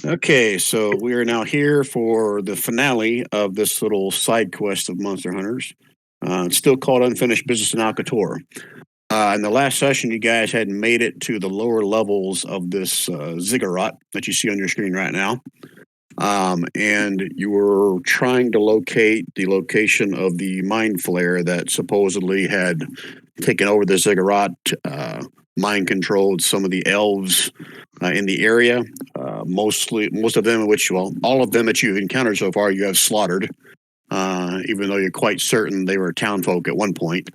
Okay, so we are now here for the finale of this little side quest of Monster Hunters. It's still called Unfinished Business in Alkai Tor. In the last session, you guys had made it to the lower levels of this ziggurat that you see on your screen right now. And you were trying to locate the location of the mind flayer that supposedly had taken over the ziggurat, mind controlled some of the elves in the area. Most of them, all of them that you've encountered so far, you have slaughtered, even though you're quite certain they were townfolk at one point.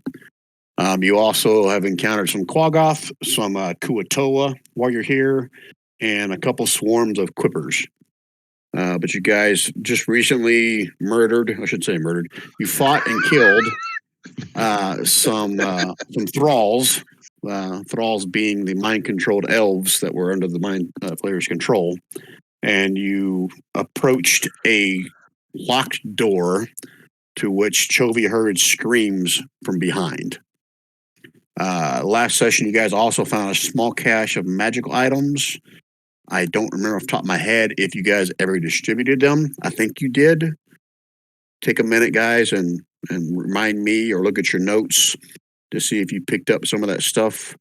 You also have encountered some Quaggoth, some Kuatoa while you're here, and a couple swarms of Quippers. But you guys just recently murdered. You fought and killed some thralls. Thralls being the mind-controlled elves that were under the mind flayer's control, and you approached a locked door to which Chovy heard screams from behind. Last session, you guys also found a small cache of magical items. I don't remember off the top of my head if you guys ever distributed them. I think you did. Take a minute, guys, and remind me or look at your notes to see if you picked up some of that stuff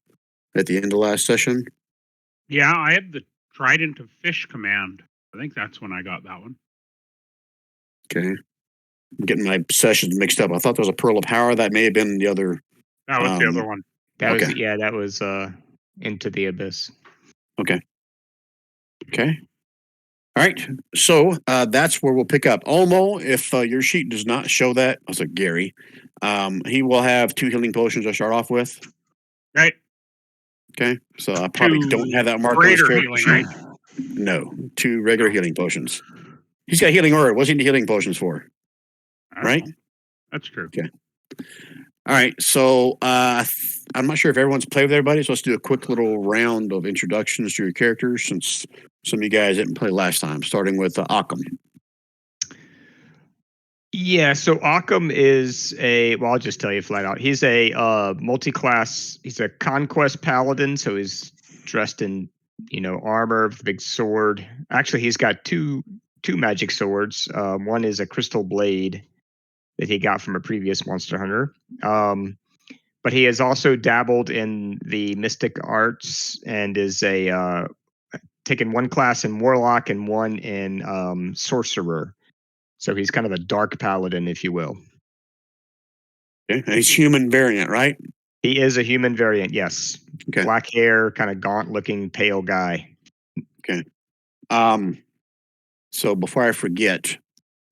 at the end of last session. Yeah, I had the Trident of Fish command. I think that's when I got that one. Okay. I'm getting my sessions mixed up. I thought there was a Pearl of Power. That may have been the other. That was the other one. That was Into the Abyss. Okay. All right. So that's where we'll pick up. Olmo, if your sheet does not show that, I was like Gary, he will have 2 healing potions to start off with. Right. Okay. So I probably don't have that marked on his character sheet. Right? No, 2 regular healing potions. He's got healing aura. What's he need healing potions for? Right? That's true. Okay. All right. So I'm not sure if everyone's played with everybody, so let's do a quick little round of introductions to your characters since some of you guys didn't play last time, starting with Occam. Yeah, so Occam is I'll just tell you flat out. He's a multi-class, he's a conquest paladin, so he's dressed in, armor with a big sword. Actually, he's got two magic swords. One is a crystal blade that he got from a previous monster hunter. But he has also dabbled in the mystic arts and is taken one class in warlock and one in sorcerer. So he's kind of a dark paladin, if you will. Okay. And he's human variant, right? He is a human variant, yes. Okay. Black hair, kind of gaunt-looking, pale guy. Okay. So before I forget,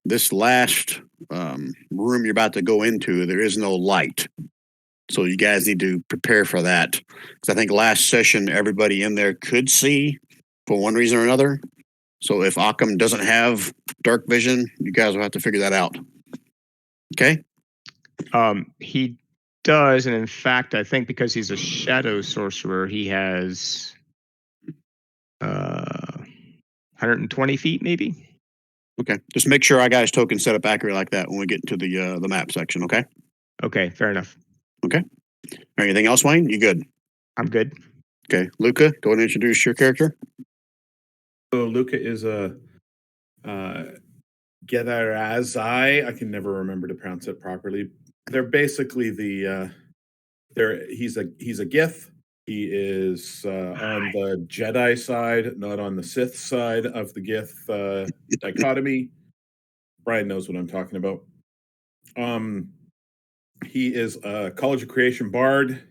this last room you're about to go into, there is no light. So you guys need to prepare for that. Because I think last session, everybody in there could see for one reason or another. So if Occam doesn't have dark vision, you guys will have to figure that out. Okay? He does, and in fact, I think because he's a shadow sorcerer, he has 120 feet, maybe. Okay. Just make sure I got his token set up accurate like that when we get to the map section, okay? Okay, fair enough. Okay. Anything else, Wayne? You good? I'm good. Okay. Luca, go ahead and introduce your character. So Luca is a Gedarazai. I can never remember to pronounce it properly. They're basically he's a Gith. He is on the Jedi side, not on the Sith side of the Gith dichotomy. Brian knows what I'm talking about. He is a College of Creation bard,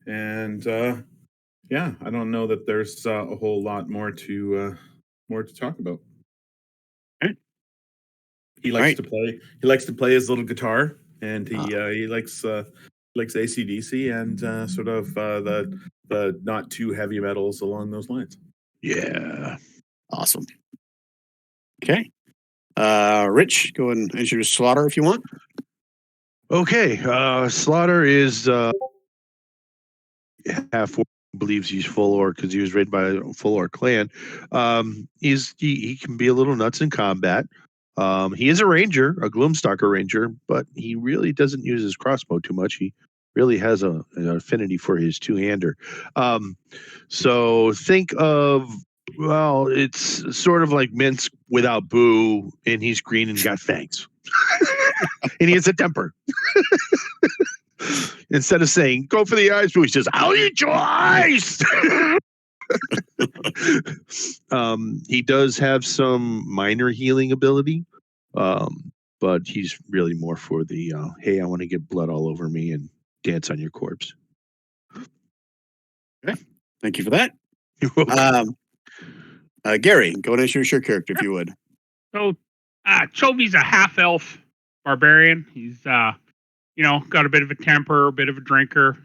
and I don't know that there's a whole lot more to talk about. Okay. He likes to play. He likes to play his little guitar, and he likes AC/DC and sort of the not too heavy metals along those lines. Yeah, awesome. Okay, Rich, go and introduce Slaughter if you want. Okay, Slaughter is half believes he's full orc because he was raided by a full orc clan. He can be a little nuts in combat. He is a ranger, a Gloomstalker ranger, but he really doesn't use his crossbow too much. He really has an affinity for his two-hander. So think of Well, it's sort of like Minsk without Boo, and he's green and got fangs. And he has a temper. Instead of saying, go for the eyes, Boo, he says, I'll eat your eyes. He does have some minor healing ability, but he's really more for the, hey, I want to get blood all over me and dance on your corpse. Okay. Thank you for that. You're welcome. Gary, go ahead and introduce your character if you would. So, Chovy's a half-elf barbarian. He's, got a bit of a temper, a bit of a drinker,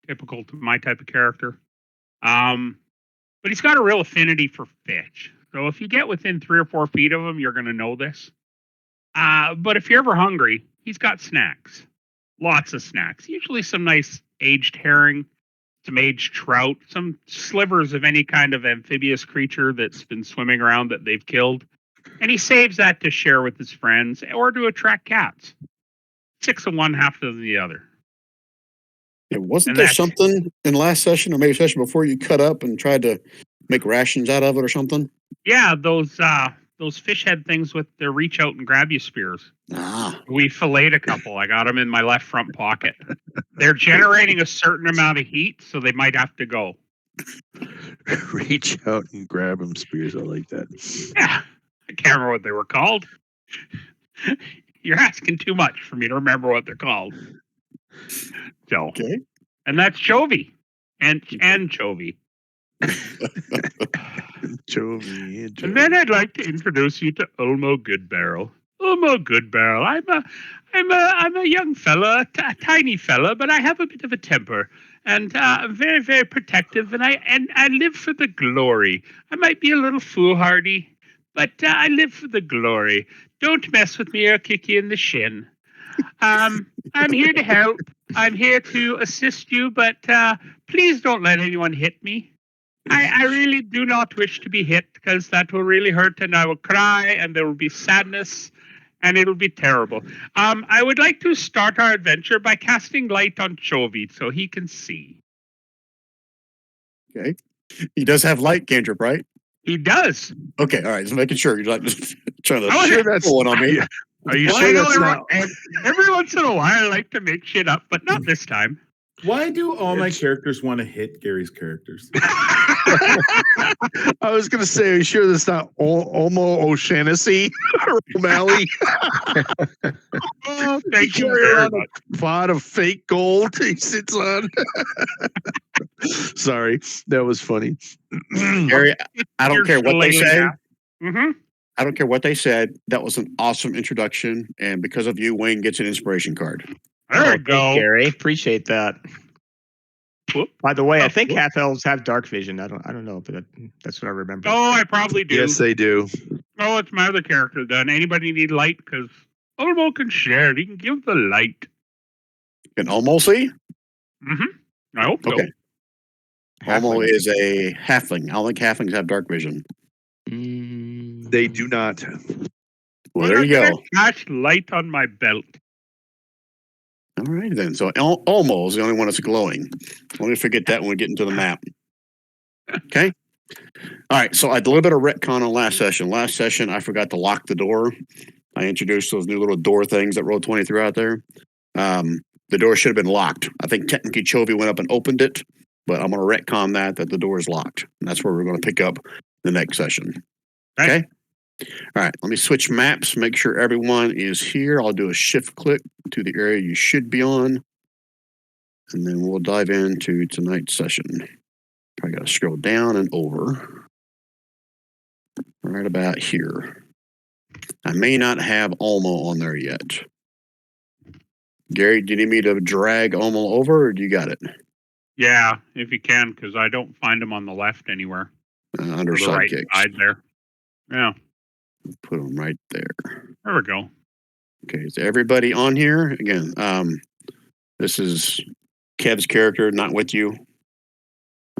typical to my type of character. But he's got a real affinity for fish. So if you get within 3 or 4 feet of him, you're going to know this. But if you're ever hungry, he's got snacks. Lots of snacks. Usually some nice aged herring, some aged trout, some slivers of any kind of amphibious creature that's been swimming around that they've killed. And he saves that to share with his friends or to attract cats. 6 of one, half of the other. Yeah, wasn't And there that's- something in last session or maybe session before you cut up and tried to make rations out of it or something? Yeah, those fish head things with their reach out and grab you spears. Ah, We filleted a couple. I got them in my left front pocket. They're generating a certain amount of heat, so they might have to go. Reach out and grab him, Spears. I like that. Yeah, I can't remember what they were called. You're asking too much for me to remember what they're called. So, okay. and that's Chovy and Chovy. Chovy. And then I'd like to introduce you to Ulmo Goodbarrel. Ulmo Goodbarrel. I'm a young fella, a tiny fella, but I have a bit of a temper, and I'm very, very protective, and I live for the glory. I might be a little foolhardy, but I live for the glory. Don't mess with me or I'll kick you in the shin. I'm here to help. I'm here to assist you, but please don't let anyone hit me. I really do not wish to be hit because that will really hurt and I will cry and there will be sadness and it'll be terrible. I would like to start our adventure by casting light on Chovy so he can see. Okay. He does have light cantrip, right? He does. Okay, all right. Just making sure you're not just trying to Sure that's- pull one on me. Are you Well, sure that's every, not- every once in a while I like to make shit up, but not this time. Why do all my characters want to hit Gary's characters? I was going to say, are you sure that's not Olmo O'Shaughnessy or O'Malley? Oh, thank you Carry very on much. a pot of fake gold he sits on. Sorry, that was funny. Gary, I don't care what they say. Mm-hmm. I don't care what they said. That was an awesome introduction. And because of you, Wayne gets an inspiration card. There we Thanks, go. Gary. Appreciate that. Whoop. By the way, I think whoop. half elves have dark vision. I don't know, but that's what I remember. Oh, I probably do. Yes, they do. Oh, it's my other character done. Anybody need light? Because Ulmo can share. He can give the light. Can Olmo see? Mm-hmm. I hope so. Okay. Olmo Halfling. is a halfling. I don't think halflings have dark vision. They do not. Well, there you I'm go. gonna Catch light on my belt. All right, then. So Olmo is the only one that's glowing. Let me forget that when we get into the map. Okay. All right. So I did a little bit of retcon on last session. Last session, I forgot to lock the door. I introduced those new little door things that Roll20 threw out there. The door should have been locked. I think technically Chovy went up and opened it, but I'm going to retcon that the door is locked. And that's where we're going to pick up the next session. Okay. All right. Let me switch maps. Make sure everyone is here. I'll do a shift click to the area you should be on. And then we'll dive into tonight's session. I got to scroll down and over. Right about here. I may not have Olmo on there yet. Gary, do you need me to drag Olmo over or do you got it? Yeah, if you can, because I don't find him on the left anywhere. Under Or the right sidekicks. side there. Yeah, Put them right there. there we go. Okay, is everybody on here? Again, this is Kev's character, not with you.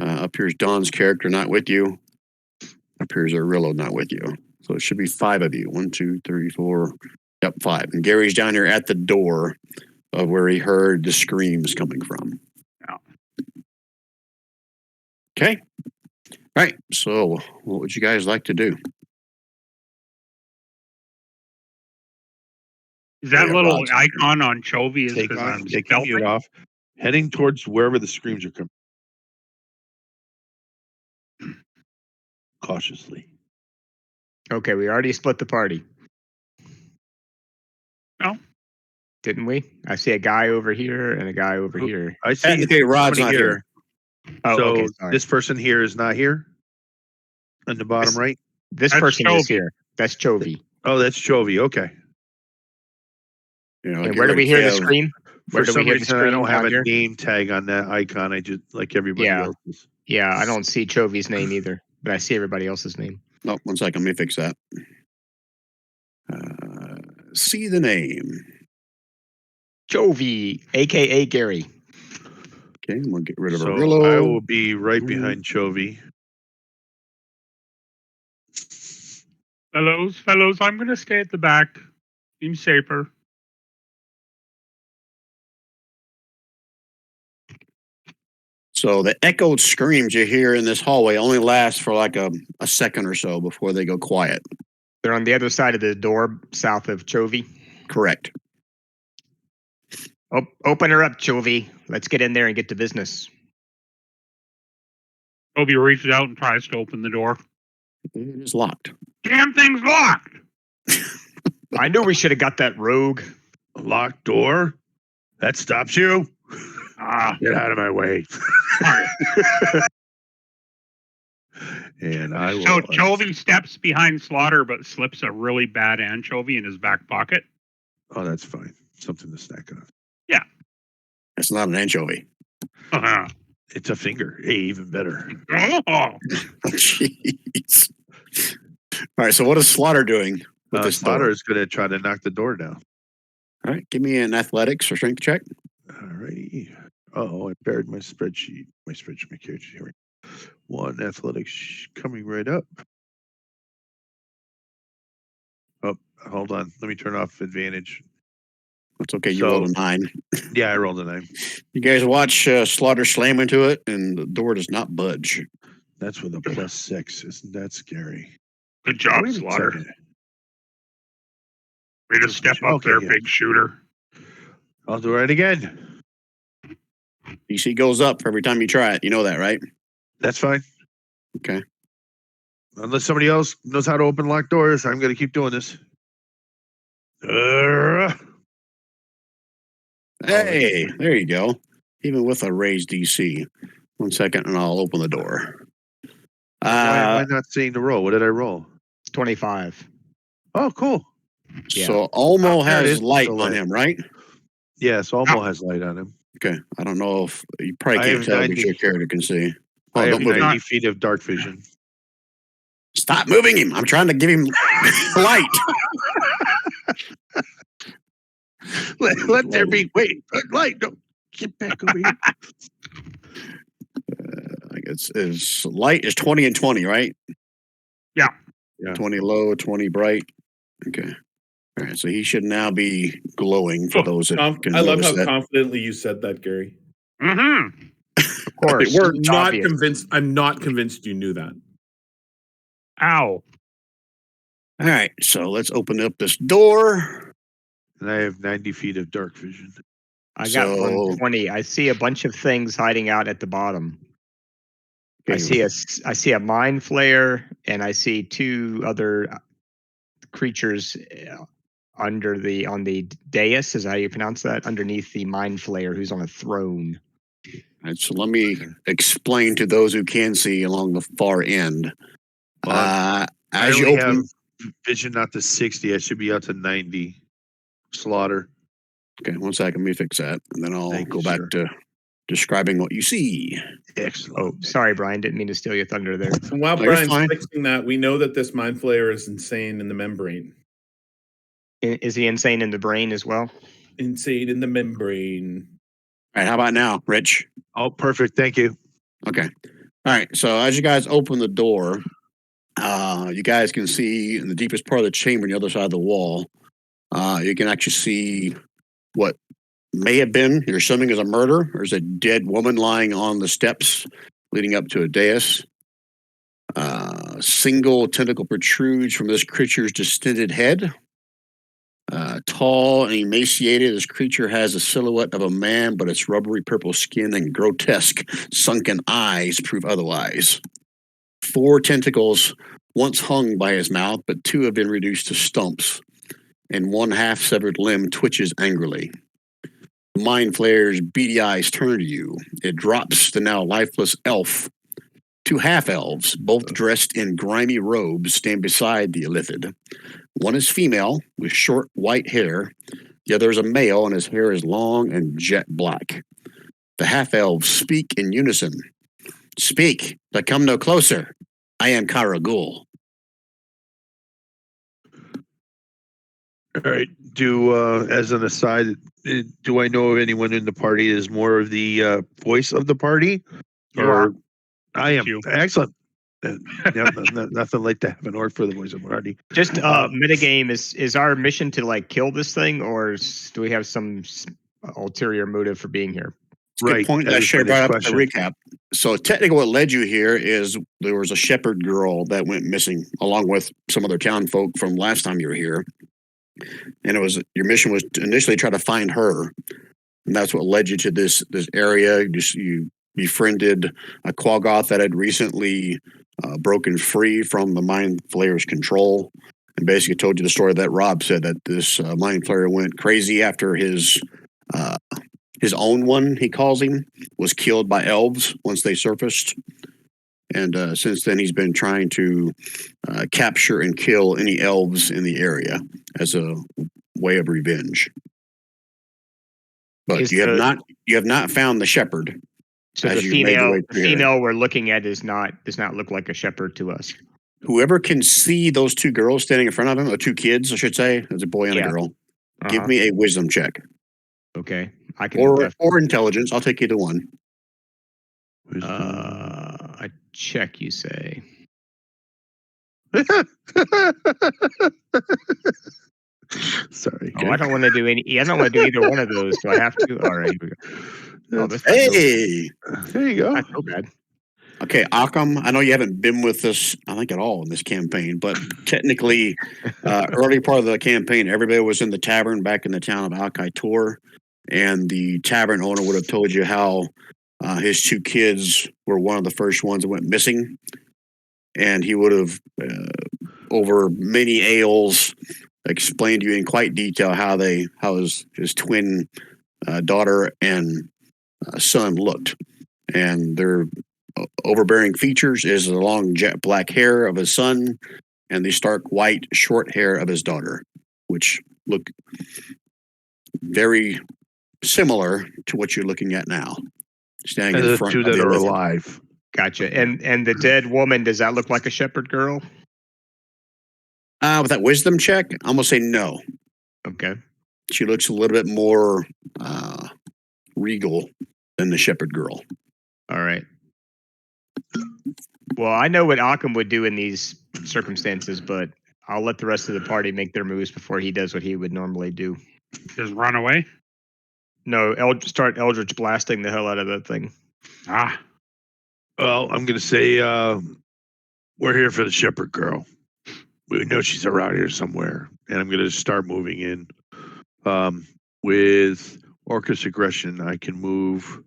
Up here's Don's character, not with you. Up here's Arillo, not with you. So it should be 5 of you. 1, 2, 3, 4. Yep, 5. And Gary's down here at the door of where he heard the screams coming from. Yeah. Okay. All right. So, what would you guys like to do? Is that Yeah, little Roger. icon on Chovy is Take because off, I'm take your mute stealthing? off, heading towards wherever the screams are coming. Cautiously. Okay, we already split the party. No. Didn't we? I see a guy over here and a guy over here. I see Okay, Rod's somebody not here. Oh, so okay, sorry. this person here is not here? On the bottom This- right? This That's person is Chovy. here. That's Chovy. Oh, that's Chovy. Okay. You know, And get where do rid we of hear the Kev. scream? Where For do we some hear the reason, I scream don't have down a here? name tag on that icon. I just like everybody Yeah. else's. Yeah, I don't see Chovy's name either, but I see everybody else's name. No, 1 second. Let me fix that. See the name. Chovy, aka Gary. Okay, I'm gonna get rid of So Arillo. I will be right behind Chovy. Fellows, I'm going to stay at the back. Seems safer. So the echoed screams you hear in this hallway only last for like a second or so before they go quiet. They're on the other side of the door, south of Chovy. Correct. Open her up, Chovy. Let's get in there and get to business. Chovy reaches out and tries to open the door. It is locked. Damn thing's locked! I knew we should have got that rogue. Locked door? That stops you? Get out of my way. And I will. So Chovy steps behind Slaughter but slips a really bad anchovy in his back pocket. Oh, that's fine. Something to snack on. It's not an anchovy. Uh-huh. It's a finger. Hey, even better. Oh, Jeez. All right. So what is Slaughter doing with this Slaughter door? is going to try to knock the door down. All right. Give me an athletics or strength check. All righty. Oh, I buried my spreadsheet. My character here. 1 athletics coming right up. Oh, hold on. Let me turn off advantage. That's okay. You So- rolled a 9. Yeah, I rolled a 9. You guys watch Slaughter slam into it, and the door does not budge. That's with a +6. Isn't that scary? good job, Wait a Slaughter. second. Way to step up Okay, there, yeah. big shooter. I'll do it again. DC goes up every time you try it. You know that, right? That's fine. Okay. Unless somebody else knows how to open locked doors, I'm going to keep doing this. Hey, there you go. Even with a raised DC. 1 second, and I'll open the door. Why am I not seeing the roll? What did I roll? 25. Oh, cool. Yeah. So Olmo There it has is. light So on him, right? Yes, Almo has light on him. Okay. I don't know if you probably I can't have tell 90 because your character can see. I Oh, have don't move him. 90 feet of dark vision. Stop moving him. I'm trying to give him light. let there be. Wait, light. No, get back over here. I guess it's light is 20 and 20, right? Yeah. 20 low, 20 bright. Okay. All right. So he should now be glowing for those that can I love how notice that. confidently you said that, Gary. Mm-hmm. Of course. We're it's not obvious. convinced. I'm not convinced you knew that. Ow. All right. So let's open up this door. And I have 90 feet of dark vision. I got So- 120. I see a bunch of things hiding out at the bottom. I Okay. see a mind flayer, and I see 2 other creatures on the dais. Is how you pronounce that? Underneath the mind flayer, who's on a throne. All right, so let me explain to those who can see along the far end. Well, I As you only open, have vision out to 60. I should be out to 90. Slaughter. okay, 1 second, let me fix that, and then I'll Thank go you, back sir. to describing what you see. Excellent. Oh, sorry, Brian. Didn't mean to steal your thunder there. And while No, you're Brian's fine. fixing that, we know that this mind flayer is insane in the membrane. Is he insane in the brain as well? Insane in the membrane. All right, how about now, Rich? Oh, perfect. Thank you. Okay. All right. So as you guys open the door, you guys can see in the deepest part of the chamber on the other side of the wall, you can actually see what may have been, you're assuming, is a murder. There's a dead woman lying on the steps leading up to a dais. Single tentacle protrudes from this creature's distended head. Tall and emaciated, this creature has a silhouette of a man, but its rubbery purple skin and grotesque sunken eyes prove otherwise. 4 tentacles once hung by his mouth, but 2 have been reduced to stumps, and 1 half-severed limb twitches angrily. The Mind Flayer's beady eyes turn to you. It drops the now lifeless elf. 2 half-elves, both dressed in grimy robes, stand beside the illithid. One is female, with short white hair. The other is a male, and his hair is long and jet black. The half-elves speak in unison. Speak, but come no closer. I am Karahl. All right. As an aside, do I know of anyone in the party is more of the voice of the party? You are. I am. You. Excellent. Nothing like to have an orc for the voice of the party. Just metagame is our mission to like kill this thing, or do we have some ulterior motive for being here? Good point. I should have brought up the recap. So technically what led you here is there was a shepherd girl that went missing along with some other town folk from last time you were here. And it was your mission was to initially try to find her. And that's what led you to this area. You befriended a Quaggoth that had recently broken free from the Mind Flayer's control. And basically told you the story that Rob said, that this Mind Flayer went crazy after his own one, he calls him, was killed by elves once they surfaced. And since then, he's been trying to capture and kill any elves in the area as a way of revenge. But you have not found the shepherd. So the female we're looking at does not look like a shepherd to us. Whoever can see those 2 girls standing in front of him, or 2 kids, I should say, there's a boy and a girl. Give me a wisdom check. Okay, I can. Or intelligence. I'll take either one. A check, you say? Sorry. Oh, I don't want to do any. I don't want to do either one of those. Do I have to? All right. Here we go. Hey, there you go. Not so bad. Okay, Occam, I know you haven't been with us, I think, at all in this campaign, but technically, early part of the campaign, everybody was in the tavern back in the town of Alkai Tor, and the tavern owner would have told you how his 2 kids were one of the first ones that went missing, and he would have, over many ales, explained to you in quite detail how his twin daughter and son looked, and their overbearing features is the long jet black hair of his son and the stark white short hair of his daughter, which look very similar to what you're looking at now. Standing in front of the 2 that are alive. Gotcha. And the dead woman, does that look like a shepherd girl? With that wisdom check, I'm gonna say no. Okay. She looks a little bit more regal than the shepherd girl. All right. Well, I know what Occam would do in these circumstances, but I'll let the rest of the party make their moves before he does what he would normally do. Just run away? No, start Eldritch blasting the hell out of that thing. Well, I'm going to say we're here for the shepherd girl. We know she's around here somewhere, and I'm going to start moving in. With Orcus Aggression, I can move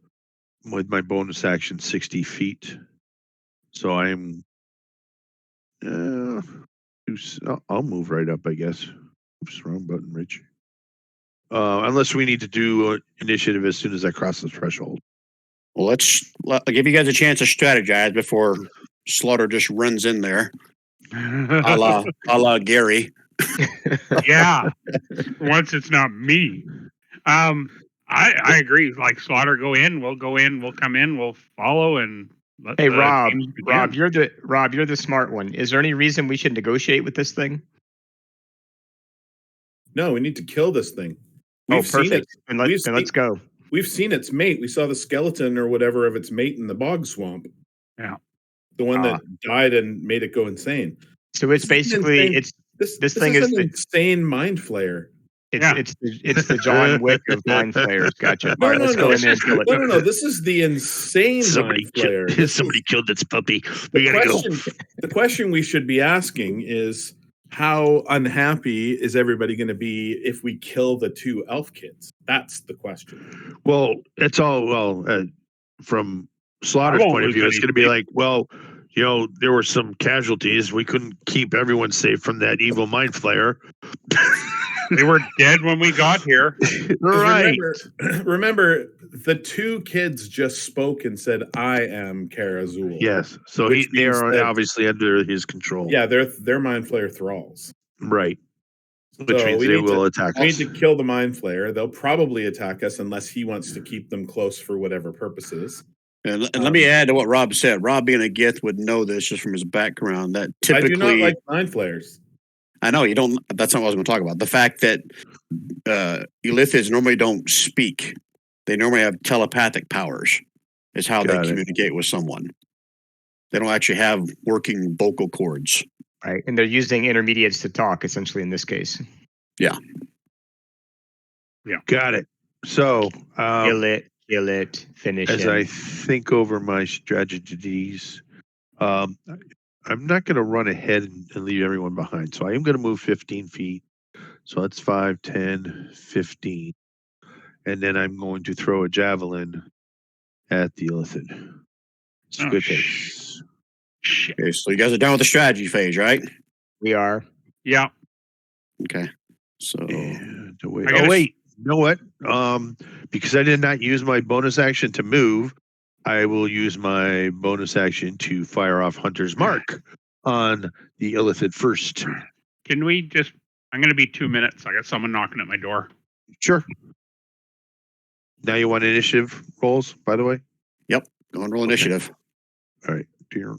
with my bonus action 60 feet. So I'm I'll move right up, I guess. Oops, wrong button, Rich. Unless we need to do initiative as soon as I cross the threshold. Well, I'll give you guys a chance to strategize before Slaughter just runs in there. A la Gary. Yeah. Once it's not me. I agree. Like Slaughter, we'll come in, we'll follow, and hey, Rob, you're the smart one. Is there any reason we should negotiate with this thing? No, we need to kill this thing. We've seen it. Let's go. We've seen its mate. We saw the skeleton or whatever of its mate in the bog swamp. Yeah. The one that died and made it go insane. So it's basically this thing is an insane mind flayer. It's the John Wick of mind flayers. Gotcha. All right, let's go in there and kill it. No. This is the insane Somebody, mind flayer. somebody killed this puppy. We gotta go. The question we should be asking is, how unhappy is everybody going to be if we kill the 2 elf kids? That's the question. Well, it's all from Slaughter's point of view. It's going to be like, well, there were some casualties. We couldn't keep everyone safe from that evil mind flayer. They were dead when we got here. Right. Remember, the 2 kids just spoke and said, "I am Karahl." Yes. So they are obviously under his control. Yeah, they're mind flayer thralls. Right. Which means they will attack us. We need to kill the mind flayer. They'll probably attack us unless he wants to keep them close for whatever purposes. And let me add to what Rob said. Rob, being a Gith, would know this just from his background. That typically, I do not like mind flayers. I know you don't. That's not what I was going to talk about. The fact that Illithids normally don't speak; they normally have telepathic powers. Is how they communicate with someone. They don't actually have working vocal cords. Right, and they're using intermediates to talk. Essentially, in this case. Yeah. Got it. So kill it, finish it. As I think over my strategies, I'm not going to run ahead and leave everyone behind. So I am going to move 15 feet. So that's 5, 10, 15. And then I'm going to throw a javelin at the Illithid. It's good pace. Okay, so you guys are done with the strategy phase, right? We are. Yeah. Okay. So wait. You know what? Because I did not use my bonus action to move, I will use my bonus action to fire off Hunter's Mark on the Illithid first. Can we just... I'm going to be 2 minutes. I got someone knocking at my door. Sure. Now you want initiative rolls, by the way? Yep. Go and roll initiative. All right. Dear.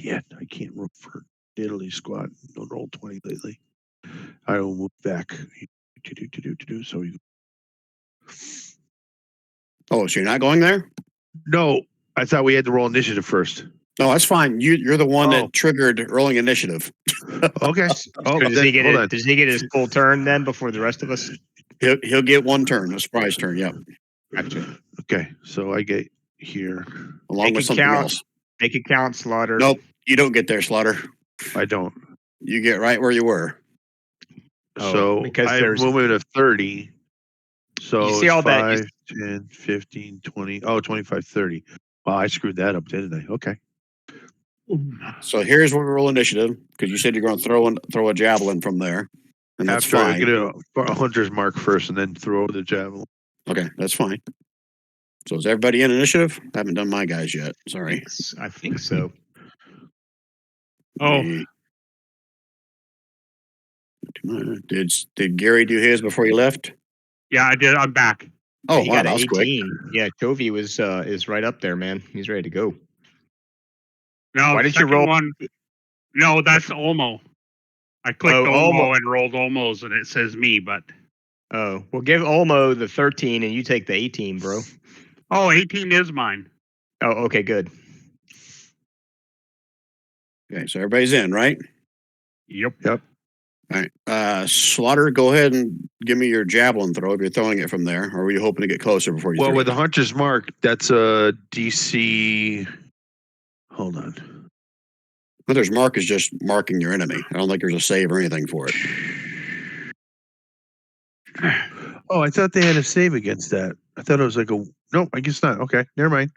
Yeah, I can't roll for Italy squad. Don't roll 20 lately. I will move back. So you... Oh, so you're not going there? No, I thought we had to roll initiative first. No, that's fine. You're the one that triggered rolling initiative. Okay. Does he get his full turn then before the rest of us? He'll get one turn, a surprise turn. Yep. Gotcha. Okay, so I get here along with something else. Make it count, Slaughter. Nope, you don't get there, Slaughter. I don't. You get right where you were. So because I have movement of 30. So you see all 5, 10, 15, 20. Oh, 25, 30. Wow, I screwed that up, didn't I? Okay. So here's where we roll initiative, because you said you're going to throw a javelin from there. And that's fine. I get a Hunter's Mark first and then throw the javelin. Okay, that's fine. So is everybody in initiative? I haven't done my guys yet. Sorry. I think so. Did Gary do his before he left? Yeah, I did. I'm back. Oh, wow, that was quick. Yeah, Chovy is right up there, man. He's ready to go. No, why did you roll one? No, that's Olmo. I clicked Olmo and rolled Olmo's, and it says me, but... Oh, well, give Olmo the 13, and you take the 18, bro. Oh, 18 is mine. Oh, okay, good. Okay, so everybody's in, right? Yep. All right. Slaughter, go ahead and give me your javelin throw if you're throwing it from there, or were you hoping to get closer before you throw it? Well, with the Hunter's Mark, that's a DC... Hold on. Hunter's Mark is just marking your enemy. I don't think there's a save or anything for it. Oh, I thought they had a save against that. I thought it was like a... No, I guess not. Okay, never mind.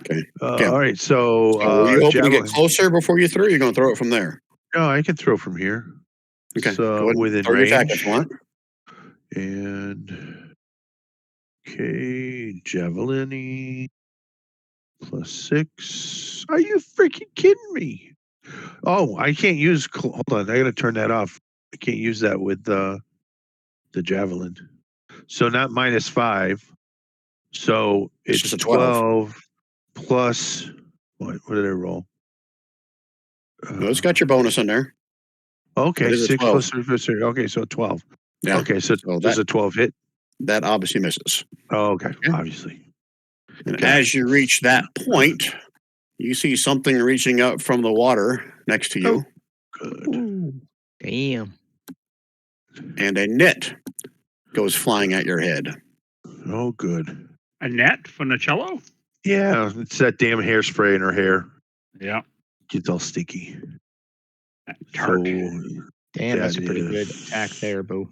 Okay. All right, so... were you hoping to get closer before you threw, or you're going to throw it from there? No, I can throw from here. Okay. So within range. Attack if you want. And... Okay, javelin +6. Are you freaking kidding me? Oh, I can't use... Hold on, I got to turn that off. I can't use that with the javelin. So not -5. So it's just a 12 plus... What did I roll? No, it's got your bonus in there. Okay, 6 plus 3. Okay, so 12. Yeah. Okay, so does a 12 hit? That obviously misses. Oh, okay, obviously. And as you reach that point, you see something reaching up from the water next to you. Good. Damn. and a net goes flying at your head. Oh, good. A net Funicello? Yeah, it's that damn hairspray in her hair. Yeah. Gets all sticky. Tart. Damn, that's a that pretty is- good attack there, Boo.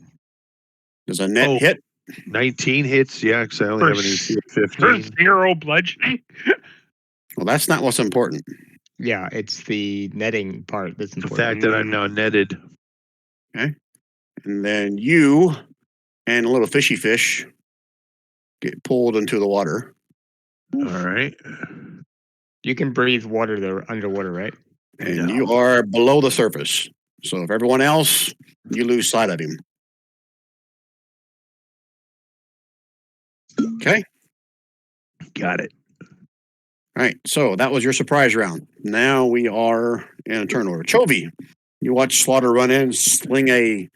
Does a net Oh. hit? 19 hits. Yeah, because I only have an AC of For 15. 0 bludgeoning. Well, that's not what's important. Yeah, it's the netting part that's The important. fact that I'm now netted. And then you and a little fishy fish get pulled into the water. All right. You can breathe water there underwater, right? And No. you are below the surface. So if everyone else, you lose sight of him. Okay. Got it. All right. So that was your surprise round. Now we are in a turn order. Chovy, you watch Slaughter run in, sling a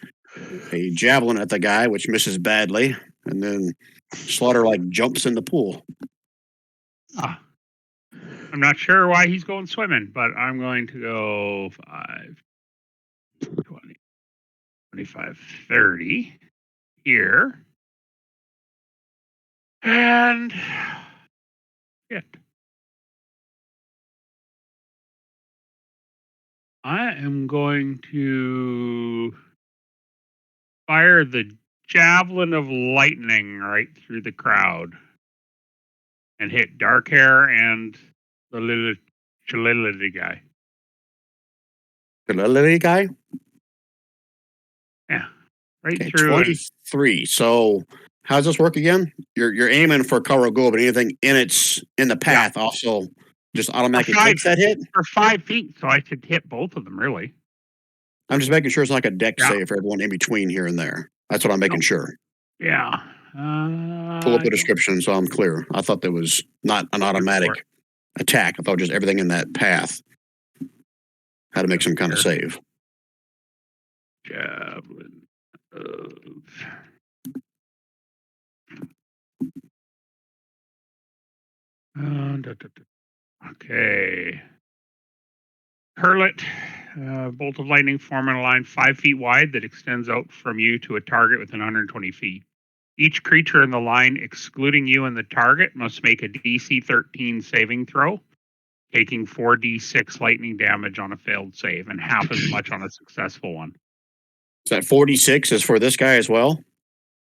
javelin at the guy, which misses badly, and then Slaughter like jumps in the pool. Ah. I'm not sure why he's going swimming, but I'm going to go 5, 20, 25, 30 here. And shit. I am going to fire the javelin of lightning right through the crowd and hit dark hair and the little Chalility guy. The little guy? Yeah. Right Okay, through. 23. So how does this work again? You're aiming for Karahl, but anything in the path also just automatically takes that hit? For 5 feet, so I should hit both of them, really. I'm just making sure it's like a deck save for everyone in between here and there. That's what I'm making sure. Yeah. Pull up the description so I'm clear. I thought there was not an automatic attack. I thought just everything in that path had to make some kind of save. Javelin of... Okay. Hurl it. Bolt of lightning forming a line 5 feet wide that extends out from you to a target within 120 feet. Each creature in the line, excluding you and the target, must make a DC 13 saving throw, taking 4d6 lightning damage on a failed save and half as much on a successful one. Is that 46 is for this guy as well?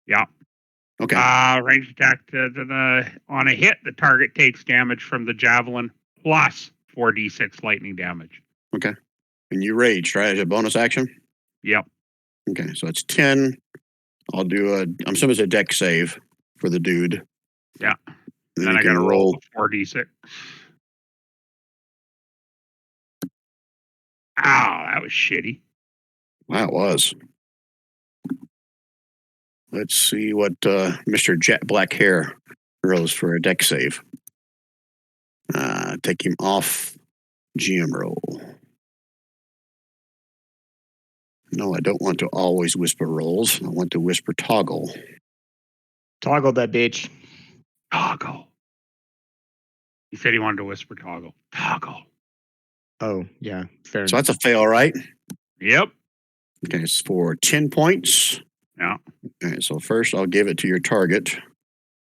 Yeah. Okay. Ranged attack on a hit, the target takes damage from the javelin plus 4d6 lightning damage. Okay. And you raged, right? As a bonus action? Yep. Okay, so it's 10. I'm assuming it's a deck save for the dude. Yeah. And then I got to roll 4d6. Ow, that was shitty. Wow, it was. Let's see what Mr. Jet Black Hair rolls for a deck save. Take him off GM roll. No, I don't want to always whisper rolls. I want to whisper toggle. Toggle that bitch. Toggle. He said he wanted to whisper toggle. Toggle. Oh, yeah. Fair So enough. that's a fail, right? Yep. Okay, it's for 10 points. Yeah. Okay, so first I'll give it to your target.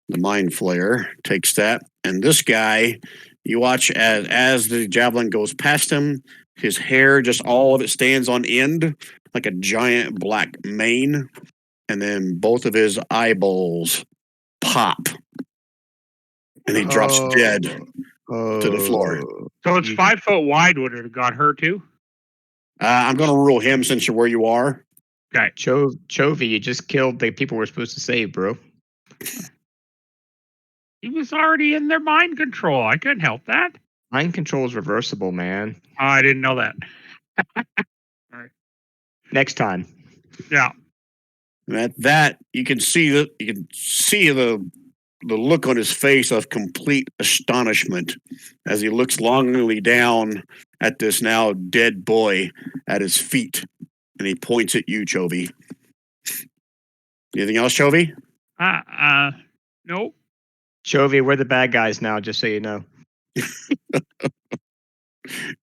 The Mind Flayer takes that. And this guy, you watch as the javelin goes past him, his hair, just all of it stands on end like a giant black mane. And then both of his eyeballs pop. And he drops dead to the floor. So it's 5 foot wide. Would it have got her too? I'm going to rule him since you're where you are. Okay. Chovy, you just killed the people we're supposed to save, bro. He was already in their mind control. I couldn't help that. Mind control is reversible, man. Oh, I didn't know that. Next time. Yeah. And at that, you can see the look on his face of complete astonishment as he looks longingly down at this now dead boy at his feet, and he points at you, Chovy. Anything else, Chovy? Nope. Chovy, we're the bad guys now, just so you know.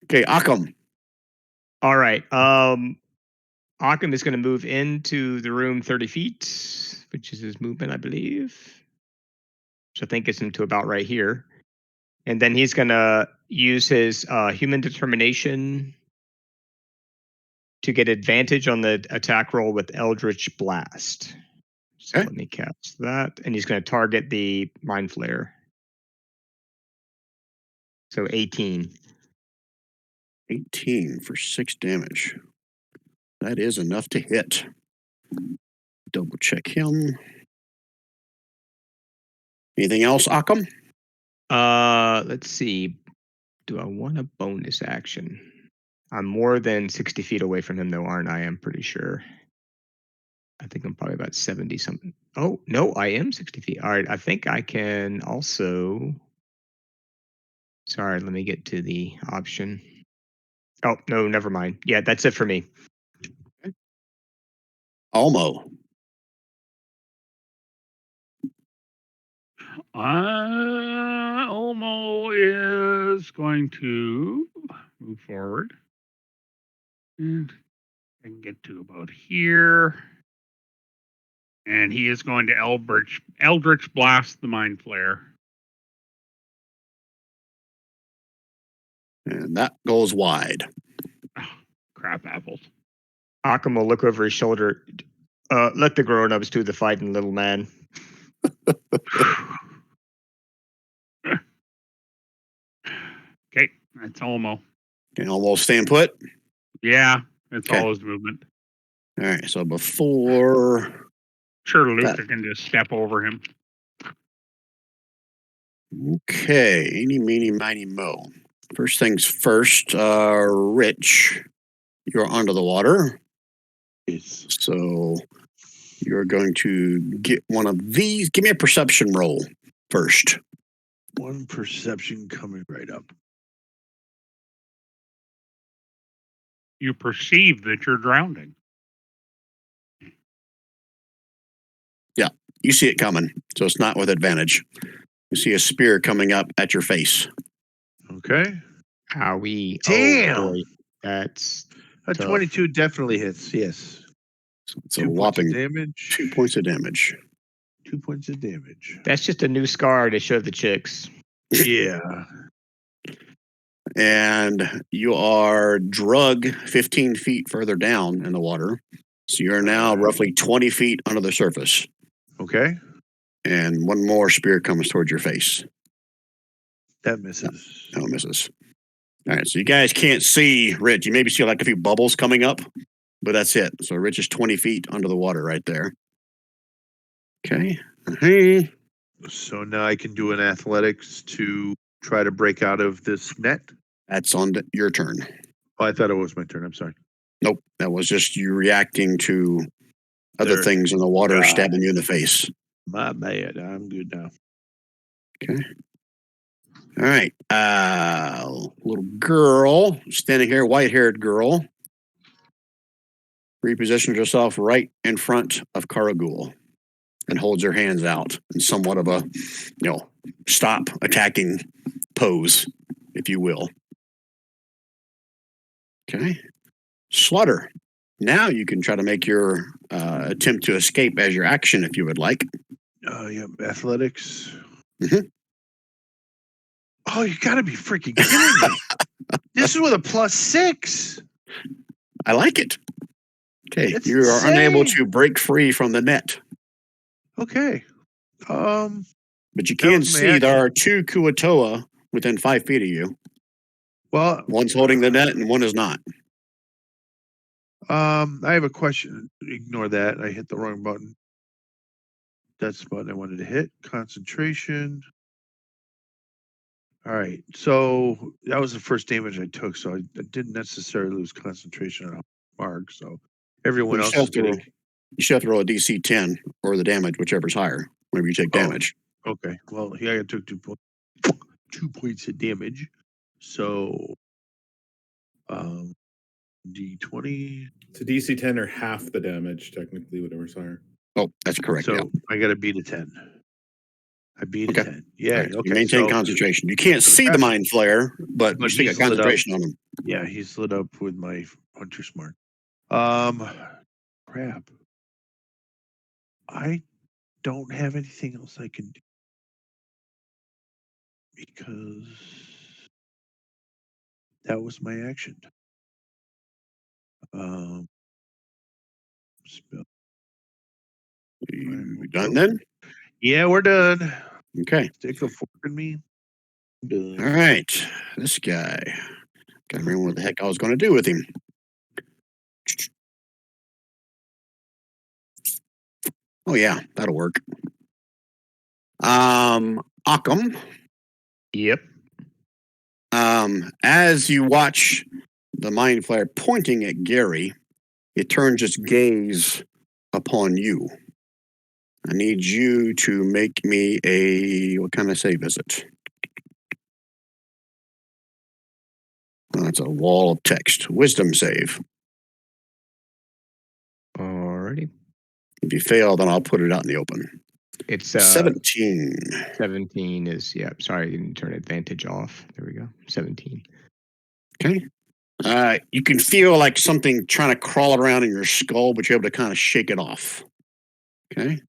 Okay, Akam. All right. Occam is going to move into the room 30 feet, which is his movement, I believe. Which I think gets him to about right here. And then he's going to use his human determination to get advantage on the attack roll with Eldritch Blast. So let me cast that. And he's going to target the Mind Flayer. So 18. 18 for 6 damage. That is enough to hit. Double check him. Anything else, Occam? Let's see. Do I want a bonus action? I'm more than 60 feet away from him, though, aren't I? I'm pretty sure. I think I'm probably about 70 something. Oh, no, I am 60 feet. All right. I think I can also. Sorry, let me get to the option. Oh, no, never mind. Yeah, that's it for me. Almo. Olmo is going to move forward. And I can get to about here. And he is going to Eldritch Blast the Mind Flayer. And that goes wide. Oh, crap apples. Occam will look over his shoulder. Let the grown-ups do the fighting, little man. Okay, that's Olmo. Okay, almost staying put. Yeah, that's Okay. all his movement. All right, so before. Sure, Luca can just step over him. Okay, eeny, meeny, miny, mo. First things first, Rich, you're under the water. Yes. So you're going to get one of these. Give me a perception roll first. One perception coming right up. You perceive that you're drowning. Yeah, you see it coming, so it's not with advantage. You see a spear coming up at your face. Okay. Howie. Damn. Oh, boy. That's A tough. 22 definitely hits. Yes. So it's a 2 points of whopping damage. 2 points of damage. 2 points of damage. That's just a new scar to show the chicks. Yeah. And you are drug 15 feet further down in the water. So you're now roughly 20 feet under the surface. Okay. And one more spear comes towards your face. That misses. No, misses. All right, so you guys can't see Rich. You maybe see like a few bubbles coming up, but that's it. So Rich is 20 feet under the water right there. Okay. Hey. So now I can do an athletics to try to break out of this net. That's on your turn. Oh, I thought it was my turn. I'm sorry. Nope, that was just you reacting to other things in the water stabbing you in the face. My bad. I'm good now. Okay. All right. Little girl standing here, white-haired girl, repositions herself right in front of Karahl and holds her hands out in somewhat of a, stop attacking pose, if you will. Okay. Slaughter. Now you can try to make your attempt to escape as your action if you would like. Yeah, athletics. Mm-hmm. Oh, you gotta be freaking kidding me. This is with a +6. I like it. Okay. It's you are unable insane. to break free from the net. Okay. But you That can was my see action. there are 2 Kuatoa within 5 feet of you. Well, One's holding the net and one is not. I have a question. Ignore that. I hit the wrong button. That's the button I wanted to hit. Concentration. All right. So that was the first damage I took. So I didn't necessarily lose concentration on Mark. So everyone You else still is have to getting. You should have to roll a DC 10 or the damage, whichever's higher, whenever you take Oh. damage. Okay. Well, here I took 2 points of damage. So, D20. It's a DC 10 or half the damage, technically, whatever's higher. Oh, that's correct. So Yeah. I got to beat a 10. I beat Okay. a 10. Yeah. All right, Okay. You maintain so, concentration. You can't so the see the cast- mind flare, but you but still got he's lit up. concentration on him. Yeah, he's lit up with my Hunter's Mark. Crap. I don't have anything else I can do because that was my action. Spell. You done then? Yeah, we're done. Okay. Stick a fork in me. Done. All right. This guy. Gotta remember what the heck I was going to do with him. Oh yeah, that'll work. Occam. Yep. As you watch the mind flayer pointing at Gary, it turns its gaze upon you. I need you to make me what kind of save is it? That's a wall of text. Wisdom save. Alrighty. If you fail, then I'll put it out in the open. It's 17. 17 is, yeah, sorry, I didn't turn advantage off. There we go. 17. Okay. You can feel like something trying to crawl around in your skull, but you're able to kind of shake it off. Okay.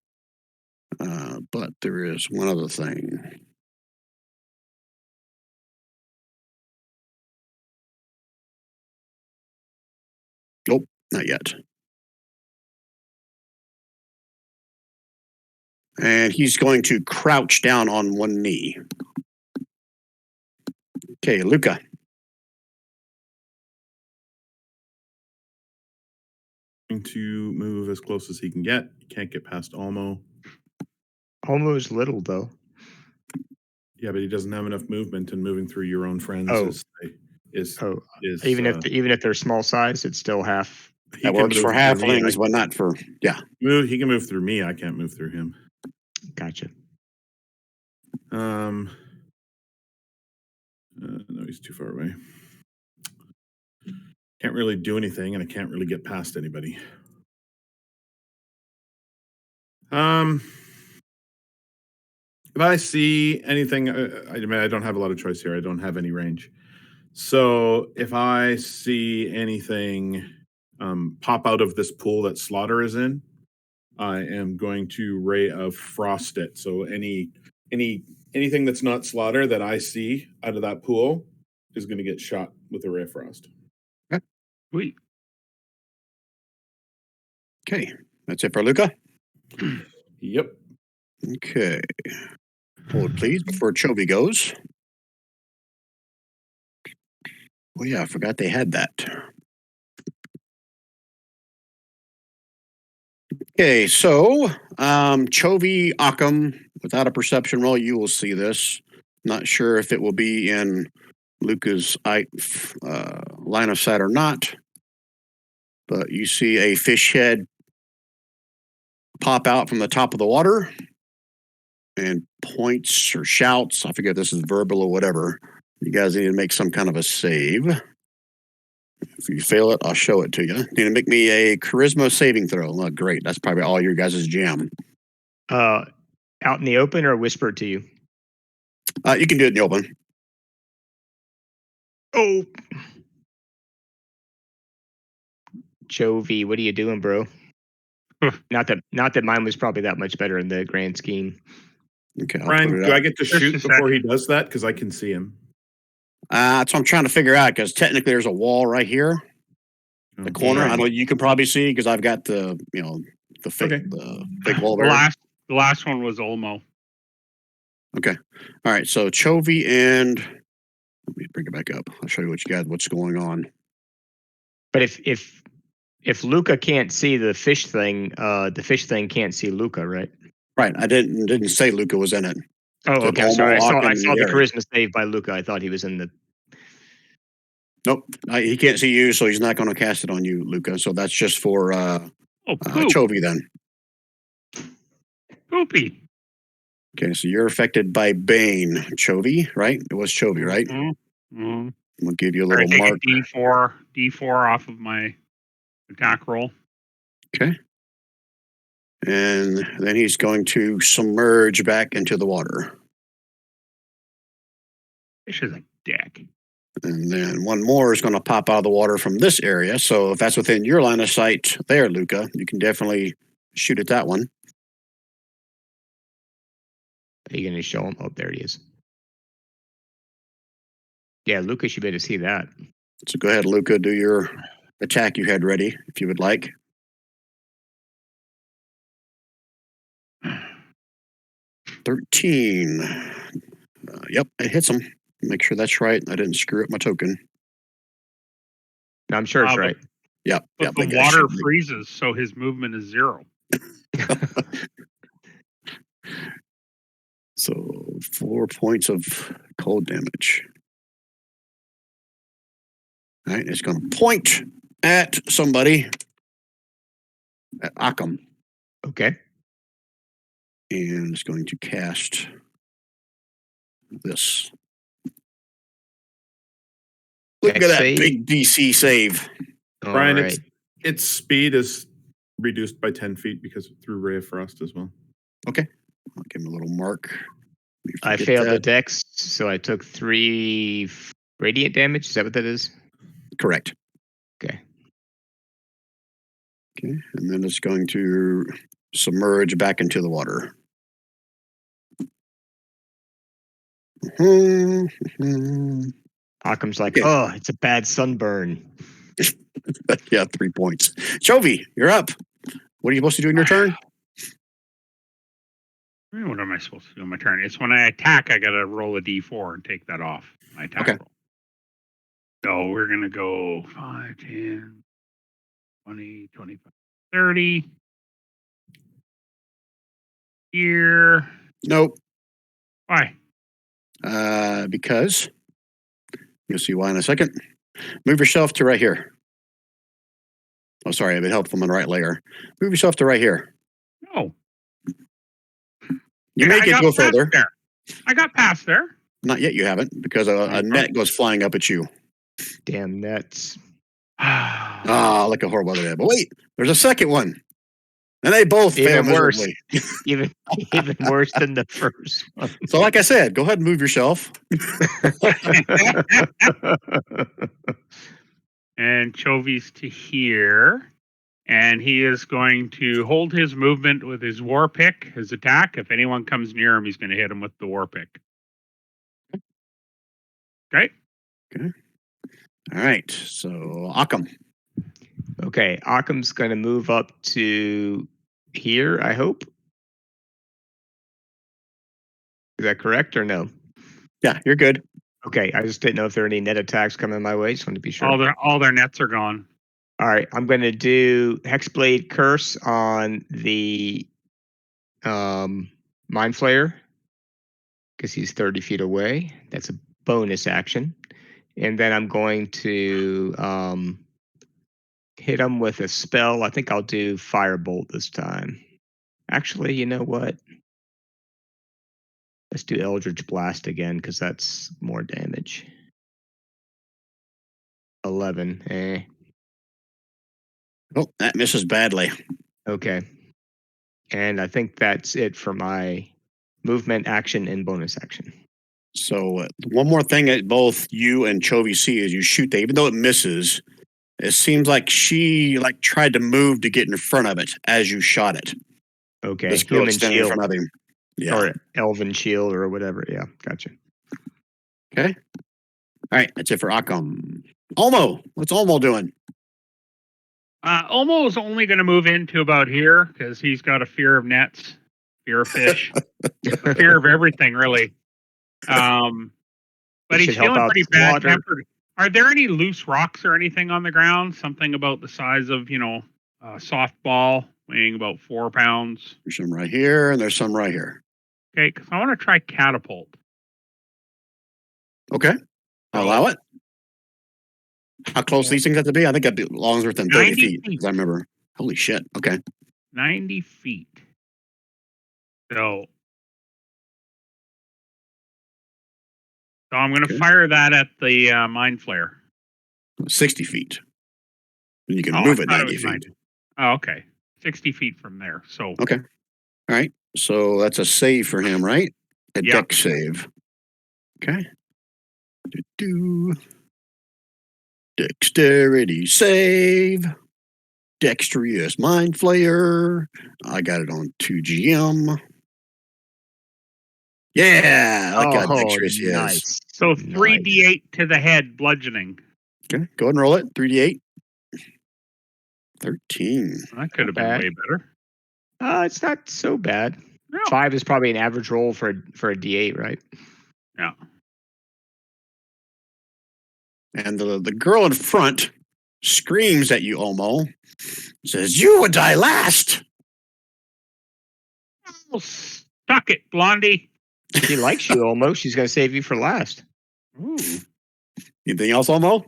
But there is one other thing. Nope, not yet. And he's going to crouch down on one knee. Okay, Luca. Going to move as close as he can get. Can't get past Almo. Almost little, though. Yeah, but he doesn't have enough movement, and moving through your own friends is Even if they're small size, it's still half. That works for halflings, but not for, yeah. He can move through me. I can't move through him. Gotcha. No, he's too far away. Can't really do anything, and I can't really get past anybody. If I see anything, I don't have a lot of choice here. I don't have any range. So if I see anything pop out of this pool that Slaughter is in, I am going to Ray of Frost it. So anything that's not Slaughter that I see out of that pool is going to get shot with a Ray of Frost. Okay. Sweet. Okay, that's it for Luca. Yep. Okay. Hold please before Chovy goes. Oh yeah, I forgot they had that. Okay, so Chovy, Occam, without a perception roll, you will see this. Not sure if it will be in Luca's line of sight or not, but you see a fish head pop out from the top of the water and points or shouts. I forget if this is verbal or whatever. You guys need to make some kind of a save. If you fail it, I'll show it to you. You need to make me a charisma saving throw. Oh, great. That's probably all your guys' jam. Out in the open or whispered to you? You can do it in the open. Oh. Chovy, what are you doing, bro? Not that mine was probably that much better in the grand scheme. Okay, Brian, do I get to shoot before he does that? Because I can see him. That's what I'm trying to figure out, because technically there's a wall right here. The corner, I know you can probably see because I've got the fake wall there. The last one was Olmo. Okay. All right. So Chovy and let me bring it back up. I'll show you what's going on. But if Luca can't see the fish thing can't see Luca, right? Right. I didn't say Luca was in it. Oh, So okay. I'm sorry. I saw the Gary. charisma save by Luca. I thought he was in the. Nope. He can't see you, so he's not going to cast it on you, Luca. So that's just for Chovy then. Poopy. Okay, so you're affected by Bane, Chovy, right? It was Chovy, right? Mm-hmm. Mm-hmm. We'll give you a little mark. D4 off of my attack roll. Okay. And then he's going to submerge back into the water. Fish is a dick. And then one more is going to pop out of the water from this area. So if that's within your line of sight there, Luca, you can definitely shoot at that one. Are you going to show him? Oh, there he is. Yeah, Lucas, you better see that. So go ahead, Luca, do your attack you had ready if you would like. 13. Yep, it hits him. Make sure that's right. I didn't screw up my token. No, I'm sure it's right. Yep. But the water freezes, so his movement is 0. So 4 points of cold damage. All right, it's going to point at somebody, at Occam, Okay. and it's going to cast this. Look at that Save. big DC save. All Brian, right. its speed is reduced by 10 feet because through Ray of Frost as well. Okay, I'll give him a little mark. I failed the dex, so I took 3 radiant damage. Is that what that is? Correct. Okay. Okay, and then it's going to submerge back into the water. Occam's like, Okay. oh, it's a bad sunburn. Yeah, 3 points. Chovy, you're up. What are you supposed to do in your turn? What am I supposed to do on my turn? It's when I attack, I got to roll a d4 and take that off my attack Okay. roll. So we're going to go 5, 10, 20, 25, 30. Here. Nope. Why? Because you'll see why in a second. Move yourself to right here. Oh, sorry, I've been helpful on the right layer. Move yourself to right here. No. You may get to go further. There. I got past there. Not yet, you haven't, because a net goes flying up at you. Damn nets. Ah, like a horrible idea. But wait, there's a second one. And they both fail Even worse. miserably. even worse than the first one. So like I said, go ahead and move yourself. And Chovy's to here. And he is going to hold his movement with his war pick, his attack. If anyone comes near him, he's going to hit him with the war pick. Okay. Okay. All right. So Occam. Okay, Occam's going to move up to here, I hope. Is that correct or no? Yeah, you're good. Okay, I just didn't know if there were any net attacks coming my way. Just wanted to be sure. All their nets are gone. All right, I'm going to do Hexblade Curse on the Mind Flayer because he's 30 feet away. That's a bonus action. And then I'm going to hit him with a spell. I think I'll do Firebolt this time. Actually, you know what? Let's do Eldritch Blast again because that's more damage. 11. Oh, that misses badly. Okay. And I think that's it for my movement, action, and bonus action. So one more thing that both you and Chovy see as you shoot that, even though it misses, it seems like she tried to move to get in front of it as you shot it. Okay. This girl Human standing in shield. front of him. Yeah. Or elven shield or whatever. Yeah, gotcha. Okay. All right, that's it for Occam. Olmo, what's Olmo doing? Olmo is only going to move into about here because he's got a fear of nets, fear of fish, a fear of everything, really. But he's feeling pretty bad tempered. Are there any loose rocks or anything on the ground? Something about the size of, a softball weighing about 4 pounds. There's some right here, and there's some right here. Okay, because I want to try catapult. Okay, I'll allow it. How close these things have to be? I think that'd be as long as they're within 30 feet. Because I remember. Holy shit. Okay. 90 feet. So I'm going to fire that at the Mind Flayer. 60 feet. And you can move it 90 feet. Oh, okay. 60 feet from there. So okay. All right. So that's a save for him, right? A deck save. Okay. Dexterity save. Dexterous Mind Flayer. I got it on 2GM. Yeah, I like how dexterous he is. Nice. So 3d8 to the head, bludgeoning. Okay, go ahead and roll it. 3d8. 13. That could have been bad. way better. It's not so bad. No. 5 is probably an average roll for a D8, right? Yeah. And the girl in front screams at you, Omo. Says, "You would die last." Oh, stuck it, Blondie. She likes you almost. She's going to save you for last. Ooh. Anything else, Omo?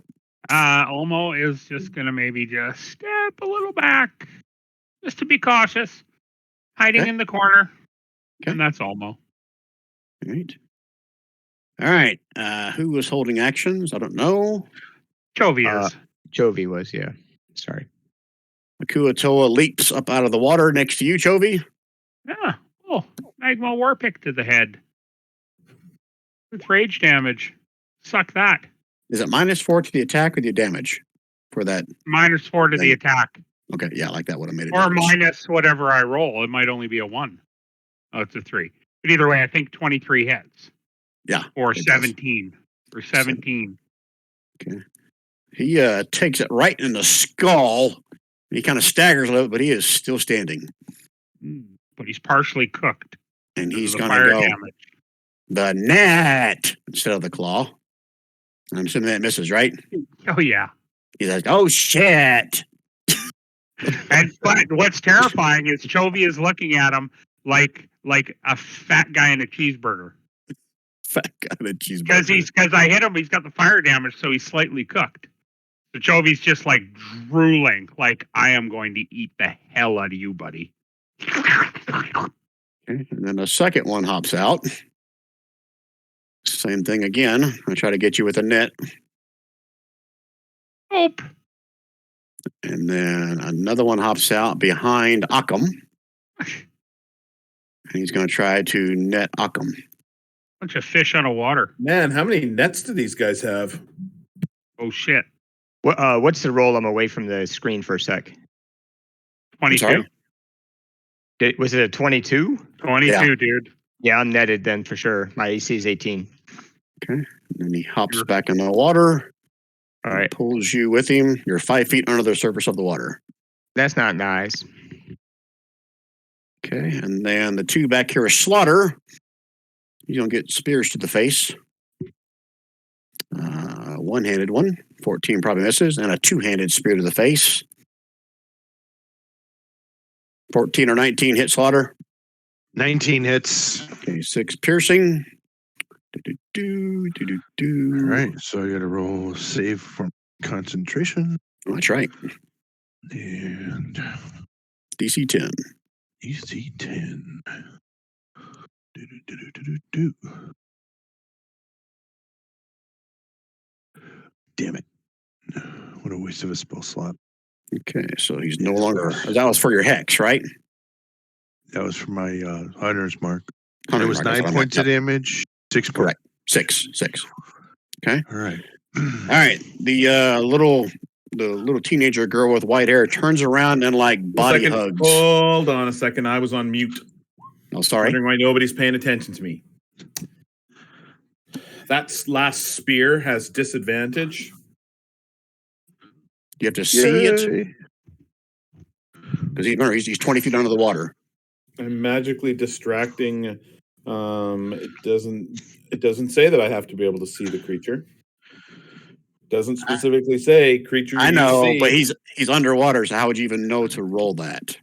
Olmo is just going to maybe just step a little back, just to be cautious, hiding in the corner. Okay. And that's Olmo. All right. Who was holding actions? I don't know. Chovy is. Chovy was, yeah. Sorry. Akuatoa leaps up out of the water next to you, Chovy. Yeah. Oh, Magma War Pick to the head. With rage damage. Suck that. Is it -4 to the attack or the damage for that? -4 to the attack. Okay, yeah, I like that would have made it. Or minus whatever I roll. It might only be a 1. Oh, it's a 3. But either way, I think 23 hits. Yeah. Or 17. Or 17. Okay. He takes it right in the skull. He kind of staggers a little, but he is still standing. But he's partially cooked. And he's going going to go damage. the net instead of the claw. I'm assuming that misses, right? Oh, yeah. He's like, "Oh, shit." But what's terrifying is Chovy is looking at him like a fat guy in a cheeseburger. Fat guy in a cheeseburger. Because I hit him, he's got the fire damage, so he's slightly cooked. So Chovy's just like drooling, like, I am going to eat the hell out of you, buddy. Okay. And then the second one hops out. Same thing again. I try to get you with a net. Nope. And then another one hops out behind Occam. And he's going to try to net Occam. Bunch of fish on a water. Man, how many nets do these guys have? Oh, shit. What's the roll? I'm away from the screen for a sec. 22. Was it a 22? 22, dude. Yeah, I'm netted then for sure. My AC is 18. Okay. And then he hops back in the water. All right. Pulls you with him. You're 5 feet under the surface of the water. That's not nice. Okay. And then the two back here is Slaughter. He's going to get spears to the face. One-handed one. 14 probably misses. And a two-handed spear to the face. 14 or 19 hit Slaughter. 19 hits. Okay, 6 piercing. All right, so I got to roll save from concentration. That's right. And DC 10. DC 10. Damn it. What a waste of a spell slot. Okay, so he's no longer. That was for your hex, right? That was for my hunter's mark. Hunter's It was mark, that's 9 what I points meant. of damage. 6 points. Correct. Six. Okay. All right. All right. The little teenager girl with white hair turns around and like body hugs. Hold on a second. I was on mute. Oh, sorry. Wondering why nobody's paying attention to me. That last spear has disadvantage. You have to see it because he's 20 feet under the water. I'm magically distracting. It doesn't say that I have to be able to see the creature. Doesn't specifically say creature. I know, see. but he's underwater, so how would you even know to roll that?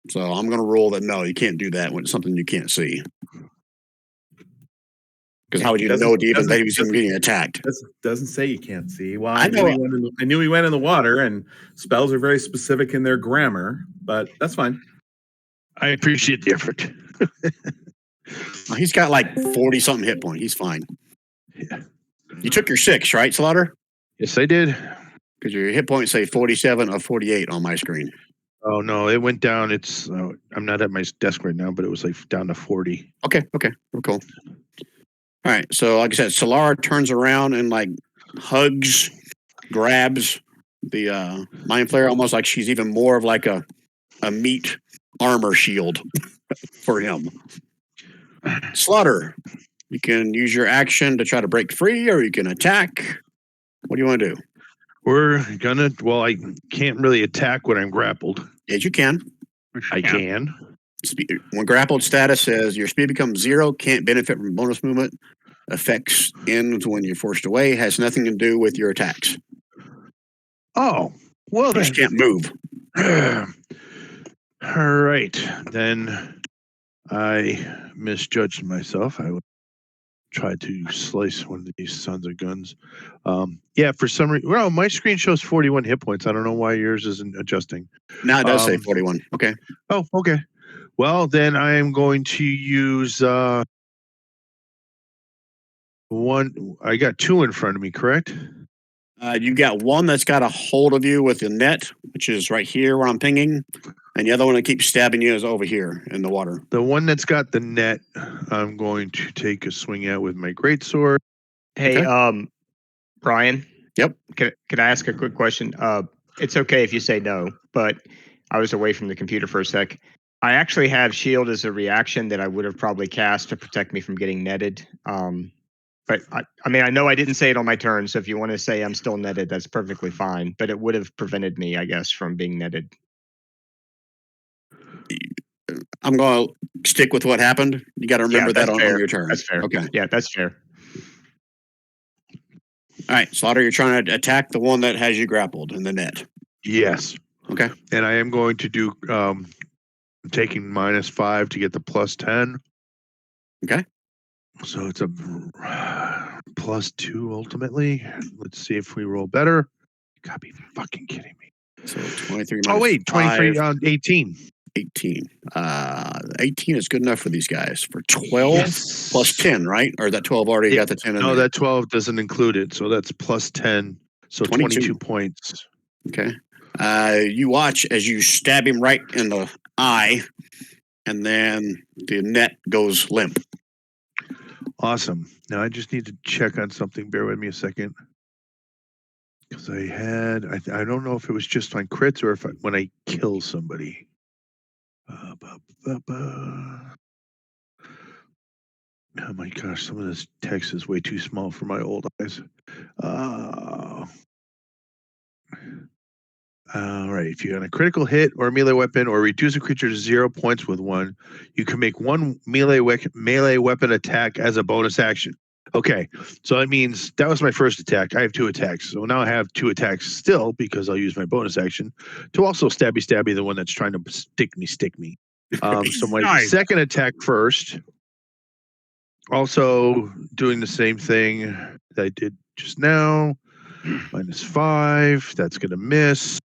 So I'm going to roll that no, you can't do that when it's something you can't see. Because how would you know even that he was even getting attacked? Doesn't say you can't see. Well, I know. I knew he went in the water, and spells are very specific in their grammar, but that's fine. I appreciate the effort. He's got like 40-something hit point. He's fine. Yeah. You took your 6, right, Slaughter? Yes, I did. Because your hit points say 47 of 48 on my screen. Oh, no, it went down. It's I'm not at my desk right now, but it was like down to 40. Okay, we're cool. All right, so like I said, Solara turns around and like hugs, grabs the Mind Flayer almost like she's even more of like a meat armor shield for him. Slaughter, you can use your action to try to break free, or you can attack. What do you want to do? I can't really attack when I'm grappled. Yes, you can. I can. When grappled status says your speed becomes 0, can't benefit from bonus movement, effects ends when you're forced away, has nothing to do with your attacks. Oh, well, You just can't move. All right, then I misjudged myself. I would try to slice one of these sons of guns. For some reason, well, my screen shows 41 hit points. I don't know why yours isn't adjusting. Now it does say 41. Okay. Oh, okay. Well, then I am going to use one. I got 2 in front of me, correct? You got one that's got a hold of you with the net, which is right here where I'm pinging, and the other one that keeps stabbing you is over here in the water. The one that's got the net, I'm going to take a swing at with my greatsword. Hey, Brian. Yep. Could I ask a quick question? It's okay if you say no, but I was away from the computer for a sec. I actually have shield as a reaction that I would have probably cast to protect me from getting netted. But I know I didn't say it on my turn, so if you want to say I'm still netted, that's perfectly fine. But it would have prevented me, I guess, from being netted. I'm going to stick with what happened. You got to remember that on your turn. That's fair. Okay. Yeah, that's fair. All right, Slaughter, you're trying to attack the one that has you grappled in the net. Yes. Okay. And I am going to do taking -5 to get the +10. Okay. So it's a +2 ultimately. Let's see if we roll better. You gotta be fucking kidding me. So 23 Oh wait, 23 on 18. 18. 18 is good enough for these guys. For 12 plus 10, right? Or that 12 already got the 10 in there? No, that 12 doesn't include it. So that's +10. So 22 points. Okay. You watch as you stab him right in the eye, and then the net goes limp. Awesome. Now I just need to check on something. Bear with me a second. Because I don't know if it was just on crits or if when I kill somebody. Oh my gosh, some of this text is way too small for my old eyes. All right, if you got a critical hit or a melee weapon or reduce a creature to 0 points with 1, you can make 1 melee weapon attack as a bonus action. Okay, so that means that was my first attack. I have 2 attacks. So now I have 2 attacks still because I'll use my bonus action to also stabby the one that's trying to stick me. So my second attack first, also doing the same thing that I did just now. -5, that's going to miss.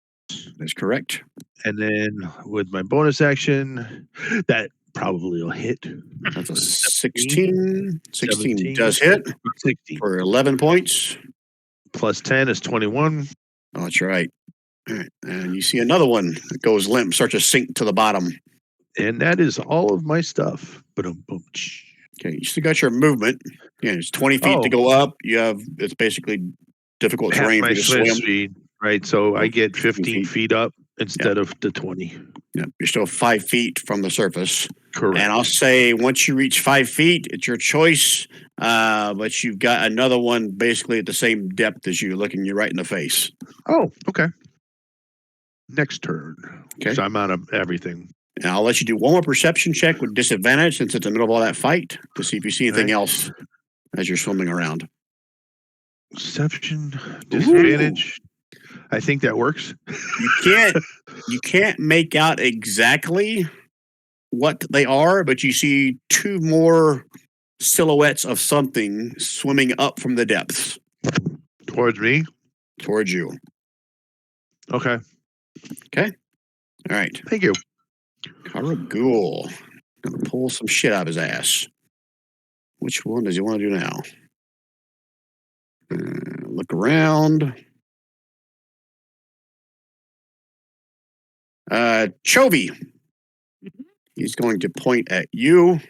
That's correct. And then with my bonus action, that probably will hit. That's a 16. 16 does hit 16. For 11 points. +10 is 21. Oh, that's right. All right. And you see another one that goes limp, starts to sink to the bottom. And that is all of my stuff. Okay, you still got your movement. Yeah, it's 20 feet to go up. It's basically difficult terrain for you to swim. Speed, right? So I get 15 feet up instead of the 20. Yeah, you're still 5 feet from the surface. Correct. And I'll say once you reach 5 feet, it's your choice. But you've got another one basically at the same depth as you, looking you right in the face. Oh, okay. Next turn. Okay. So I'm out of everything. And I'll let you do one more perception check with disadvantage since it's in the middle of all that fight to see if you see anything else as you're swimming around. Perception, disadvantage. Ooh. I think that works. You can't make out exactly what they are, but you see 2 more silhouettes of something swimming up from the depths. Towards me? Towards you. Okay. Okay. All right. Thank you. Karahl. Gonna pull some shit out of his ass. Which one does he want to do now? Look around. Chovy. He's going to point at you,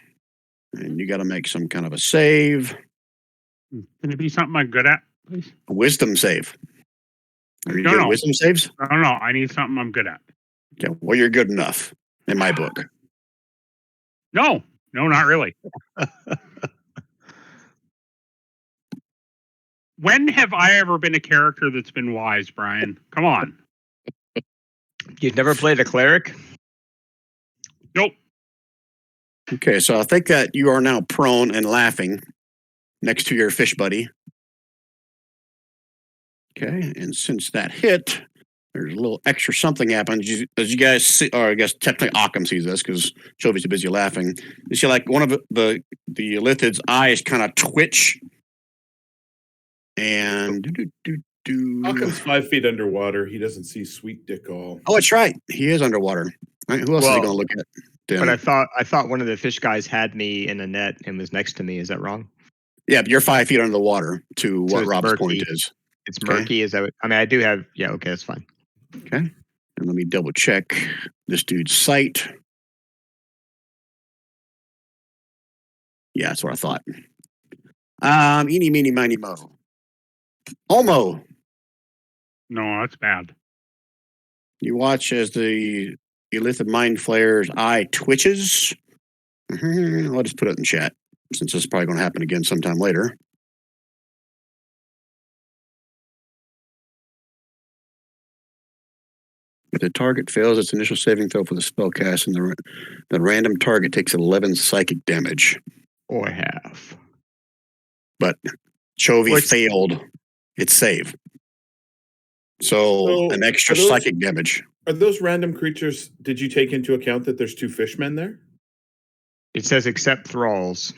and you got to make some kind of a save. Can it be something I'm good at? please. A wisdom save. Are you No, good at no. wisdom saves? No, I need something I'm good at. Okay, well, you're good enough in my book. No, not really. When have I ever been a character that's been wise, Brian? Come on. You've never played a cleric? Nope. Okay, so I think that you are now prone and laughing next to your fish buddy. Okay, and since that hit, there's a little extra something happens. As you guys see, or I guess technically Occam sees this because Chovy's too busy laughing. You see, like one of the Lithid's eyes kind of twitch, and Occam's 5 feet underwater. He doesn't see Sweet Dick all. Oh, that's right. He is underwater. All right, who else is he going to look at? But I thought one of the fish guys had me in a net and was next to me. Is that wrong? Yeah, but you're 5 feet under the water to So what it's Rob's murky. point is. It's murky. Is that what, I mean, I do have. Yeah. Okay, that's fine. Okay. And let me double check this dude's sight. Yeah, that's what I thought. Eeny, meeny, miny, mo. Homo. No, that's bad. You watch as the Elithid Mind Flayer's eye twitches. I'll just put it in chat since this is probably going to happen again sometime later. If the target fails its initial saving throw for the spellcast, and the random target takes 11 psychic damage. Or half. But Chovy failed its save. So an extra psychic damage. Are those random creatures, did you take into account that there's 2 fishmen there? It says except thralls.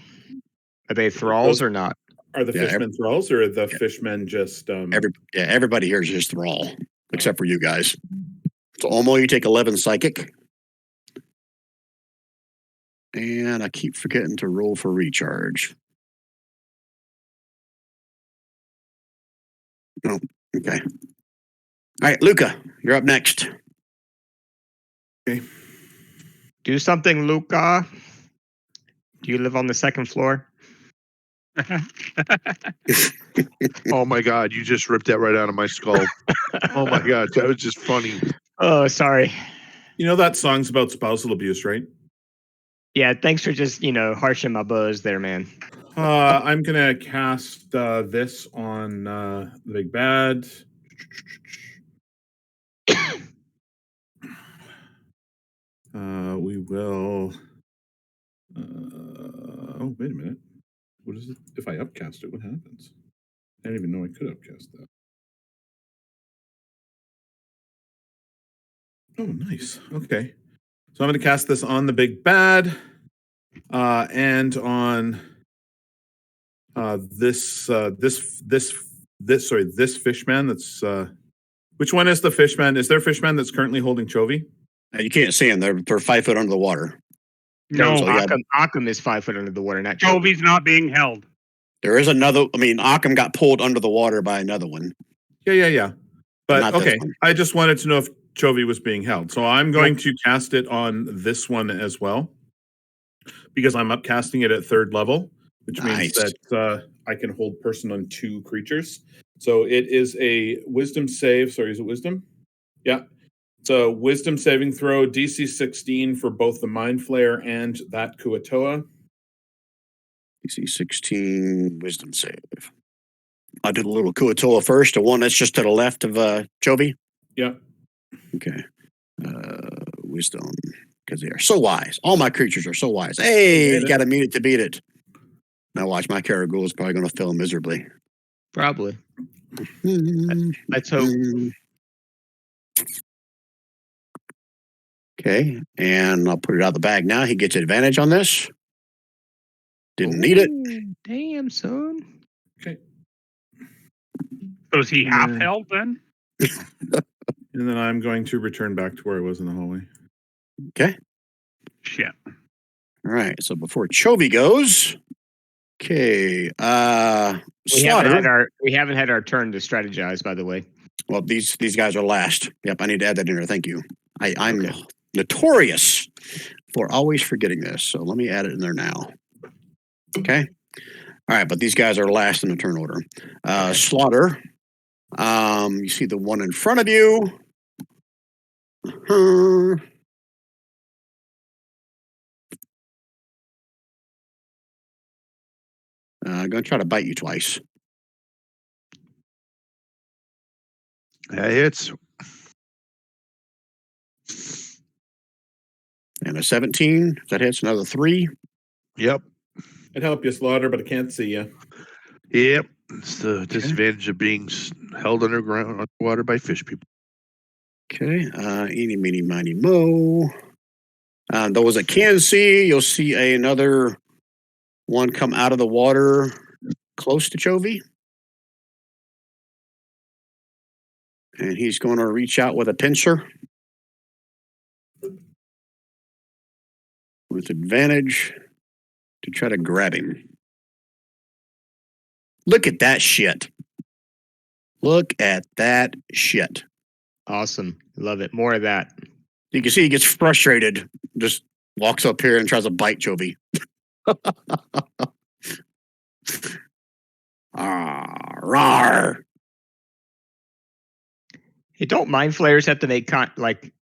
Are they thralls or not? Are the fishmen thralls, or are the fishmen just... everybody here is just thrall, except for you guys. So Omo, you take 11 psychic. And I keep forgetting to roll for recharge. Oh, okay. All right, Luca, you're up next. Okay. Do something, Luca. Do you live on the second floor? Oh my God, you just ripped that right out of my skull. Oh my God, that was just funny. Oh, sorry. You know that song's about spousal abuse, right? Yeah, thanks for just, harshing my buzz there, man. I'm going to cast this on the big bad. We will... oh, wait a minute. What is it? If I upcast it, what happens? I didn't even know I could upcast that. Oh, nice. Okay. So I'm going to cast this on the big bad and on this fishman that's... which one is the fishman? Is there a fishman that's currently holding Chovy? You can't see them. They're 5 foot under the water. No, So, Occam is 5 foot under the water. Not Chovy's not being held. There is another. I mean, Occam got pulled under the water by another one. Yeah. But Not okay, this one. I just wanted to know if Chovy was being held. So I'm going to cast it on this one as well, because I'm upcasting it at 3rd level, which means that I can hold person on 2 creatures. So it is a wisdom save. Sorry, is it wisdom? Yeah. It's a wisdom saving throw, DC 16 for both the Mind Flayer and that Kuatoa. DC 16 wisdom save. I'll do the little Kuatoa first, the one that's just to the left of Chovy. Yeah. Okay. Wisdom, because they are so wise. All my creatures are so wise. Hey, you got to meet it to beat it. Now watch, my Karahl is probably going to fail miserably. Probably. Let's hope. Okay, and I'll put it out of the bag now. He gets advantage on this. Didn't need it. Damn, son. Okay. So is he half held then? And then I'm going to return back to where I was in the hallway. Okay. Shit. All right. So before Chovy goes, okay. We haven't had our turn to strategize, by the way. Well, these guys are last. Yep, I need to add that in there. Thank you. I'm notorious for always forgetting this, so let me add it in there now. Okay. All right, but these guys are last in the turn order. Slaughter. You see the one in front of you. I'm going to try to bite you twice. That hits. And a 17. That hits another 3. Yep. I'd help you, Slaughter, but I can't see you. Yep. It's the disadvantage of being held underwater by fish people. Okay. Eeny, meeny, miny, mo. Those that can see, you'll see another one come out of the water close to Chovy. And he's going to reach out with a pincer. With advantage to try to grab him. Look at that shit. Look at that shit. Awesome. Love it. More of that. You can see he gets frustrated. Just walks up here and tries to bite Chovy. Rawr. Hey, don't mind flayers have to make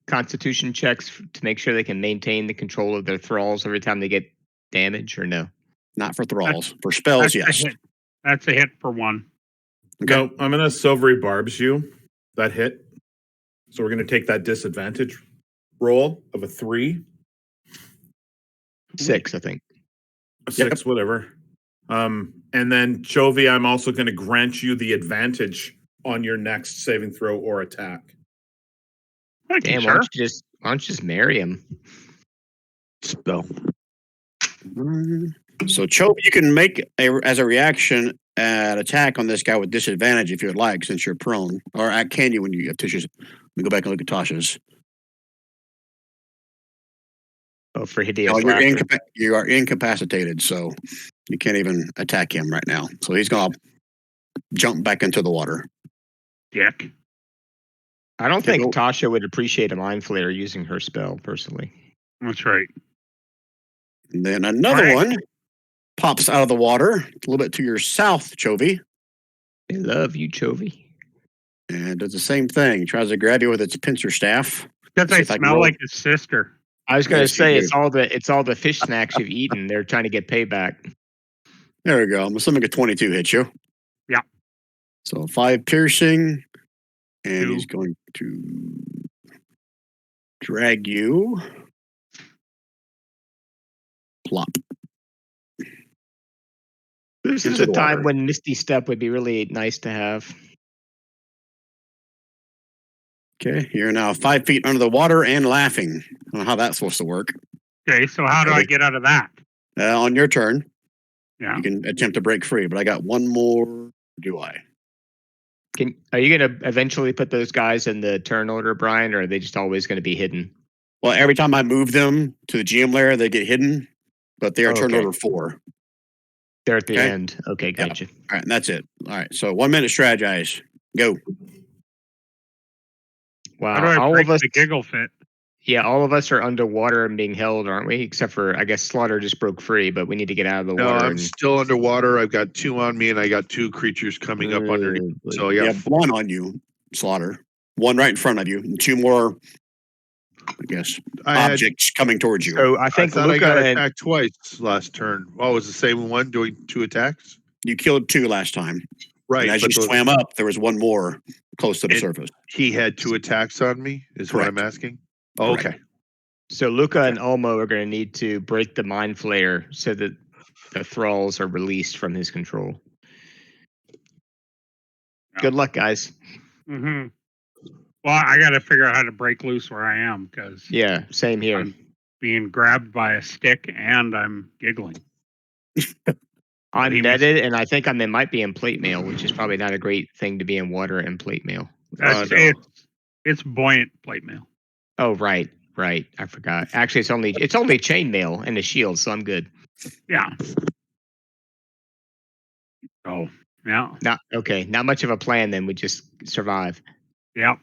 constitution checks to make sure they can maintain the control of their thralls every time they get damage, or no? Not for thralls. For spells, yes. That's a hit for 1. Okay. No, I'm going to silvery barbs you. That hit. So we're going to take that disadvantage roll of a 3. 6, I think. A 6, whatever. And then, Chovy, I'm also going to grant you the advantage on your next saving throw or attack. Damn, why don't you just marry him? Spell. So, Chovy, you can make, as a reaction, an attack on this guy with disadvantage if you would like, since you're prone. Or can you when you have tissues? Let me go back and look at Tasha's. Oh, for hideous Oh, laughter. you are incapacitated, so you can't even attack him right now. So he's going to jump back into the water. Dick. I don't think Tasha would appreciate a mind flayer using her spell, personally. That's right. And then another one pops out of the water a little bit to your south, Chovy. I love you, Chovy. And does the same thing. Tries to grab you with its pincer staff. Because I smell like his sister. I was going to Yes, say you do. it's all the fish snacks you've eaten. They're trying to get payback. There we go. I'm assuming a 22 hits you. Yeah. So 5 piercing. And 2. he's going to drag you. Plop. This is a time when Misty Step would be really nice to have. Okay, you're now 5 feet under the water and laughing. I don't know how that's supposed to work. Okay, so how do I get out of that? On your turn, Yeah. you can attempt to break free, but I got one more. Do I? Are you going to eventually put those guys in the turn order, Brian, or are they just always going to be hidden? Well, every time I move them to the GM layer, they get hidden, but they are turn order 4. They're at the end. Okay, gotcha. All right, and that's it. All right, so 1 minute strategize. Go. Wow, How do I all break of us the giggle fit? Yeah, all of us are underwater and being held, aren't we? Except for, I guess, Slaughter just broke free, but we need to get out of the No, water. I'm still underwater. I've got 2 on me, and I got 2 creatures coming up underneath. So You have 1 on you, Slaughter. 1 right in front of you, and 2 more, I guess, objects coming towards you. So I think I got Luca attacked twice last turn. Oh, it was the same one doing 2 attacks? You killed 2 last time. Right. And as you swam up, there was 1 more close to the surface. He had 2 attacks on me, is Correct. what I'm asking? Oh, okay. So Luca and Olmo are going to need to break the mind flayer so that the thralls are released from his control. Good luck, guys. Mm-hmm. Well, I got to figure out how to break loose where I am, because same here. I'm being grabbed by a stick and I'm giggling. I'm netted, and I think they might be in plate mail, which is probably not a great thing to be in water and plate mail. It's buoyant plate mail. Oh, right. I forgot. Actually, it's only chain mail and a shield, so I'm good. Yeah. Oh, yeah. Not much of a plan then. We just survive. Yep.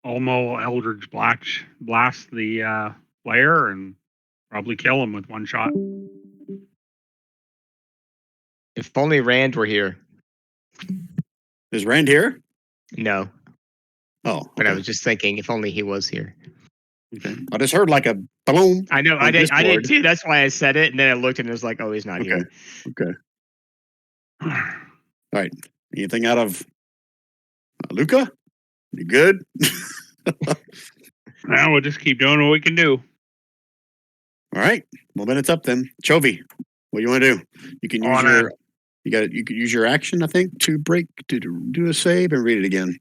Olmo Eldridge blast the Flayer and probably kill him with 1 shot. If only Rand were here. Is Rand here? No, Oh, but I okay. was just thinking, if only he was here. Okay. I just heard like a boom. I know, I on did Discord. too. That's why I said it, and then I looked and it was like, oh, he's not Okay. here. Okay. All right. Anything out of Luca? You good? Now we'll just keep doing what we can do. All right. Well, then it's up then. Chovy, what do you want to do? You can use On your you could use your action, I think, to do a save and read it again.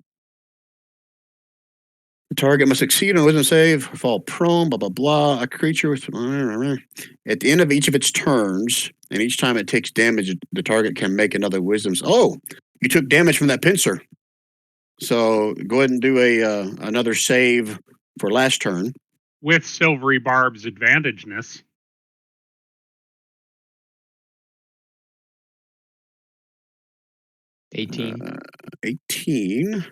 The target must succeed on a wisdom save, fall prone, blah blah blah. A creature with at the end of each of its turns, and each time it takes damage, the target can make another wisdom. Oh, you took damage from that pincer. So go ahead and do another save for last turn. With Silvery Barb's advantageness. Uh, 18. 18.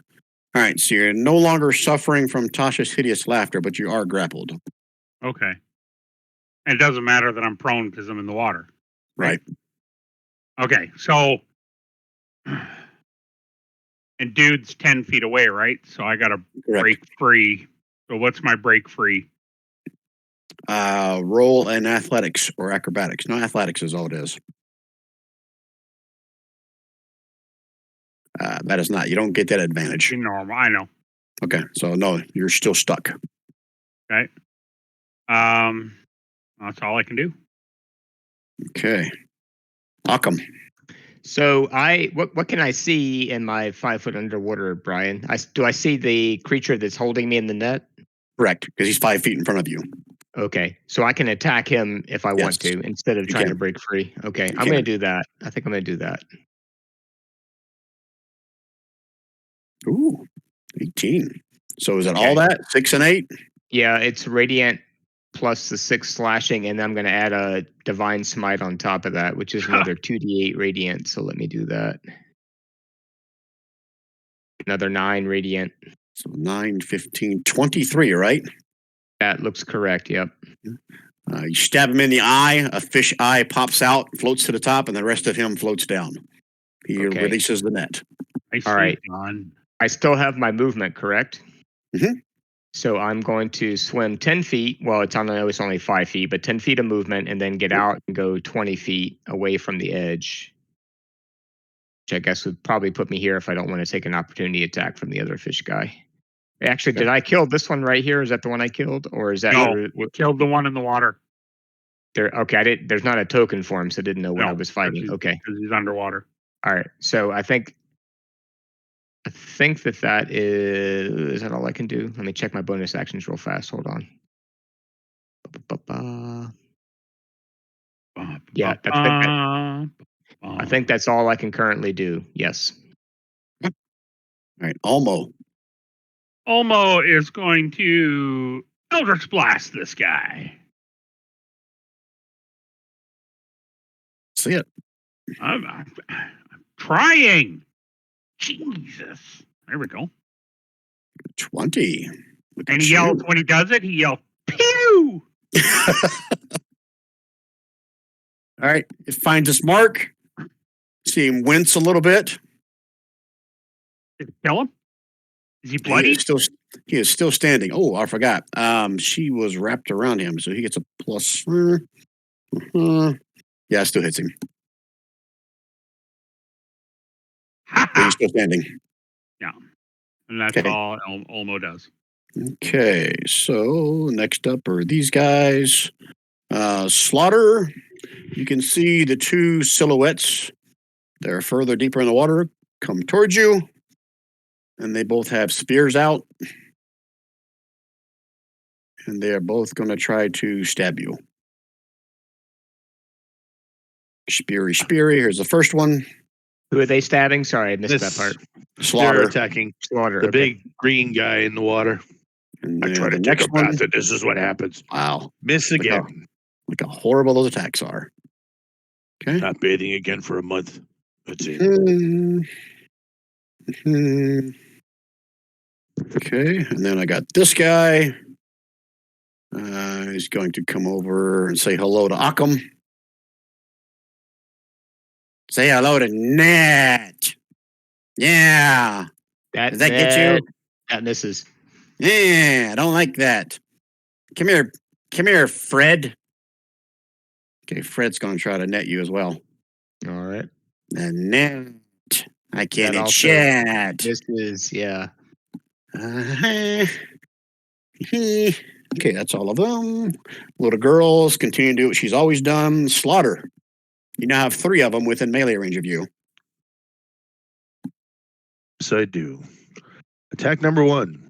All right, so you're no longer suffering from Tasha's hideous laughter, but you are grappled. Okay. And it doesn't matter that I'm prone because I'm in the water. Right. Okay, so... And dude's 10 feet away, right? So I got to break free. So what's my break free? Roll in athletics or acrobatics. No, athletics is all it is. That is not. You don't get that advantage. Normal, I know. Okay, so no, you're still stuck. Okay. That's all I can do. Okay. Occam. So what can I see in my 5 foot underwater, Brian? Do I see the creature that's holding me in the net? Correct, because he's 5 feet in front of you. Okay, so I can attack him if I want to instead of trying to break free. Okay, I'm going to do that. I think I'm going to do that. Ooh, 18. So is it all that? 6 and 8? Yeah, it's radiant plus the 6 slashing, and I'm going to add a divine smite on top of that, which is another 2d8 radiant. So let me do that. Another 9 radiant. So 9, 15, 23, right? That looks correct. Yep. You stab him in the eye. A fish eye pops out, floats to the top, and the rest of him floats down. He releases the net. All right. I still have my movement, correct? Mm-hmm. So I'm going to swim 10 feet. Well, it's only 5 feet, but 10 feet of movement, and then get out and go 20 feet away from the edge. Which I guess would probably put me here if I don't want to take an opportunity attack from the other fish guy. Actually, did I kill this one right here? Is that the one I killed, or is that? No, killed the one in the water. Okay, there's not a token for him, so I didn't know what I was fighting. Okay, because he's underwater. All right, so I think that is that all I can do? Let me check my bonus actions real fast. Hold on. Yeah, I think that's all I can currently do. Yes. All right, Olmo. Olmo is going to Eldritch Blast this guy. See it. I'm trying. Jesus. There we go. 20. And he yells, when he does it, he yells, pew! All right. It finds its mark. See him wince a little bit. Did it kill him? Is he bloody? He is still standing. Oh, I forgot. She was wrapped around him, so he gets a plus. Yeah, it still hits him. But he's still standing. Yeah. And that's all Olmo does. Okay, so next up are these guys. Slaughter. You can see the two silhouettes. They're further deeper in the water. Come towards you. And they both have spears out. And they are both going to try to stab you. Speary. Here's the first one. Who are they stabbing? Sorry, I missed that part. Slaughter. They're attacking the big green guy in the water. And I try to take a path, and this is what happens. Wow. Miss again. Look how horrible those attacks are. Okay. Not bathing again for a month. That's it. Okay, and then I got this guy. He's going to come over and say hello to Occam. Say hello to Nat. Yeah. Does that get you? That misses. Yeah, I don't like that. Come here, Fred. Okay, Fred's going to try to net you as well. All right. And net. I can't That hit also chat. misses. Yeah. Uh-huh. Okay, that's all of them. Little girls continue to do what she's always done. Slaughter. You now have 3 of them within melee range of you. Yes, I do. Attack number 1.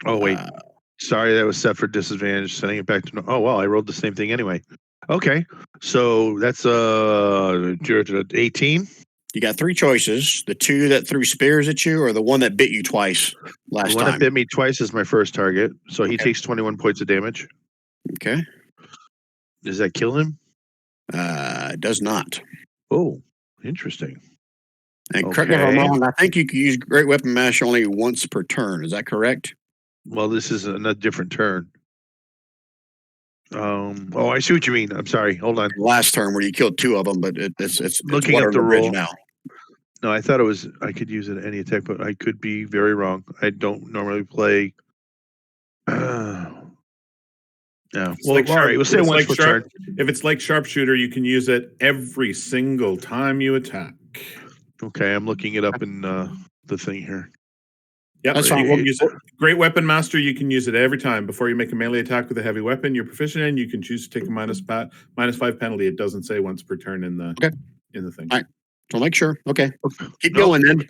Oh, wait. Sorry, that was set for disadvantage. Sending it back to... Oh, well, I rolled the same thing anyway. Okay, so that's 18. You got 3 choices. The 2 that threw spears at you or the one that bit you twice last The one time. that bit me twice is my first target, so he Okay. takes 21 points of damage. Okay. Does that kill him? Does not. Oh, interesting. And correct me if I'm Okay. wrong, I think you can use Great Weapon Mash only once per turn. Is that correct? Well, this is a different turn. Oh, I see what you mean. I'm sorry. Hold on. Last turn where you killed 2 of them, but it's Looking water at the under bridge rule. now. No, I thought it was I could use it at any attack, but I could be very wrong. I don't normally play. Yeah. It's Well, like all right. We'll say it's once like per sharp, turn. If it's like sharpshooter, you can use it every single time you attack. Okay, I'm looking it up in the thing here. Yep, That's you fine. can use it. Great Weapon Master, you can use it every time. Before you make a melee attack with a heavy weapon you're proficient in, you can choose to take a -5 penalty. It doesn't say once per turn in the thing. All right. So make sure. Okay. Keep Nope. going then.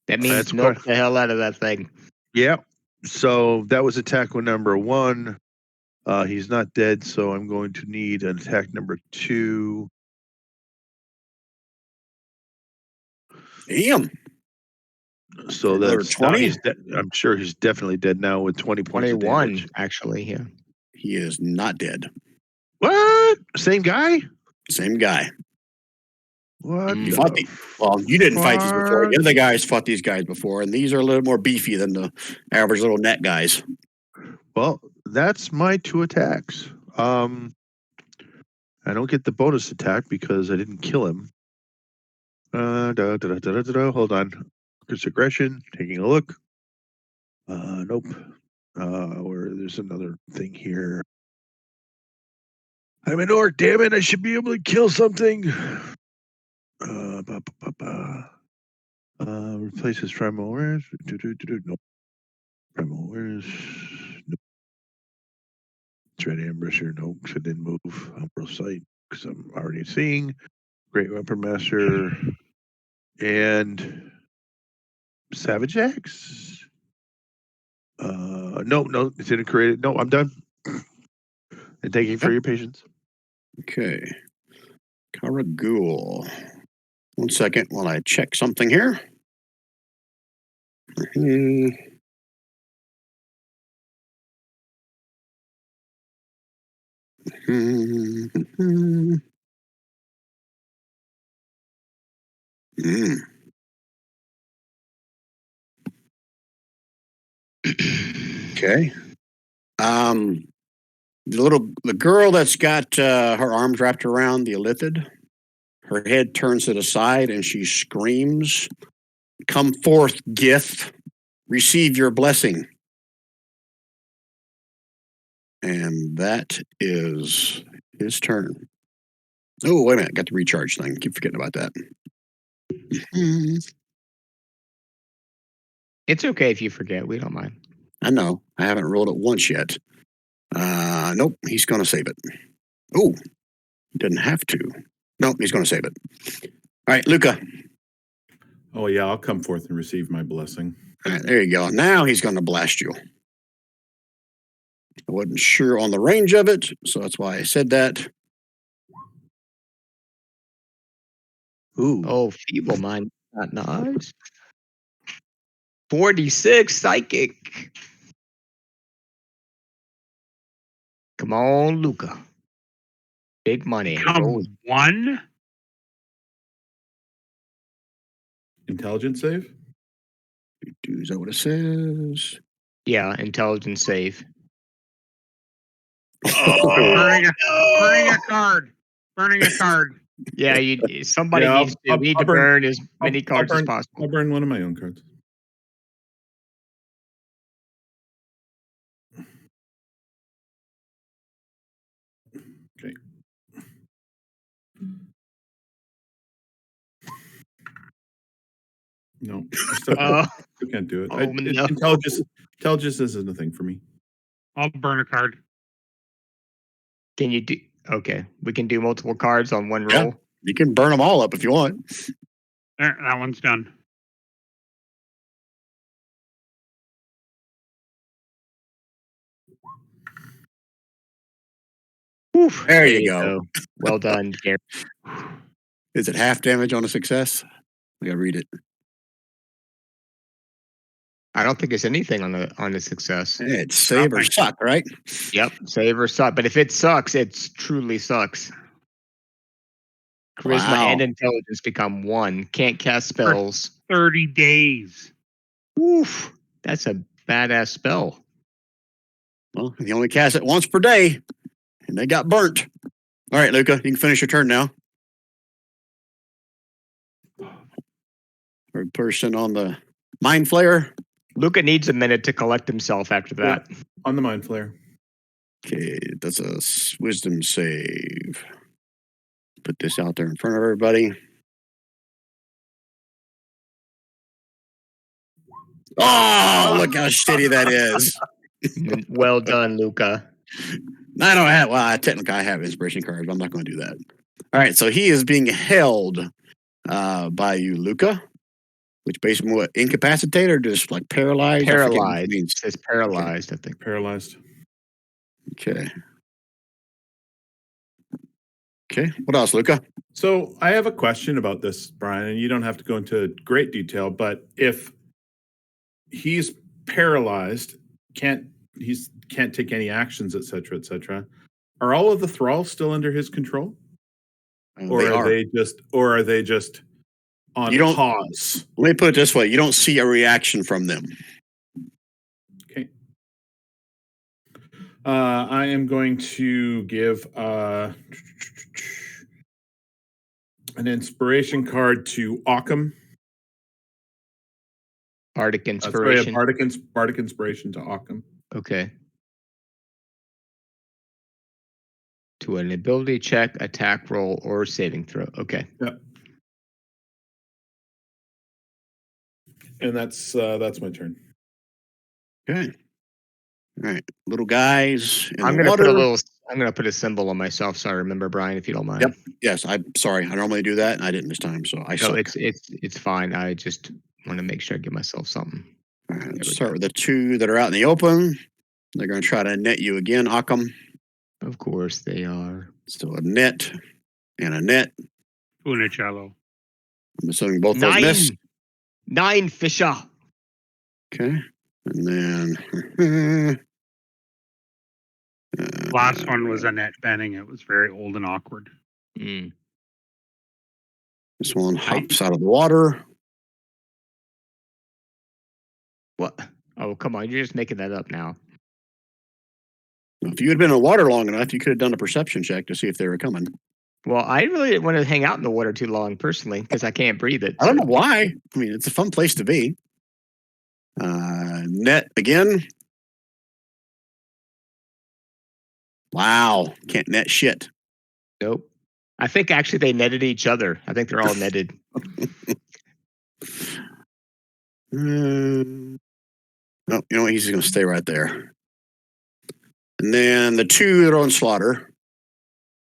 That means That's milk correct. the hell out of that thing. Yeah. So that was attack number 1. He's not dead, so I'm going to need an attack number 2. Damn. So Another that's now 20? he's dead. I'm sure he's definitely dead now with 20 points of 21, damage. actually. Yeah. He is not dead. What? Same guy? Same guy. What? You the fought well, you didn't fight these before. fuck? The other guys fought these guys before, and these are a little more beefy than the average little net guys. Well, that's my 2 attacks. I don't get the bonus attack because I didn't kill him. Hold on. Focus aggression. Taking a look. Nope. Where there's another thing here. I'm an orc, damn it! I should be able to kill something. Replace his primal awareness. Nope. Primal awareness. Nope. Dread ambusher. Nope. So it didn't move. Umbral sight because I'm already seeing. Great weapon master. And Savage Axe. No, it didn't create it. No, I'm done. And thank you for your patience. Okay. Karahl. 1 second while I check something here. Okay. The girl that's got her arms wrapped around the Illithid, her head turns to the side and she screams, "Come forth, Gith, receive your blessing." And that is his turn. Oh, wait a minute, got the recharge thing. Keep forgetting about that. It's okay if you forget. We don't mind. I know. I haven't rolled it once yet. Nope, he's going to save it. Oh, he doesn't have to. Nope, he's going to save it. All right, Luca. Oh yeah, I'll come forth and receive my blessing. All right, there you go. Now he's going to blast you. I wasn't sure on the range of it, so that's why I said that. Ooh. Oh, feeble mind. Not nice. 46 psychic. Come on, Luca. Big money. Come 1. Intelligence save? Is that what it says? Yeah, intelligence save. Bring a card. Burning a card. Yeah, somebody Yeah, needs to need to burn as many cards as possible. I'll burn one of my own cards. Okay. No, I still can't do it. No. Intelligence isn't a thing for me. I'll burn a card. Can you do? Okay, we can do multiple cards on one Yeah. roll. You can burn them all up if you want. There, that one's done. Oof, There you go. Well done, Gary. Is it half damage on a success? I gotta read it. I don't think it's anything on a success. It's save or suck, right? Yep, save or suck. But if it sucks, it truly sucks. Charisma Wow. and intelligence become 1. Can't cast spells. 30 days. Oof, that's a badass spell. Well, you only cast it once per day, and they got burnt. All right, Luca, you can finish your turn now. Third person on the Mind Flayer. Luca needs a minute to collect himself after that. Yeah, on the Mind Flayer. Okay, that's a wisdom save. Put this out there in front of everybody. Oh, look how shitty that is. Well done, Luca. I don't have, well, technically I have inspiration cards, but I'm not going to do that. All right, so he is being held by you, Luca, which basically what, incapacitate or just like paralyzed? Paralyzed. It says paralyzed, I think. Paralyzed. Okay. Okay, what else, Luca? So I have a question about this, Brian, and you don't have to go into great detail, but if he's paralyzed, can't take any actions, etc., are all of the thralls still under his control? Or are they just on pause? Let me put it this way, you don't see a reaction from them. Okay. I am going to give an inspiration card to Occam. Bardic inspiration. Bardic inspiration to Occam. Okay. To an ability check, attack roll, or saving throw. Okay. Yep. And that's my turn. Okay. All right, little guys. I'm gonna put a symbol on myself, so I remember, Brian, if you don't mind. Yep. Yes, I'm sorry. I normally do that, and I didn't this time, so I suck. It's fine. I just want to make sure I give myself something. All right, let's start with the two that are out in the open. They're going to try to net you again, Occam. Of course they are. Still a net and a net. Unicello. I'm assuming both those miss. 9, Fisher. Okay. And then Last one was a net banning. It was very old and awkward. Mm. This one hops out of the water. What? Oh, come on. You're just making that up now. If you had been in the water long enough, you could have done a perception check to see if they were coming. Well, I really didn't want to hang out in the water too long, personally, because I can't breathe it. I don't know why. I mean, it's a fun place to be. Net again. Wow. Can't net shit. Nope. I think actually they netted each other. I think they're all netted. No, you know what? He's just going to stay right there. And then the two that are on slaughter.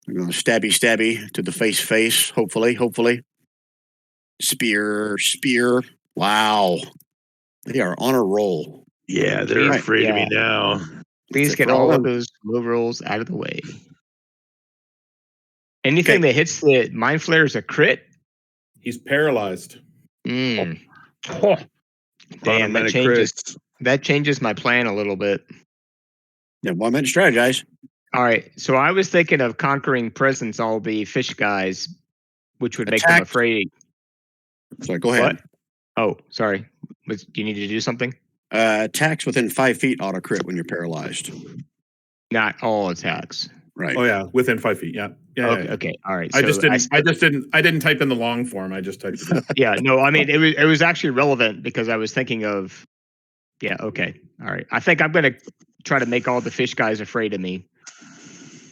They're going to stabby to the face, hopefully. Spear. Wow. They are on a roll. Yeah, they're afraid of me now. Please get all of those move rolls out of the way. Anything that hits the Mind Flayer is a crit? He's paralyzed. Mm. Oh. Damn, that changes my plan a little bit. Yeah, 1 minute strategize. All right, so I was thinking of conquering presence all the fish guys, which would make them afraid. Sorry, go ahead. What? Oh, sorry. Do you need to do something? Attacks within 5 feet auto crit when you're paralyzed. Not all attacks. Right. Oh, yeah, within 5 feet, yeah. Yeah. Okay. All right. I So I didn't type in the long form. I just typed it in. yeah. No, I mean it was actually relevant because I was thinking of. Yeah. Okay. All right. I think I'm gonna try to make all the fish guys afraid of me.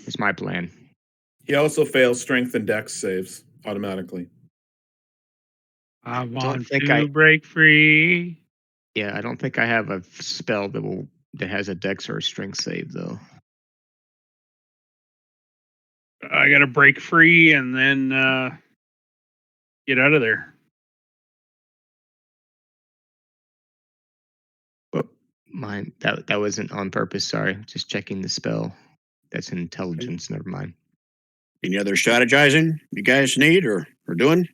Is my plan. He also fails strength and dex saves automatically. I want think to break free. Yeah, I don't think I have a spell that has a dex or a strength save though. I got to break free and then get out of there. But mine that wasn't on purpose. Sorry, just checking the spell. That's intelligence. Never mind. Any other strategizing you guys need or doing?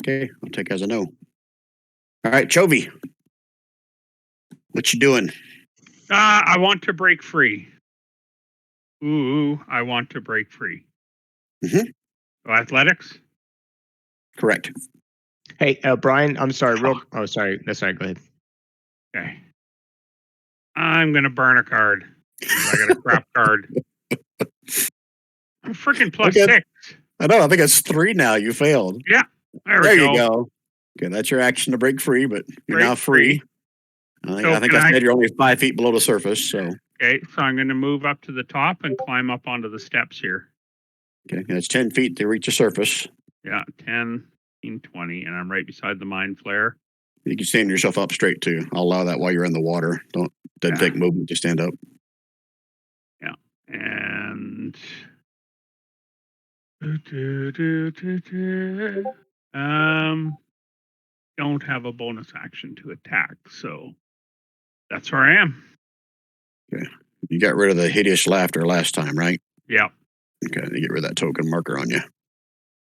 Okay, I'll take as a no. All right, Chovy. What you doing? I want to break free. Ooh, I want to break free. Mhm. Oh, athletics? Correct. Hey, Brian. I'm sorry. Sorry. That's all right. Go ahead. Okay. I'm going to burn a card. I got a crap card. I'm freaking plus Okay. 6. I know. I think it's 3 now. You failed. Yeah. There you go. Okay, that's your action to break free, but you're now free. I think I said you're only 5 feet below the surface. So okay, so I'm going to move up to the top and climb up onto the steps here. okay, that's 10 feet to reach the surface. Yeah, 10, 15, 20, and I'm right beside the mind flare. You can stand yourself up straight too. I'll allow that while you're in the water. Doesn't take movement to stand up. Yeah, and don't have a bonus action to attack, so that's where I am. Okay, you got rid of the hideous laughter last time, right? Yeah. Okay, you get rid of that token marker on you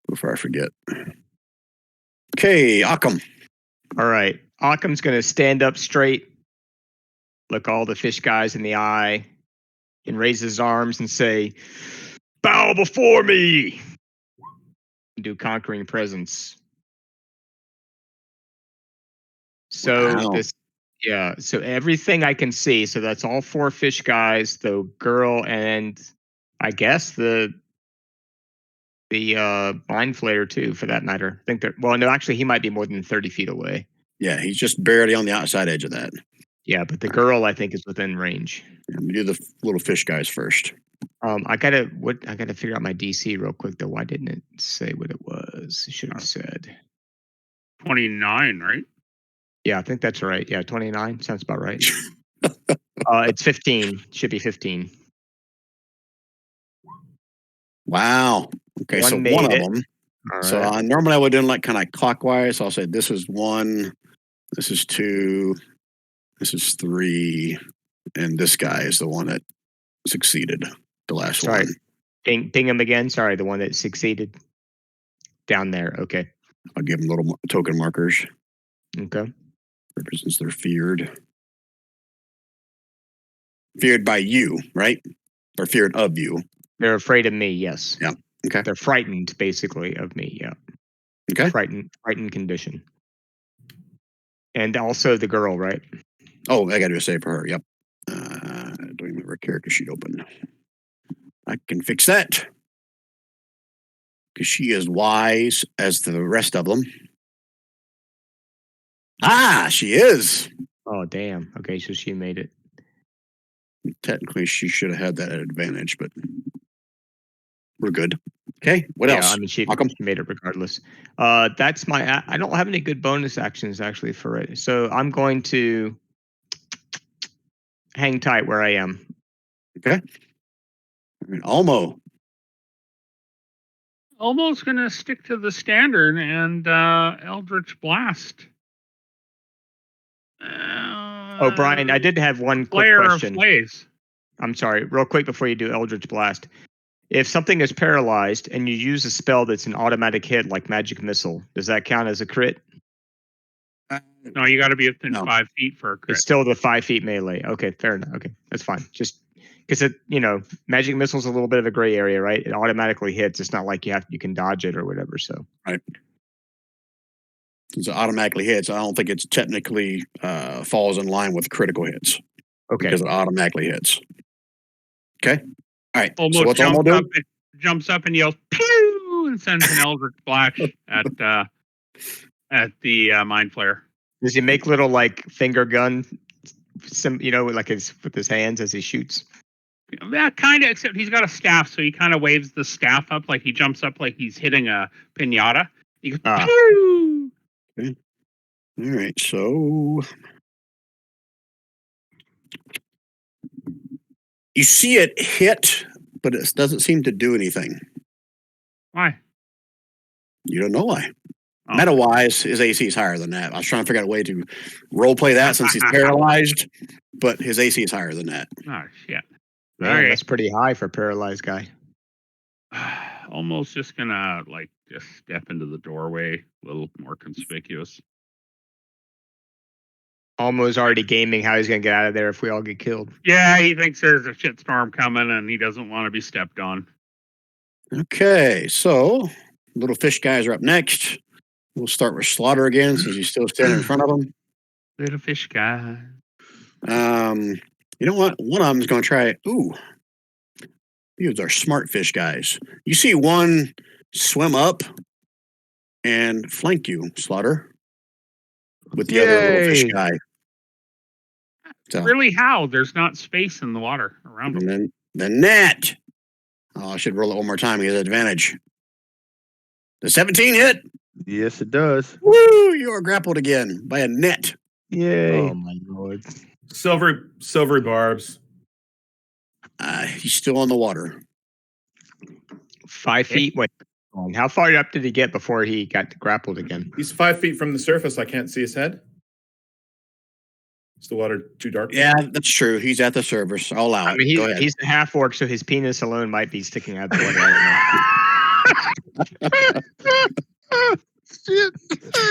before I forget. Okay, Occam. All right. Occam's going to stand up straight, look all the fish guys in the eye, and raise his arms and say, "Bow before me." And do conquering presence. So Wow. so everything I can see. So that's all 4 fish guys, the girl, and I guess the mind flayer too, for that matter. I think no, actually he might be more than 30 feet away. Yeah, he's just barely on the outside edge of that. Yeah, but the girl I think is within range. I'm gonna do the little fish guys first. I gotta figure out my DC real quick though. Why didn't it say what it was? It should have said 29, right? Yeah, I think that's right. Yeah, 29 sounds about right. It's 15. Should be 15. Wow. Okay, so one of them. All So right. normally I would do like kind of clockwise. So I'll say this is 1, this is 2, this is 3, and this guy is the one that succeeded. The last Sorry. one. Ding him again. Sorry, the one that succeeded. Down there. Okay. I'll give them little token markers. Okay. Represents they're feared. Feared by you, right? Or feared of you. They're afraid of me. Yes. Yeah. Okay. They're frightened, basically, of me. Yeah. Okay. Frightened condition. And also the girl, right? Oh, I got to do a save for her. Yep. Don't even remember a character sheet open. I can fix that because she is wise as the rest of them. Ah, she is. Oh, damn. Okay, so she made it. Technically, she should have had that advantage, but we're good. Okay, what else? I mean, she made it regardless. That's my. I don't have any good bonus actions actually for it, so I'm going to hang tight where I am. Okay. Almost going to stick to the standard and Eldritch Blast. Oh, Brian, I did have one quick question. I'm sorry, real quick before you do Eldritch Blast. If something is paralyzed and you use a spell that's an automatic hit like Magic Missile, does that count as a crit? No, you got to be within 5 feet for a crit. It's still the 5 feet melee. Okay, fair enough. Okay, that's fine. Just because Magic Missile's a little bit of a gray area, right? It automatically hits. It's not like you can dodge it or whatever. So right. Since it automatically hits, I don't think it's technically falls in line with critical hits. Okay. Because it automatically hits. Okay. All right. So Almost what's Olmo doing? jumps up and yells "pew" and sends an eldritch flash at the mind flayer. Does he make little like finger gun, like with his hands as he shoots? Yeah, kind of. Except he's got a staff, so he kind of waves the staff up like he jumps up like he's hitting a pinata. He goes pew. Okay. All right. So you see it hit, but it doesn't seem to do anything. Why? You don't know why. Oh. Meta-wise, his AC is higher than that. I was trying to figure out a way to role-play that since he's paralyzed, but his AC is higher than that. Oh, shit. Man, All right. that's pretty high for a paralyzed guy. Almost just gonna just step into the doorway, a little more conspicuous. Almost already gaming how he's gonna get out of there if we all get killed. Yeah, he thinks there's a shitstorm coming and he doesn't want to be stepped on. Okay, so little fish guys are up next. We'll start with Slaughter again since he's still standing in front of them. Little fish guy. You know what? One of them is going to try. Ooh, these are smart fish guys. You see one swim up and flank you, Slaughter, with the other little fish Yay. guy. So, Really, how? There's not space in the water around and him. then the net. Oh, I should roll it one more time. He has advantage. The 17 hit. Yes, it does. Woo! You are grappled again by a net. Yay. Oh my lord! Silvery barbs. He's still on the water. 5 feet. Wait, how far up did he get before he got grappled again? He's 5 feet from the surface. I can't see his head. Is the water too dark? Yeah, that's true. He's at the surface. I'll allow I it. mean, Go ahead. he's the half orc, so his penis alone might be sticking out the water. I Shit.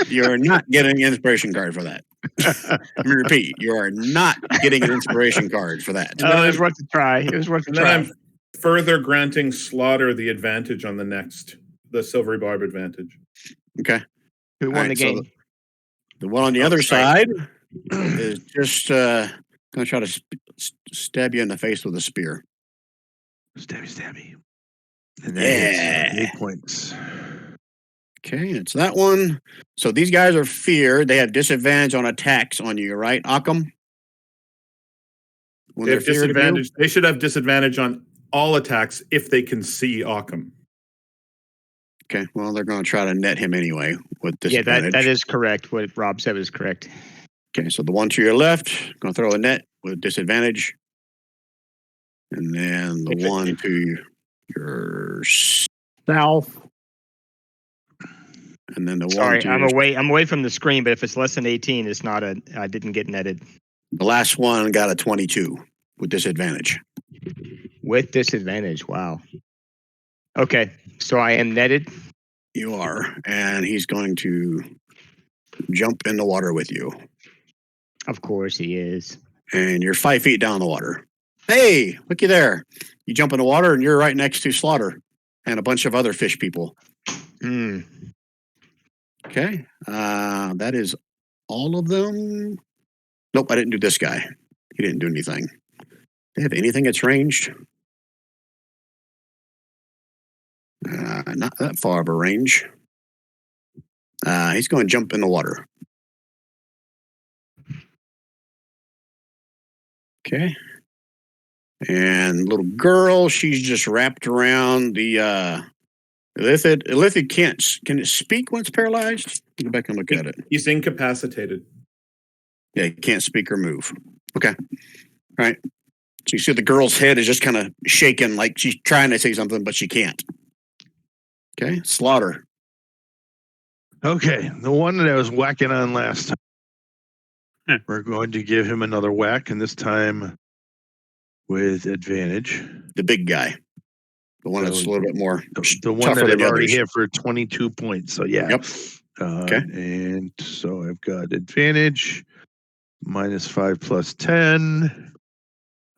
You're not getting an inspiration card for that. Let me repeat. You are not getting an inspiration card for that. don't know. It was worth a try. It was worth a And then try. I'm further granting Slaughter the advantage on the silvery barb advantage. Okay. Who won All the right, so game? the one on the other side is just going to try to stab you in the face with a spear. Stabby. And that hits 8 points. Okay, it's that one. So these guys are feared. They have disadvantage on attacks on you, right, Occam? When They have they're feared of you? disadvantage. They should have disadvantage on all attacks if they can see Occam. Okay, well, they're going to try to net him anyway with Yeah, disadvantage. that is correct. What Rob said was correct. Okay, so the one to your left, going to throw a net with disadvantage. And then the one to your south. And then the Sorry, one to I'm away from the screen, but if it's less than 18, it's not I didn't get netted. the last one got a 22 with disadvantage. With disadvantage. Wow. Okay, so I am netted. You are, and he's going to jump in the water with you. Of course he is. And you're 5 feet down the water. Hey, looky there. You jump in the water and you're right next to Slaughter and a bunch of other fish people. Hmm. Okay. That is all of them. Nope, I didn't do this guy. He didn't do anything. Do they have anything that's ranged? Not that far of a range. He's going to jump in the water. Okay. And little girl, she's just wrapped around the Illithid. Illithid can it speak when it's paralyzed? Go back and look at it. He's incapacitated. Yeah, he can't speak or move. Okay. All right. So you see the girl's head is just kind of shaking like she's trying to say something, but she can't. Okay. Slaughter. Okay, the one that I was whacking on last time. We're going to give him another whack, and this time with advantage. The big guy. The one that's a little bit more The one tougher that I've than already others. hit for 22 points. So, yeah. Yep. Okay. And so I've got advantage, -5 plus 10.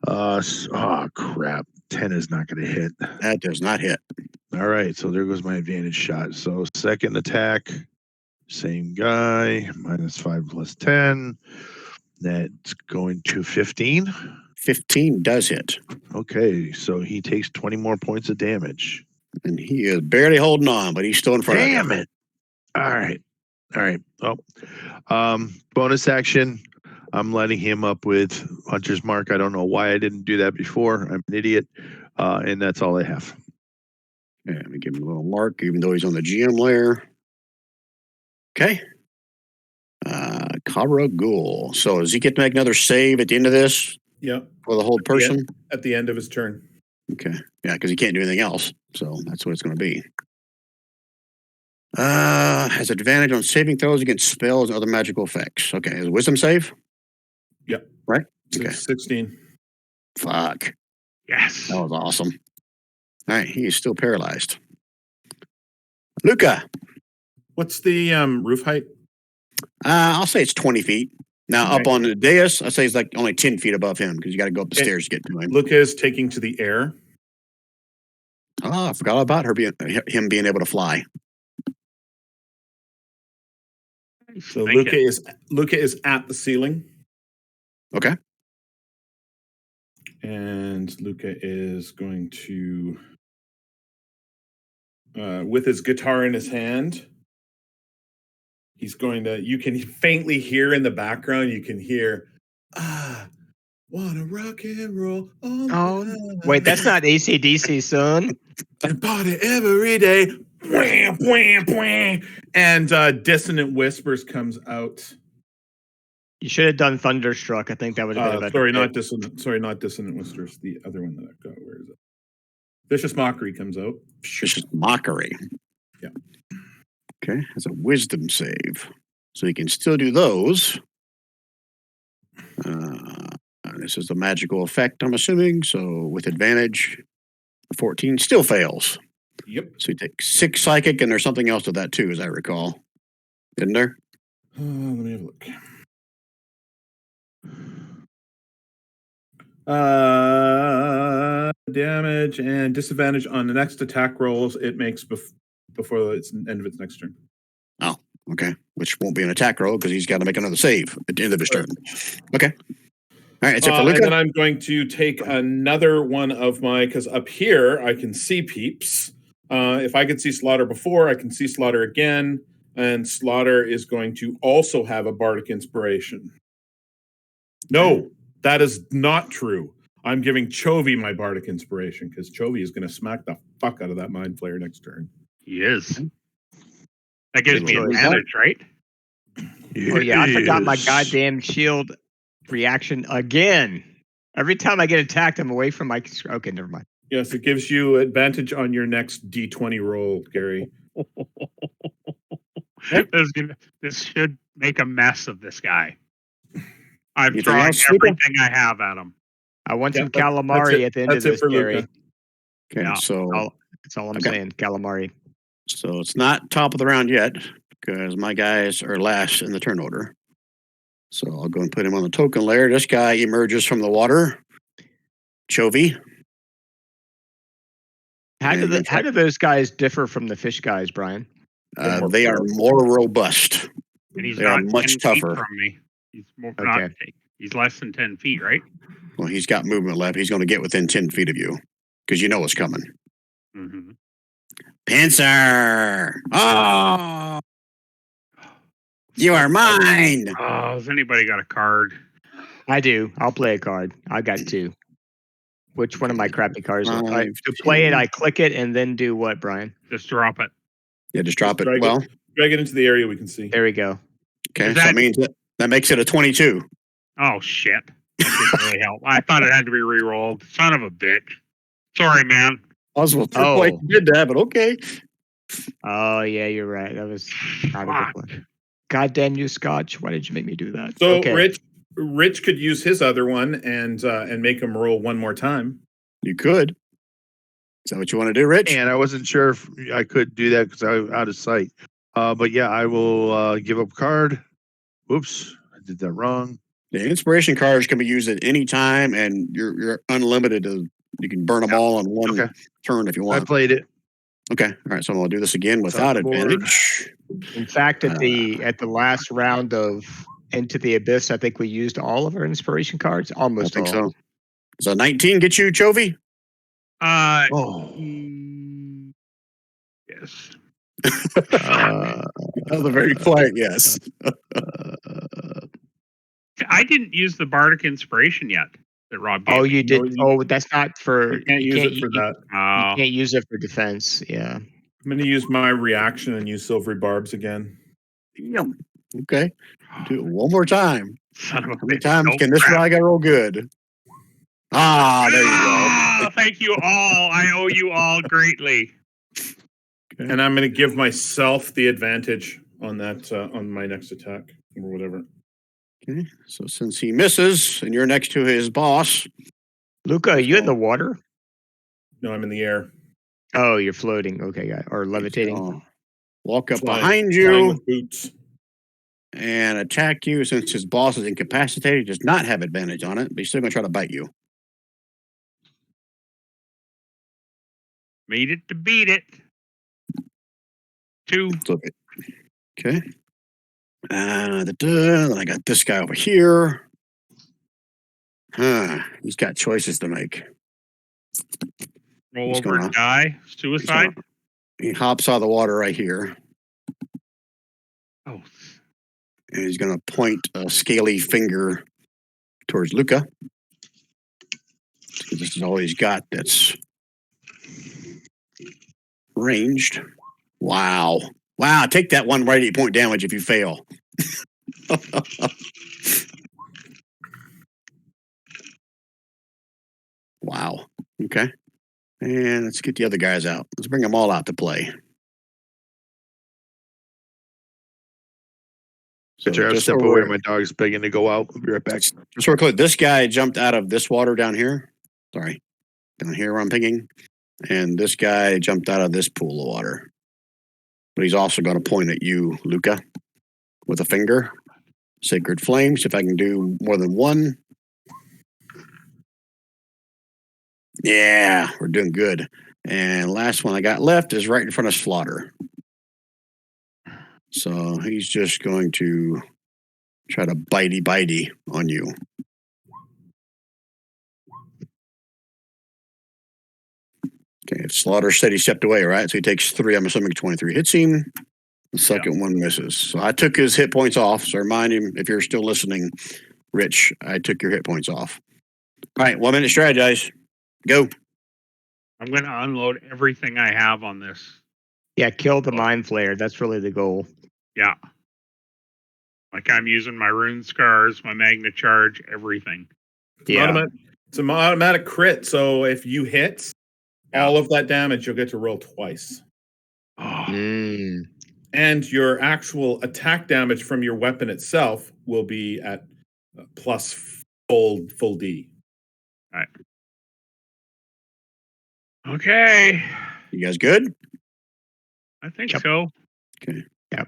Oh, crap. 10 is not going to hit. That does not hit. All right, so there goes my advantage shot. So second attack, same guy, -5 plus 10. That's going to 15. 15 does hit. Okay, so he takes 20 more points of damage. And he is barely holding on, but he's still in front of Damn you. it. All right. Oh, bonus action. I'm letting him up with Hunter's Mark. I don't know why I didn't do that before. I'm an idiot. And that's all I have. Yeah, let me give him a little mark, even though he's on the GM layer. Okay. Karahl. So does he get to make another save at the end of this Yeah. for the whole person? At the end of his turn. Okay. Yeah, because he can't do anything else. So that's what it's going to be. Has advantage on saving throws against spells and other magical effects. Okay. Is it wisdom save? Yep. Right? Okay. 16. Fuck. Yes. That was awesome. All right. He is still paralyzed. Luca. What's the roof height? I'll say it's 20 feet. Now, Okay. up on the dais, I'd say it's like only 10 feet above him because you got to go up the stairs to get to him. Luca is taking to the air. Oh, I forgot about him being able to fly. So Luca is at the ceiling. Okay. And Luca is going to, with his guitar in his hand, he's going to, you can faintly hear in the background, you can hear, wanna rock and roll all night. Wait, that's not AC/DC, son. And party every day. Wham, wham, wham. And dissonant whispers comes out. You should have done Thunderstruck. I think that would have been a better. Not dissonant whispers. The other one that I've got. Where is it? Vicious Mockery comes out. Vicious Mockery. Yeah. Okay. That's a wisdom save. So you can still do those. This is a magical effect, I'm assuming. So with advantage, 14 still fails. Yep. So you take 6 psychic, and there's something else to that too, as I recall. Isn't there? Let me have a look. Damage and disadvantage on the next attack rolls it makes before its end of its next turn. Oh, okay. Which won't be an attack roll because he's got to make another save at the end of his turn. Okay. All right, that's it for Luca. And then I'm going to take another one of my, because up here I can see peeps. If I could see Slaughter before, I can see Slaughter again. And Slaughter is going to also have a Bardic Inspiration. No, that is not true. I'm giving Chovy my Bardic Inspiration because Chovy is going to smack the fuck out of that Mind Flayer next turn. He is. That gives me Good choice. advantage, right? Oh yeah, I forgot my goddamn shield reaction again. Every time I get attacked, I'm away from my. Okay, never mind. Yes, it gives you advantage on your next D20 roll, Gary. This should make a mess of this guy. I'm Anything throwing else, Luca? everything I have at him. I want some Yeah, calamari at the end of this, Gary. Luca. Okay, Yeah. so That's all I'm saying. Calamari. so it's not top of the round yet because my guys are last in the turn order. So I'll go and put him on the token layer. This guy emerges from the water. Chovy. How do those guys differ from the fish guys, Brian? They are more robust. And he's They are not much 10 feet tougher. from me. He's more Okay. he's less than 10 feet, right? Well, he's got movement left. He's going to get within 10 feet of you because you know what's coming. Mm-hmm. Pincer! Oh! You are mine! Oh, has anybody got a card? I do. I'll play a card. I got 2. Which one of my crappy cards? To play it, I click it and then do what, Brian? Just drop it. Yeah, just drop it. Drag Well, Drag it into the area we can see. There we go. okay, Is so that that- means that makes it a 22. Oh, shit. That didn't really help. I thought it had to be re-rolled. Son of a bitch. Sorry, man. Oswald, Oh. like you did that, but okay. Oh yeah, you're right. That was not a Fuck. good one. God damn you, Scotch! Why did you make me do that? So Okay. Rich could use his other one and make him roll one more time. You could. Is that what you want to do, Rich? And I wasn't sure if I could do that because I was out of sight. But yeah, I will give up a card. Whoops, I did that wrong. The inspiration cards can be used at any time, and you're unlimited. You can burn them all on one Okay. turn if you I want. played it. Okay, all right. So I'm gonna do this again without on board. advantage. In fact, at the last round of Into the Abyss, I think we used all of our inspiration cards. I Almost think all. so. Does a 19 get you, Chovy? Oh. Yes. That was a very quiet yes. I didn't use the bardic inspiration yet that Rob gave Oh, me. you did. No, That's not for. You can't use it for that. You can't use it for defense. Yeah. I'm going to use my reaction and use silvery barbs again. Damn. Okay. Do it one more time. Son of a How many bitch. times No can this crap. guy roll good? Ah, there you go. Ah, thank you all. I owe you all greatly. And I'm going to give myself the advantage on that on my next attack or whatever. Okay. So since he misses and you're next to his boss. Luca, are you in the water? No, I'm in the air. Oh, you're floating. Okay, got it. Or levitating. So walk up Flying behind you with boots. and attack you. Since his boss is incapacitated, he does not have advantage on it, but he's still going to try to bite you. Made it to beat it. 2. Okay. Then I got this guy over here. He's got choices to make. Roll He's over gonna- and die. Suicide. He hops out of the water right here, Oh, and he's going to point a scaly finger towards Luca. This is all he's got that's ranged. Wow. Take that one right at your point damage if you fail. Wow. Okay. And let's get the other guys out. Let's bring them all out to play. So I'll just step so away. we're- My dog's begging to go out. I'll be right back. just so we're clear, this guy jumped out of this water down here. Sorry. Down here where I'm pinging. And this guy jumped out of this pool of water. But he's also going to point at you, Luca, with a finger. Sacred Flame. See if I can do more than one. Yeah, we're doing good. And last one I got left is right in front of Slaughter. So he's just going to try to bitey on you. Okay, Slaughter said he stepped away, right? So he takes 3. I'm assuming 23 hits him. The second one misses. So I took his hit points off. So remind him, if you're still listening, Rich, I took your hit points off. All right, 1 minute strategize. Go. I'm going to unload everything I have on this. Yeah, kill the mind flayer. That's really the goal. Yeah. Like I'm using my rune scars, my magna charge, everything. Yeah. It's an automatic crit. So if you hit all of that damage, you'll get to roll twice. Oh, And your actual attack damage from your weapon itself will be at plus full D. okay. You guys good? I think Yep. so. Okay. Yep.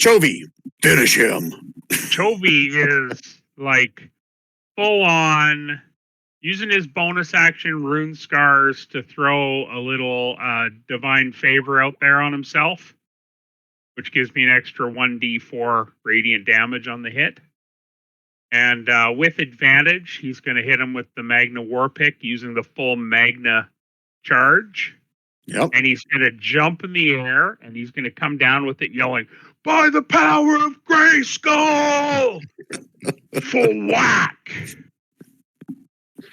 Chovy, finish him. Chovy is like full on using his bonus action rune scars to throw a little divine favor out there on himself, which gives me an extra 1d4 radiant damage on the hit. And with advantage, he's going to hit him with the Magna War Pick using the full Magna charge. Yep. And he's going to jump in the air and he's going to come down with it yelling, "By the power of Grayskull!" Full whack.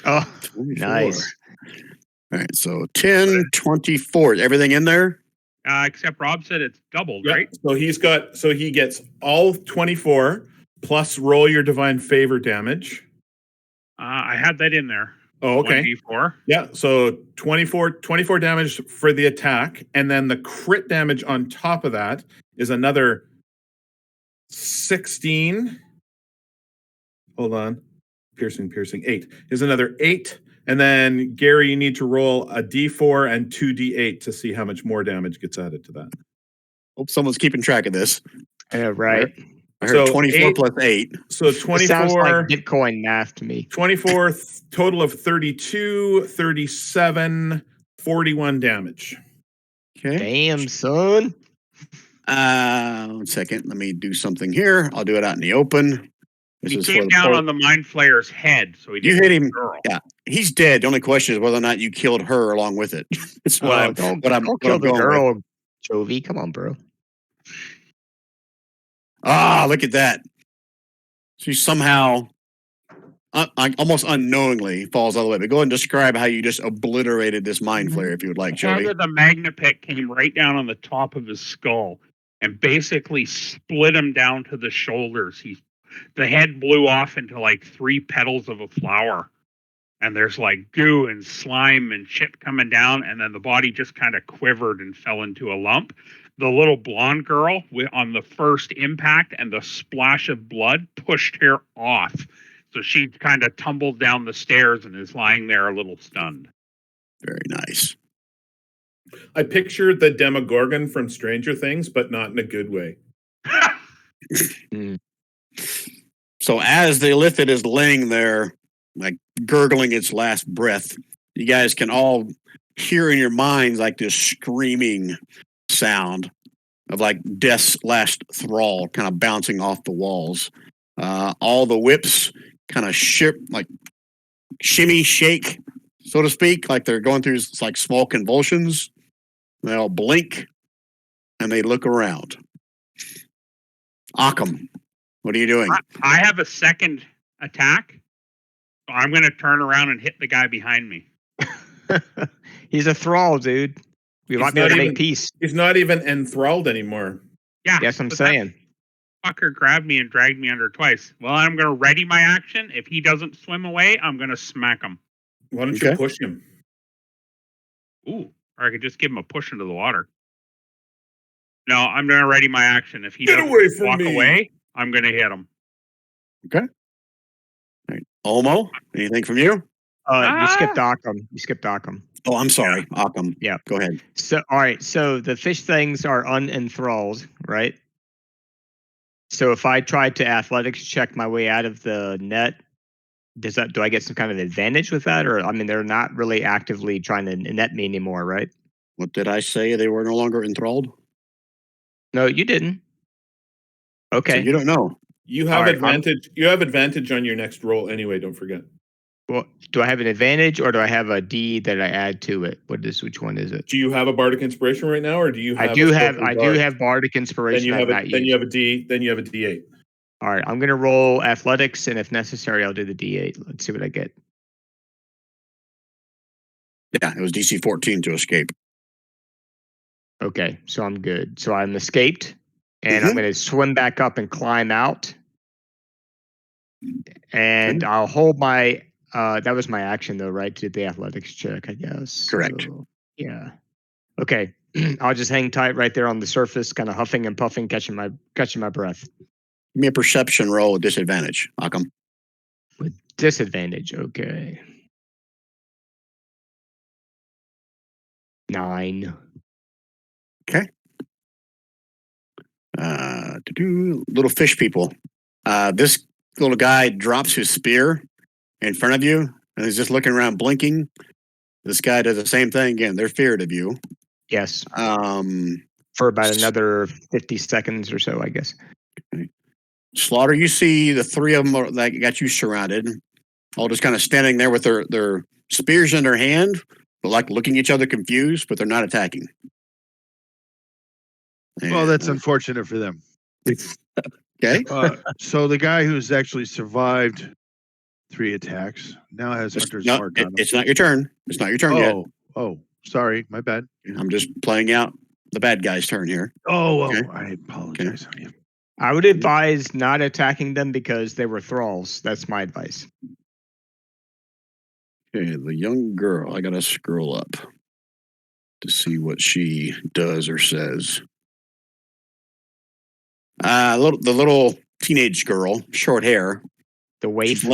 Oh, 24. nice. All right, so 10, 24. Everything in there? Except Rob said it's doubled, Yeah. right? So he gets all 24 plus roll your divine favor damage. I had that in there. Oh, okay. 1d4. Yeah, so 24 damage for the attack, and then the crit damage on top of that is another 16. Hold on. Piercing, 8. Is another 8. And then, Gary, you need to roll a d4 and 2d8 to see how much more damage gets added to that. Hope someone's keeping track of this. Yeah, right. I heard So 24 8 plus 8. So It sounds 24, like Bitcoin math to me. 24 total of 32, 37, 41 damage. Okay. Damn, son. 1 second. Let me do something here. I'll do it out in the open. This He is for came the down poor- on the Mind Flayer's head, so he You didn't hit hit him. the girl. Yeah, he's dead. The only question is whether or not you killed her along with it. It's Well, don't kill the going with. girl, Jovi. Come on, bro. Ah, look at that. She somehow, almost unknowingly, falls all the way. But go ahead and describe how you just obliterated this Mind Flayer, if you would like, The head Joey. of the magnet pick came right down on the top of his skull and basically split him down to the shoulders. The head blew off into like 3 petals of a flower. And there's like goo and slime and shit coming down, and then the body just kind of quivered and fell into a lump. The little blonde girl on the first impact and the splash of blood pushed her off. So she kind of tumbled down the stairs and is lying there a little stunned. Very nice. I pictured the Demogorgon from Stranger Things, but not in a good way. So as the Illithid is laying there, like gurgling its last breath, you guys can all hear in your minds like this screaming sound of like death's last thrall kind of bouncing off the walls. All the whips kind of shimmy, shake, so to speak, like they're going through like small convulsions. They all blink and they look around. Occam, what are you doing? I have a second attack. So I'm going to turn around and hit the guy behind me. He's a thrall, dude. We might be able to make peace. He's not even enthralled anymore. Yeah. Yes, I'm saying. Fucker grabbed me and dragged me under twice. Well, I'm going to ready my action. If he doesn't swim away, I'm going to smack him. Why don't you push him? Ooh. Or I could just give him a push into the water. No, I'm going to ready my action. If he Get doesn't away from walk me. away, I'm going to hit him. Okay. All right. Olmo, anything from you? You skipped Occam. Oh, I'm sorry. Occam. Yeah. Go ahead. So, all right. So the fish things are unenthralled, right? So if I tried to athletics check my way out of the net, do I get some kind of advantage with that? Or, I mean, they're not really actively trying to net me anymore, right? What did I say? They were no longer enthralled? No, you didn't. Okay. So you don't know. You have advantage. You have advantage on your next roll anyway. Don't forget. Well, do I have an advantage or do I have a D that I add to it? Which one is it? Do you have a bardic inspiration right now, or do you have? I do have bardic inspiration. Then you have a D. Then you have a D8. All right, I'm gonna roll athletics, and if necessary, I'll do the D8. Let's see what I get. Yeah, it was DC 14 to escape. Okay, so I'm good. So I'm escaped, and I'm gonna swim back up and climb out, and I'll hold my. That was my action, though, right? To do the athletics check, I guess. Correct. So, yeah. Okay. I'll just hang tight right there on the surface, kind of huffing and puffing, catching my breath. Give me a perception roll with disadvantage, Occam. With disadvantage, okay. 9. Okay. Little fish people. This little guy drops his spear in front of you, and he's just looking around, blinking. This guy does the same thing again. They're feared of you. Yes. For about another 50 seconds or so, I guess. Okay. Slaughter, you see the 3 of them that got you surrounded, all just kind of standing there with their spears in their hand, but like looking at each other confused, but they're not attacking. Well, that's unfortunate for them. Okay. So the guy who's actually survived 3 attacks now has Hunter's Mark on him. It's not your turn. It's not your turn yet. Oh, sorry, my bad. I'm just playing out the bad guy's turn here. Okay. I apologize. Okay. I would advise not attacking them because they were thralls. That's my advice. Okay, the young girl. I gotta scroll up to see what she does or says. The little teenage girl, short hair. The waif.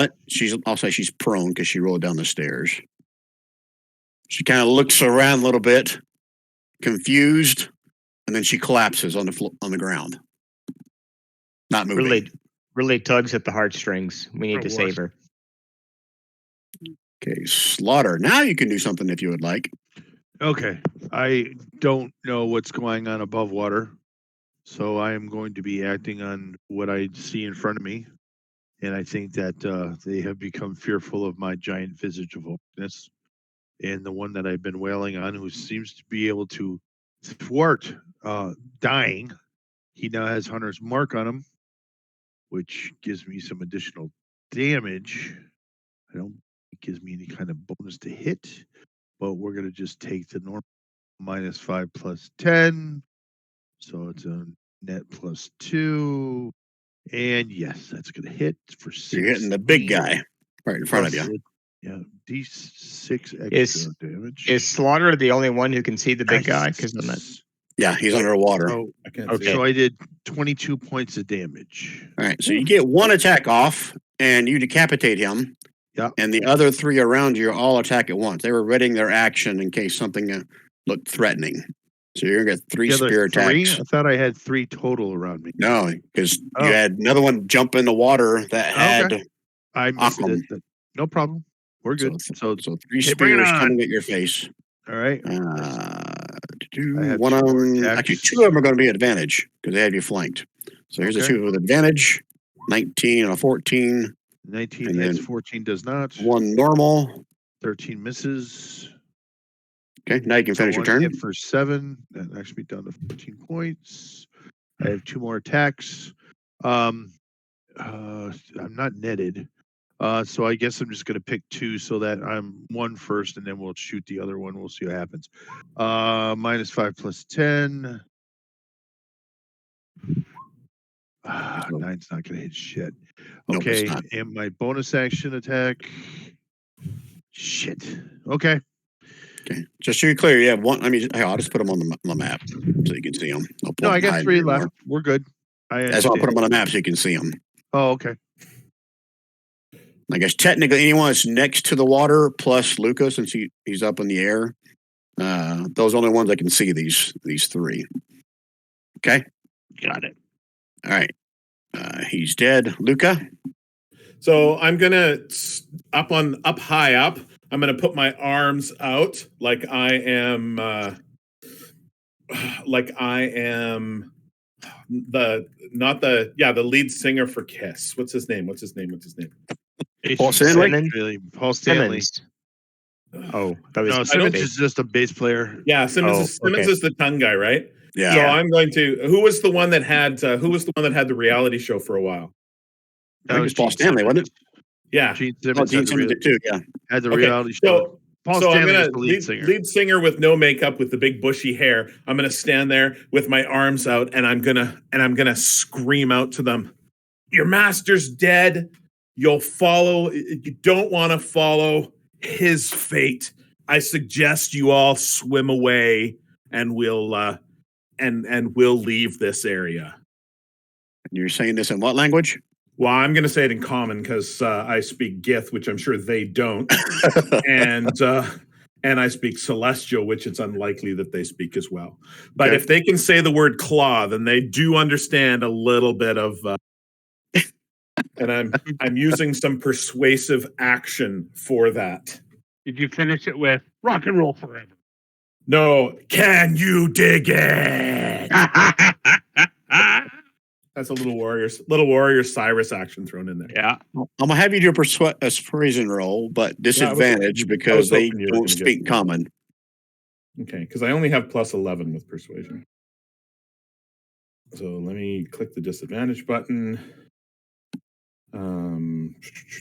I'll say she's prone because she rolled down the stairs. She kind of looks around a little bit, confused, and then she collapses on the ground. Not moving. Really tugs at the heartstrings. We need to save her. Okay, Slaughter. Now you can do something if you would like. Okay. I don't know what's going on above water, so I am going to be acting on what I see in front of me. and I think that they have become fearful of my giant visage of wokeness. And the one that I've been wailing on, who seems to be able to thwart dying, he now has Hunter's Mark on him, which gives me some additional damage. I don't think it gives me any kind of bonus to hit, but we're going to just take the normal -5 plus 10. So it's a net +2. And yes, that's going to hit for 16. You're hitting the big guy right in front of you. Yeah, D6 extra Is- damage. Is Slaughter the only one who can see the big guy? Because I'm not. Yeah, he's underwater. So, I can't Okay. see. so I did 22 points of damage. All right, so you get one attack off, and you decapitate him. Yeah. And the other three around you all attack at once. They were readying their action in case something looked threatening. So you're gonna get three The other spear three? attacks. I thought I had 3 total around me. No, because Oh. you had another one jump in the water that had Okay. I missed Occam. it. No problem. We're good. So, so 3 Okay, bring it spears on. coming at your face. all right. I have one 2 more on attacks. actually 2 of them are going to be advantage because they have you flanked. So here's the Okay. 2 with advantage, 19 and a 14, 19 and hits, then 14 does not. 1 normal. 13 misses. Okay, now you can So finish your 1 turn. hit for 7. That knocks me down to 14 points. I have 2 more attacks. I'm not netted. So I guess I'm just going to pick 2 so that I'm 1 first, and then we'll shoot the other one. We'll see what happens. -5 plus 10. 9's not going to hit shit. Nope, it's Okay, not. and my bonus action attack. Shit. Okay. Okay, just so you're clear, you have one. I mean, I'll just put them on the map so you can see them. No, I got 3 left. We're good. That's why I'll put them on the map so you can see them. Oh, okay. I guess technically anyone that's next to the water plus Luca, since he's up in the air, those are the only ones that can see these 3. Okay, Got it. all right. He's dead. Luca. So I'm gonna up high up. I'm gonna put my arms out like I am the lead singer for Kiss. What's his name? Paul Stanley? Really, Paul Stanley. Simmons. Oh, that was No, Simmons is just a bass player. Yeah, Simmons okay. is the tongue guy, right? Yeah. So I'm going to. Who was the one that had the reality show for a while? I think it was Paul Stanley, wasn't it? Yeah. Gene Oh, Simmons Gene had the Simmons did too. Yeah. had the Okay, reality show. Paul So I'm Stanley gonna is the lead singer. lead singer with no makeup, with the big bushy hair. I'm gonna stand there with my arms out, and I'm gonna scream out to them, "Your master's dead. You don't want to follow his fate. I suggest you all swim away, and we'll leave this area." And you're saying this in what language? Well, I'm going to say it in common because I speak Gith, which I'm sure they don't, and I speak Celestial, which it's unlikely that they speak as well. But Okay. if they can say the word claw, then they do understand a little bit of. And I'm using some persuasive action for that. Did you finish it with rock and roll forever? No, can you dig it? That's a little warrior Cyrus action thrown in there. Yeah. I'm gonna have you do a persuasion roll, but disadvantage because they hoping you were don't gonna speak get- common. Okay, because I only have plus 11 with persuasion. So let me click the disadvantage button.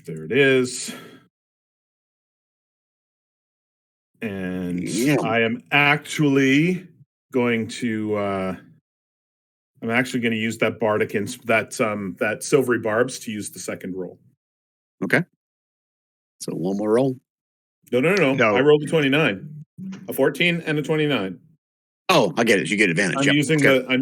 There it is. And Yeah. I am actually going to use that bardic that silvery barbs to use the second roll. Okay. So one more roll. No. No. I rolled a 29, a 14, and a 29. Oh, I get it. You get advantage. I'm Yep. using Okay. I'm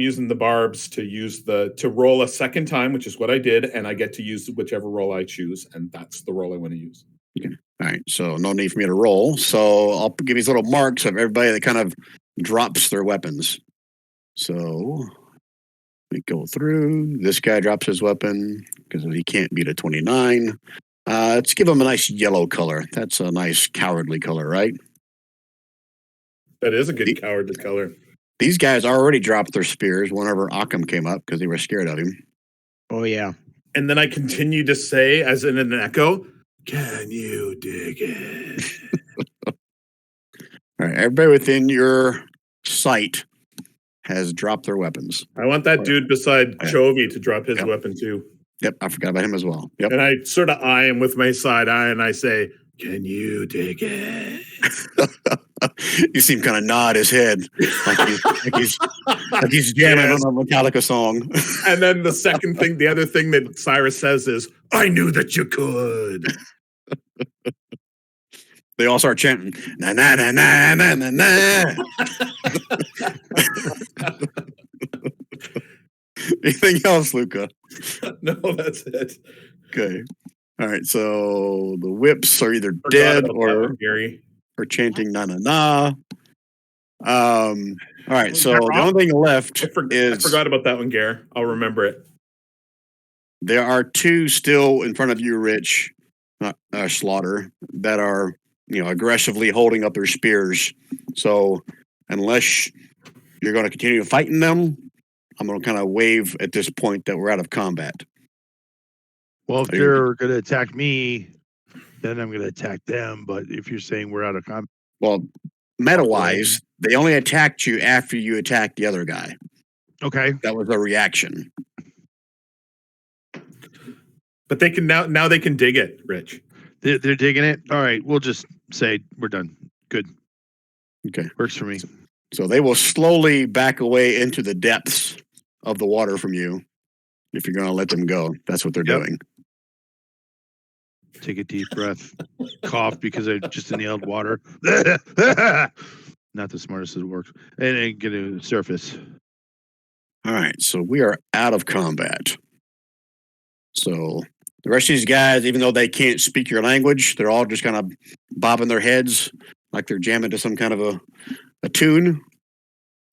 using the barbs to roll a second time, which is what I did, and I get to use whichever roll I choose, and that's the roll I want to use. All right. So no need for me to roll. So I'll give these little marks of everybody that kind of drops their weapons. So we go through. This guy drops his weapon because he can't beat a 29. Let's give him a nice yellow color. That's a nice cowardly color, right? That is a good cowardly color. These guys already dropped their spears whenever Occam came up because they were scared of him. Oh yeah. And then I continue to say, as in an echo, "Can you dig it?" All right, everybody within your sight has dropped their weapons. I want that dude beside Okay. Chovy to drop his Yep. weapon too. Yep, I forgot about him as well. Yep. And I sort of eye him with my side eye and I say, "Can you dig it?" You see him kind of nod his head like he's jamming Yes. on a Metallica song. And then the other thing that Cyrus says is, "I knew that you could." They all start chanting, na na na na na na na. Anything else, Luca? No, that's it. Okay. All right. So the whips are either Forgot dead about that or one, Gary. chanting na na na. All right. So the Rob? only thing left I is forgot about that one, Gary. I'll remember it. there are two still in front of you, Rich, Slaughter, that are aggressively holding up their spears. So unless you're going to continue fighting them, I'm going to kind of wave at this point that we're out of combat. Well, if they're going to attack me, then I'm going to attack them. But if you're saying we're out of combat, Well, meta-wise, they only attacked you after you attacked the other guy. okay. That was a reaction. But they can now they can dig it, Rich. They're digging it. All right, we'll just say we're done. Good. Okay. Works for me. So they will slowly back away into the depths of the water from you if you're going to let them go. That's what they're doing. Take a deep breath. Cough because I just inhaled water. Not the smartest it works. And get to the surface. All right. So we are out of combat. So the rest of these guys, even though they can't speak your language, they're all just kind of bobbing their heads like they're jamming to some kind of a tune.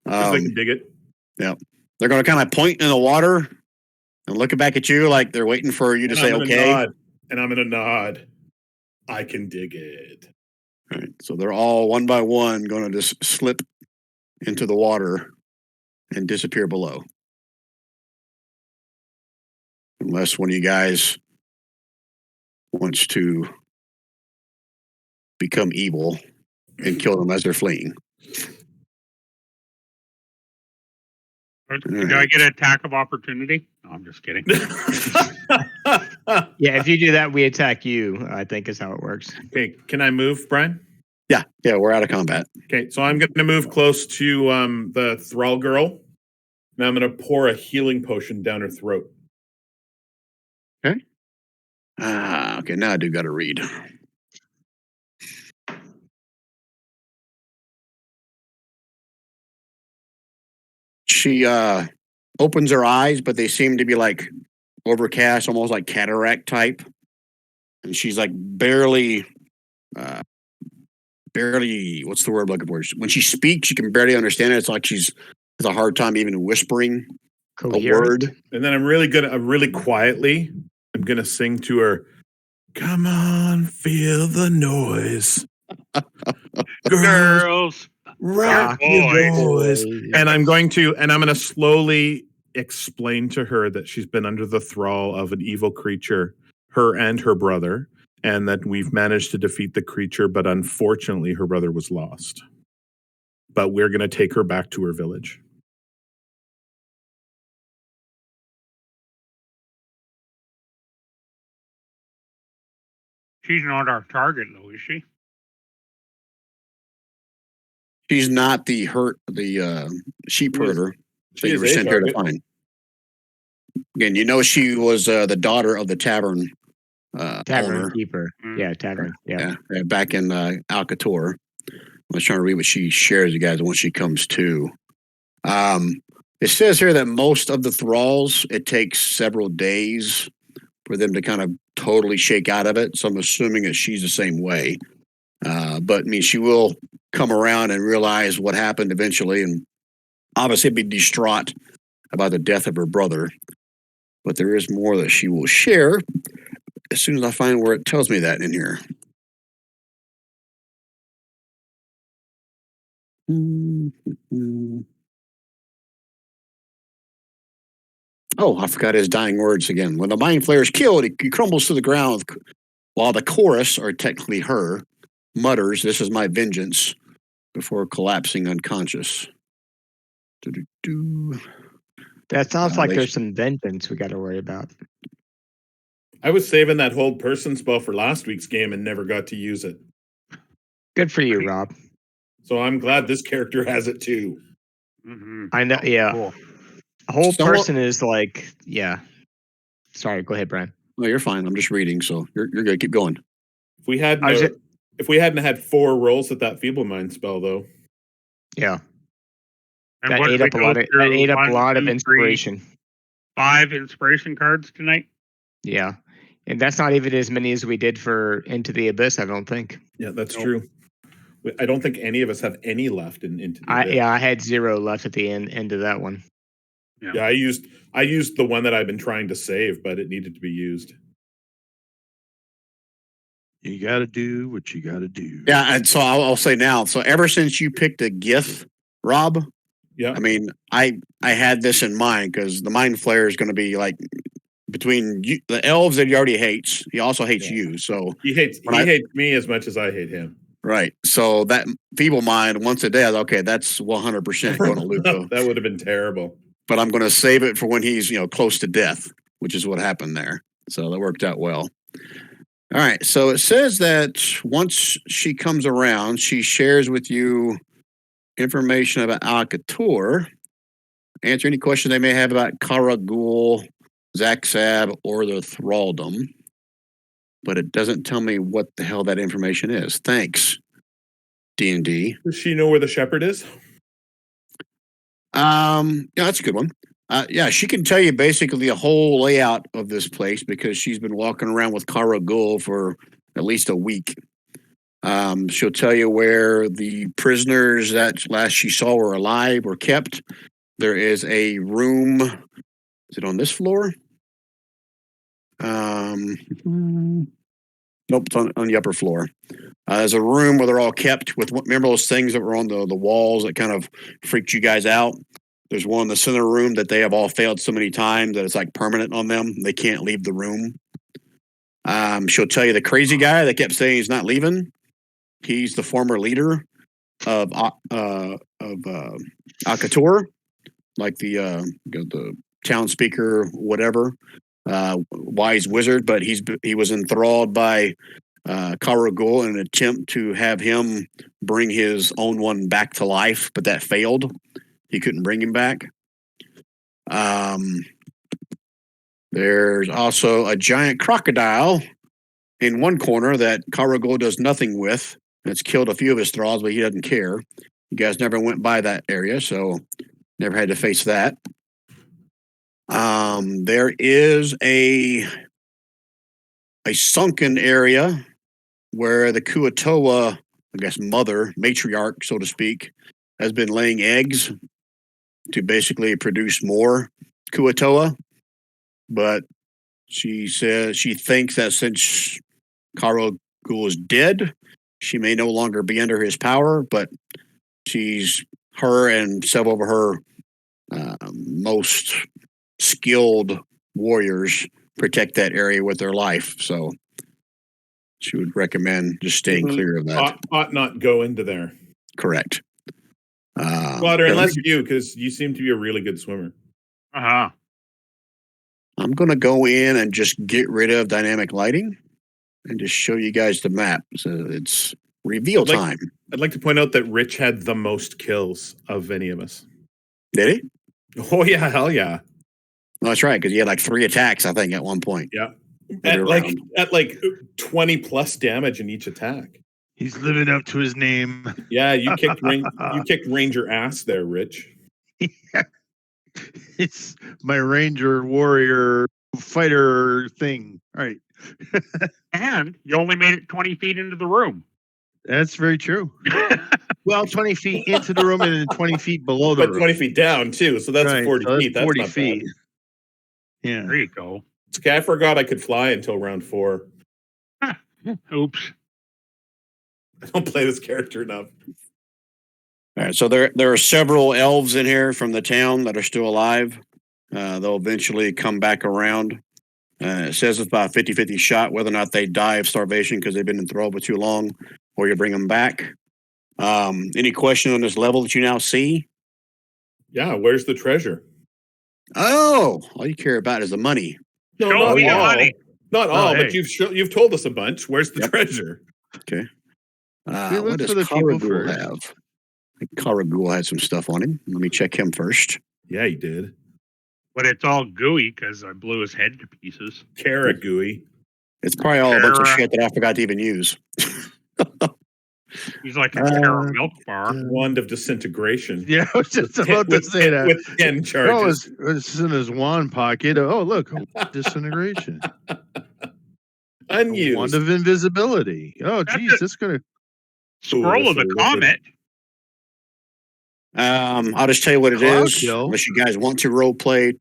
Because they can dig it. Yeah. They're going to kind of point in the water and looking back at you like they're waiting for you to say, okay. And I'm going to nod. I can dig it. All right. So they're all one by one going to just slip into the water and disappear below. Unless one of you guys wants to become evil and kill them as they're fleeing. Do I get an attack of opportunity? No, I'm just kidding. Yeah, if you do that, we attack you, I think is how it works. Okay, can I move, Brian? Yeah, we're out of combat. Okay, so I'm going to move close to the thrall girl. Now I'm going to pour a healing potion down her throat. Okay. Okay, now I do got to read. She opens her eyes, but they seem to be like overcast, almost like cataract type. And she's like barely, what's the word I'm looking for? When she speaks, you can barely understand it. It's like she's has a hard time even whispering a word. And then I'm really quietly, I'm going to sing to her, "Come on, feel the noise. Girls, rock your boys." And I'm going to slowly explain to her that she's been under the thrall of an evil creature, her and her brother, and that we've managed to defeat the creature, but unfortunately her brother was lost. But we're going to take her back to her village. she's not our target, though, is she? She's not the sheep herder that you were sent here to find. Again, she was the daughter of the tavern owner. Keeper. Yeah, tavern. Yeah. Back in Alkai Tor. I was trying to read what she shares with you guys when she comes to. It says here that most of the thralls, it takes several days for them to kind of totally shake out of it. So I'm assuming that she's the same way. But she will come around and realize what happened eventually, and obviously be distraught about the death of her brother. But there is more that she will share as soon as I find where it tells me that in here. Oh, I forgot his dying words again. When the Mind Flayer is killed, he crumbles to the ground, while the chorus, or technically her, mutters, "This is my vengeance," before collapsing unconscious. Do-do-do. That sounds like they- there's some vengeance we got to worry about. I was saving that hold person spell for last week's game and never got to use it. Good for you, Rob. So I'm glad this character has it too. Mm-hmm. I know. Yeah. Cool. A whole Somewhat- person is like, yeah. Sorry, go ahead, Brian. No, you're fine. I'm just reading, so you're good. Keep going. If we hadn't, I was ju- if we hadn't had 4 rolls with that feeble mind spell, though, Yeah. And That what ate did up a we lot go of through? that ate up a 1, lot of 2, 3, inspiration. 5 inspiration cards tonight. Yeah. And that's not even as many as we did for Into the Abyss, I don't think. yeah, that's Nope. true. I don't think any of us have any left into the Abyss. I had 0 left at the end of that one. Yeah, I used the one that I've been trying to save, but it needed to be used. You got to do what you got to do. Yeah, and so I'll say now. So ever since you picked a GIF, Rob, Yeah, I mean, I had this in mind because the Mind Flayer is going to be like between you, the elves that he already hates. He also hates Yeah. you. So he hates When I- hates me as much as I hate him. right. So that feeble mind once a day. I was, okay, that's 100% going to Luca. That would have been terrible. But I'm going to save it for when he's close to death, which is what happened there. So that worked out well. All right. So it says that once she comes around, she shares with you information about Alkai Tor. Answer any questions they may have about Karahl, Zaxab, or the thraldom. But it doesn't tell me what the hell that information is. Thanks, D&D. Does she know where the shepherd is? Yeah, that's a good one. Yeah, she can tell you basically the whole layout of this place because she's been walking around with Karahl for at least a week. She'll tell you where the prisoners that last she saw were alive were kept. There is a room. Is it on this floor? Nope, it's on the upper floor. There's a room where they're all kept with, remember those things that were on the walls that kind of freaked you guys out? There's one in the center room that they have all failed so many times that it's like permanent on them. They can't leave the room. She'll tell you the crazy guy that kept saying he's not leaving. He's the former leader of Alkai Tor, like the town speaker, whatever, wise wizard. But he was enthralled by Karahl in an attempt to have him bring his own one back to life, but that failed. He couldn't bring him back. There's also a giant crocodile in one corner that Karahl does nothing with. It's killed a few of his thralls, but he doesn't care. You guys never went by that area, so never had to face that. There is a sunken area where the Kuatoa, I guess mother, matriarch, so to speak, has been laying eggs to basically produce more Kuatoa. But she says she thinks that since Karahl is dead, she may no longer be under his power, but her and several of her most skilled warriors protect that area with their life. So she would recommend just staying clear of that. Ought not go into there. Correct. Water, unless you, because you seem to be a really good swimmer. Uh-huh. I'm going to go in and just get rid of dynamic lighting and just show you guys the map. So it's reveal time. I'd like to point out that Rich had the most kills of any of us. Did he? Oh, yeah, hell yeah. No, that's right, because he had like 3 attacks, I think, at one point. Yeah. Every At like 20 plus damage in each attack. He's living up to his name. Yeah, you kicked Ranger ass there, Rich. It's my ranger warrior fighter thing. All right. And you only made it 20 feet into the room. That's very true. Well, 20 feet into the room and then 20 feet below the But room. 20 feet down, too. So that's Right, 40 so that's feet. That's 40 not feet. bad. Yeah. There you go. It's okay. I forgot I could fly until round 4. Oops. I don't play this character enough. All right, so there are several elves in here from the town that are still alive. They'll eventually come back around. It says it's about a 50-50 shot whether or not they die of starvation because they've been enthralled for too long, or you bring them back. Any question on this level that you now see? Yeah, where's the treasure? Oh, all you care about is the money. No, Show not me the all. money. Not Oh, all, hey. but you've told us a bunch. Where's the Yep. treasure? Okay. We What look does for the people Karahl first. have? I think Karahl had some stuff on him. Let me check him first. Yeah, he did. But it's all gooey because I blew his head to pieces. Karagooey. It's probably all a bunch of Kara. shit that I forgot to even use. He's like a Kara milk Uh, bar. Wand of disintegration. Yeah, I was just about to say that. With 10 Oh, charges. it's in his wand pocket. Oh, look, disintegration. A wand Unused. of invisibility. Oh, That's geez, it. that's gonna. Scroll of the this'll comet. I'll just tell you what it Cloud is, kill. unless you guys want to role play,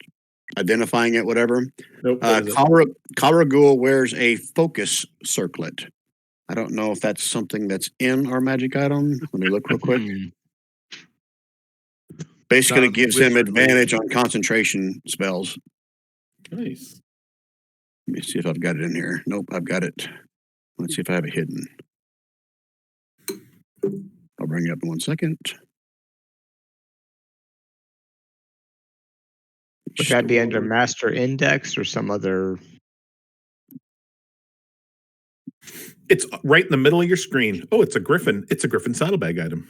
identifying it, whatever. Nope. What is it? Karahl wears a focus circlet. I don't know if that's something that's in our magic item. Let me look real quick. Basically, Sounds gives him wizardly. advantage on concentration spells. Nice. Let me see if I've got it in here. Nope, I've got it. Let's see if I have it hidden. I'll bring it up in 1 second. Would that be under Store. Master Index or some other? It's right in the middle of your screen. Oh, it's a Griffin. It's a Griffin saddlebag item.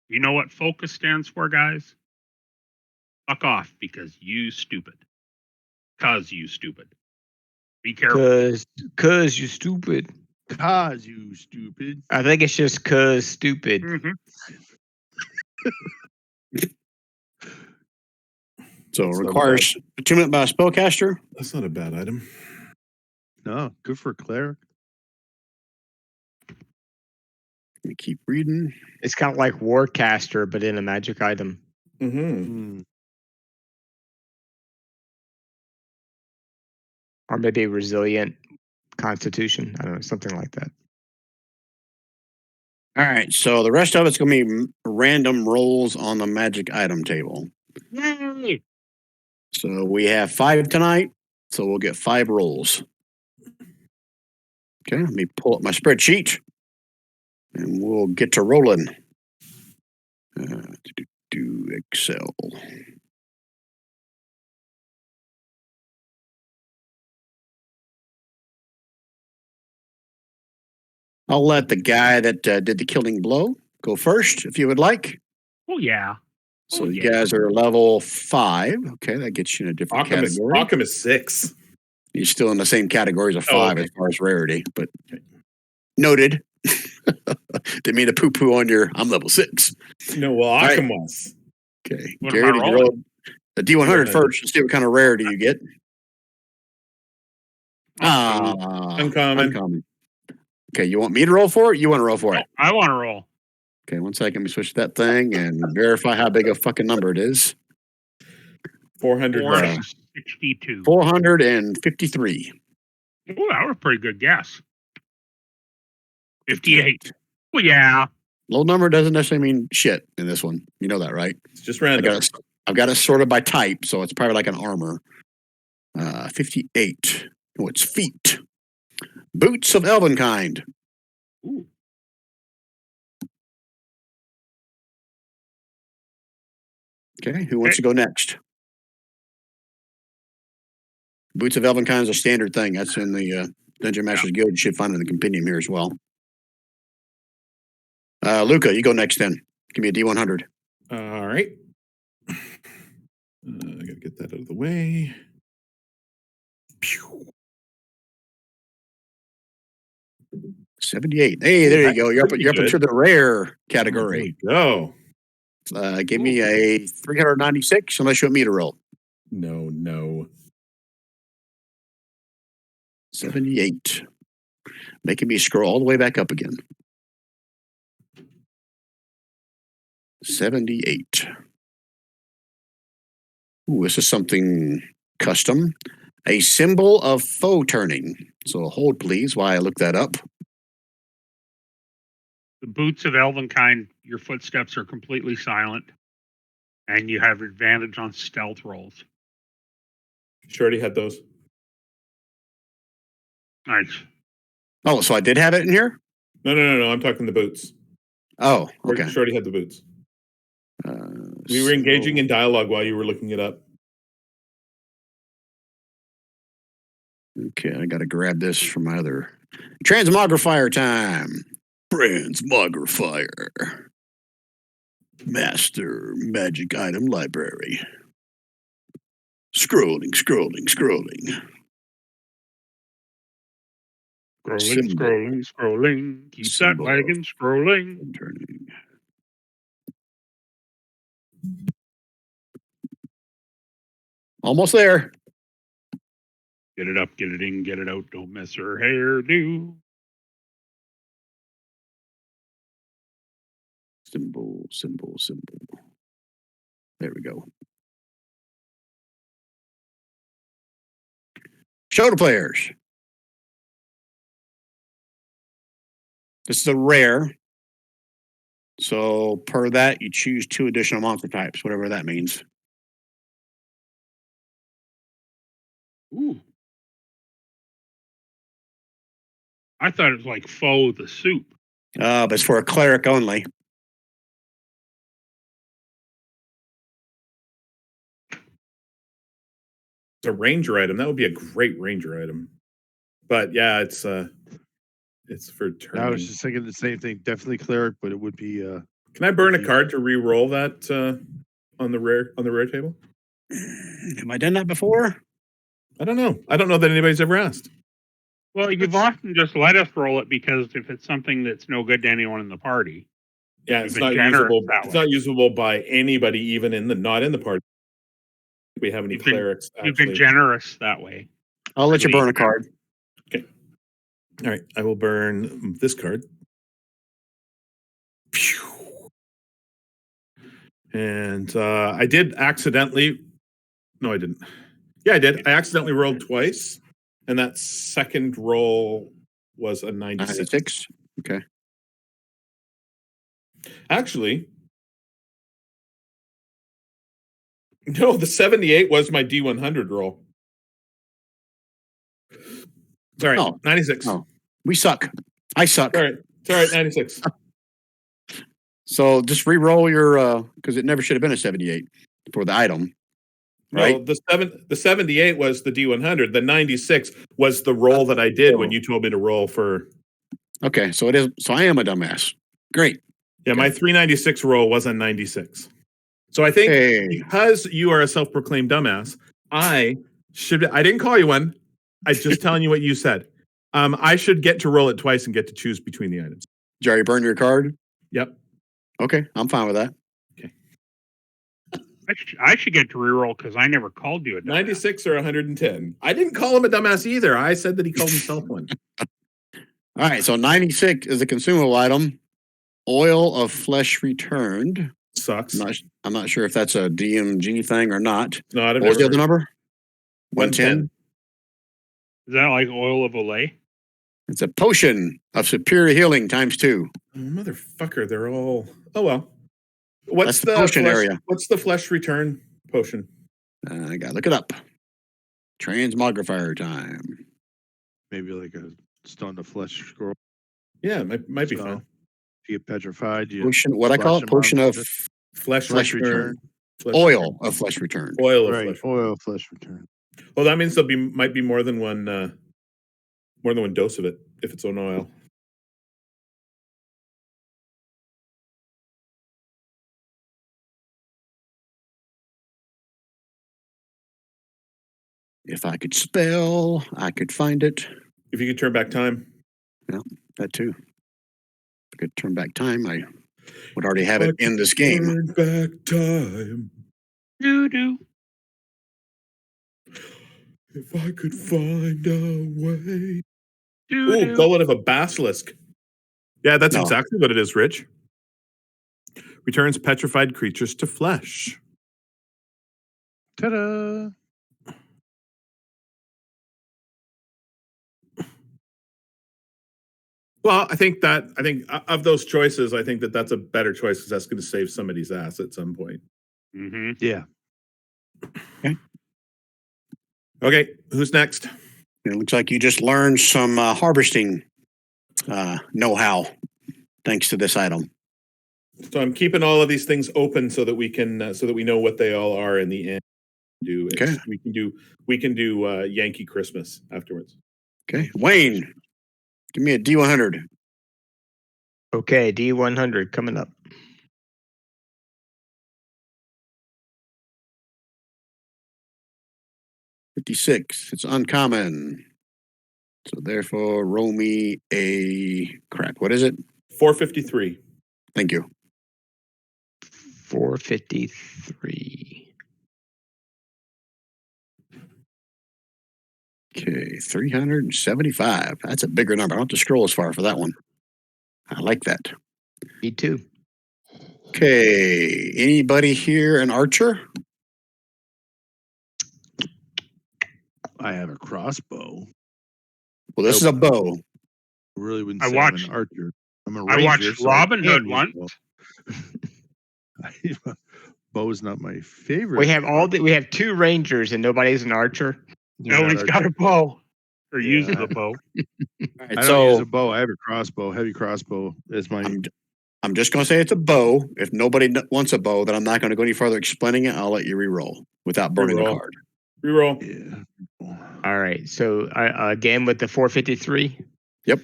You know what focus stands for, guys? Fuck off because you stupid. Cause you stupid. Be careful. Cause you stupid. Cause you stupid. I think it's just cause stupid. Mhm. So it That's not requires attunement by a spellcaster. That's not a bad item. No, good for cleric. Let me keep reading. It's kind of like Warcaster, but in a magic item. Mm-hmm. Or maybe resilient constitution. I don't know, something like that. All right, so the rest of it's going to be random rolls on the magic item table. Yay! So we have 5 tonight, so we'll get 5 rolls. Okay, let me pull up my spreadsheet, and we'll get to rolling. Do Excel. I'll let the guy that did the killing blow go first, if you would like. Oh yeah. So Oh, you yeah. guys are level 5. Okay, that gets you in a different category. Occam is 6. You're still in the same categories of 5 okay. as far as rarity, but noted. Didn't mean to poo-poo on your. I'm level 6. No, well, right. Occam was. Okay, What Gary, am I did you rolling? roll the D100 D100. first? Let's see what kind of rarity you get. Uncommon. Uncommon. Okay, you want me to roll for it? You want to roll for it? I want to roll. Okay, 1 second. Let me switch that thing and verify how big a fucking number it is. 400. 462. 453. Oh, that was a pretty good guess. 58. Well, yeah. Low number doesn't necessarily mean shit in this one. You know that, right? It's just random. I've got it sorted by type, so it's probably like an armor. 58. Oh, it's feet. Boots of elven kind. Ooh. Okay, who wants to go next? Boots of elven kind is a standard thing. That's in the Dungeon Master's Guild. You should find it in the compendium here as well. Luca, you go next then. Give me a D100. All right. I gotta get that out of the way. Pew. 78. Hey, there you go. You're up pretty into good. the rare There category. we go. Give me a 396, unless you want me to roll. No. 78. Making me scroll all the way back up again. 78. Ooh, this is something custom. A symbol of foe turning. So hold, please, while I look that up. The boots of Elvenkind, your footsteps are completely silent, and you have advantage on stealth rolls. She already had those. Nice. Oh, so I did have it in here? No. I'm talking the boots. Oh, okay. She already had the boots. We were engaging in dialogue while you were looking it up. Okay, I got to grab this from my other transmogrifier time. Transmogrifier. Master magic item library. Scrolling. Scrolling, Symbol. scrolling. Keep Symbol. that wagon scrolling. Turning. Almost there. Get it up, get it in, get it out. Don't mess her hairdo. Symbol. There we go. Show to players. This is a rare. So per that, you choose 2 additional monster types, whatever that means. Ooh. I thought it was like Foe the soup. But it's for a cleric only. It's a ranger item. That would be a great ranger item. But yeah, it's for turning. I was just thinking the same thing. Definitely cleric, but it would be. Can I burn a card to re-roll that on the rare table? Have I done that before? I don't know. I don't know that anybody's ever asked. Well, you've often just let us roll it because if it's something that's no good to anyone in the party. Yeah, it's not usable. It's not usable by anybody, even not in the party. We have any clerics. You've been generous that way. I'll let you burn a card. Okay. All right. I will burn this card. And I did accidentally. No, I didn't. Yeah, I did. I accidentally rolled twice, and that second roll was a 96. Okay. Actually, no, the 78 was my D100 roll. Sorry, 96. Oh, we suck. I suck. All right, 96. So just re-roll your because it never should have been a 78 for the item. Right? No, the 78 was the D100. The 96 was the roll that I did when you told me to roll for. Okay, so it is. So I am a dumbass. Great. Yeah, my 396 roll was a 96. So I think because you are a self-proclaimed dumbass, I didn't call you one. I'm just telling you what you said. I should get to roll it twice and get to choose between the items. Jerry, burn your card? Yep. Okay, I'm fine with that. Okay. I should get to reroll because I never called you a dumbass. 96 or 110. I didn't call him a dumbass either. I said that he called himself one. All right, so 96 is a consumable item. Oil of flesh returned. Sucks. I'm not sure if that's a DMG thing or not. No, what was the other number? 110. Is that like oil of Olay? It's a potion of superior healing times 2. Oh, motherfucker, they're all. Oh well. What's the potion area? What's the flesh return potion? I gotta look it up. Transmogrifier time. Maybe like a stone to flesh scroll. Yeah, it might be fun. You get petrified. Potion, what I call it? Potion of flesh return. Oil of flesh return. Oil of flesh return. Well, that means might be more than one dose of it if it's on oil. If I could spell, I could find it. If you could turn back time. Yeah, that too. If I could turn back time, I would already have it in this game. Turn back time. Doo-doo. If I could find a way. Doo-doo. Ooh, Gullet of a Basilisk. Yeah, that's exactly what it is, Rich. Returns petrified creatures to flesh. Ta-da! Well, I think of those choices, I think that's a better choice because that's going to save somebody's ass at some point. Mm-hmm. Yeah. Okay. Okay, who's next? It looks like you just learned some harvesting know-how thanks to this item. So I'm keeping all of these things open so that we can so that we know what they all are in the end. Okay. We can do Yankee Christmas afterwards. Okay. Wayne, give me a D100. Okay, D100 coming up. $56. It's uncommon. So therefore, roll me a crap. What is it? 453. Thank you. 453. Okay, 375. That's a bigger number. I don't have to scroll as far for that one. I like that. Me too. Okay, anybody here an archer? I have a crossbow. Well, this is a bow. Really wouldn't I say watched- I'm an archer. I'm a I ranger. watched so I Robin can Hood use once. bow. Bow is not my favorite. We have two rangers and nobody's an archer. You're not Nobody's got archer. a bow. Or Yeah, uses I- a bow. All right, I don't use so a bow. I have a crossbow, heavy crossbow. Is my I'm just going to say it's a bow. If nobody wants a bow, then I'm not going to go any further explaining it. I'll let you re-roll without burning the Reroll. card. Reroll. yeah. All right. So again with the 453. Yep.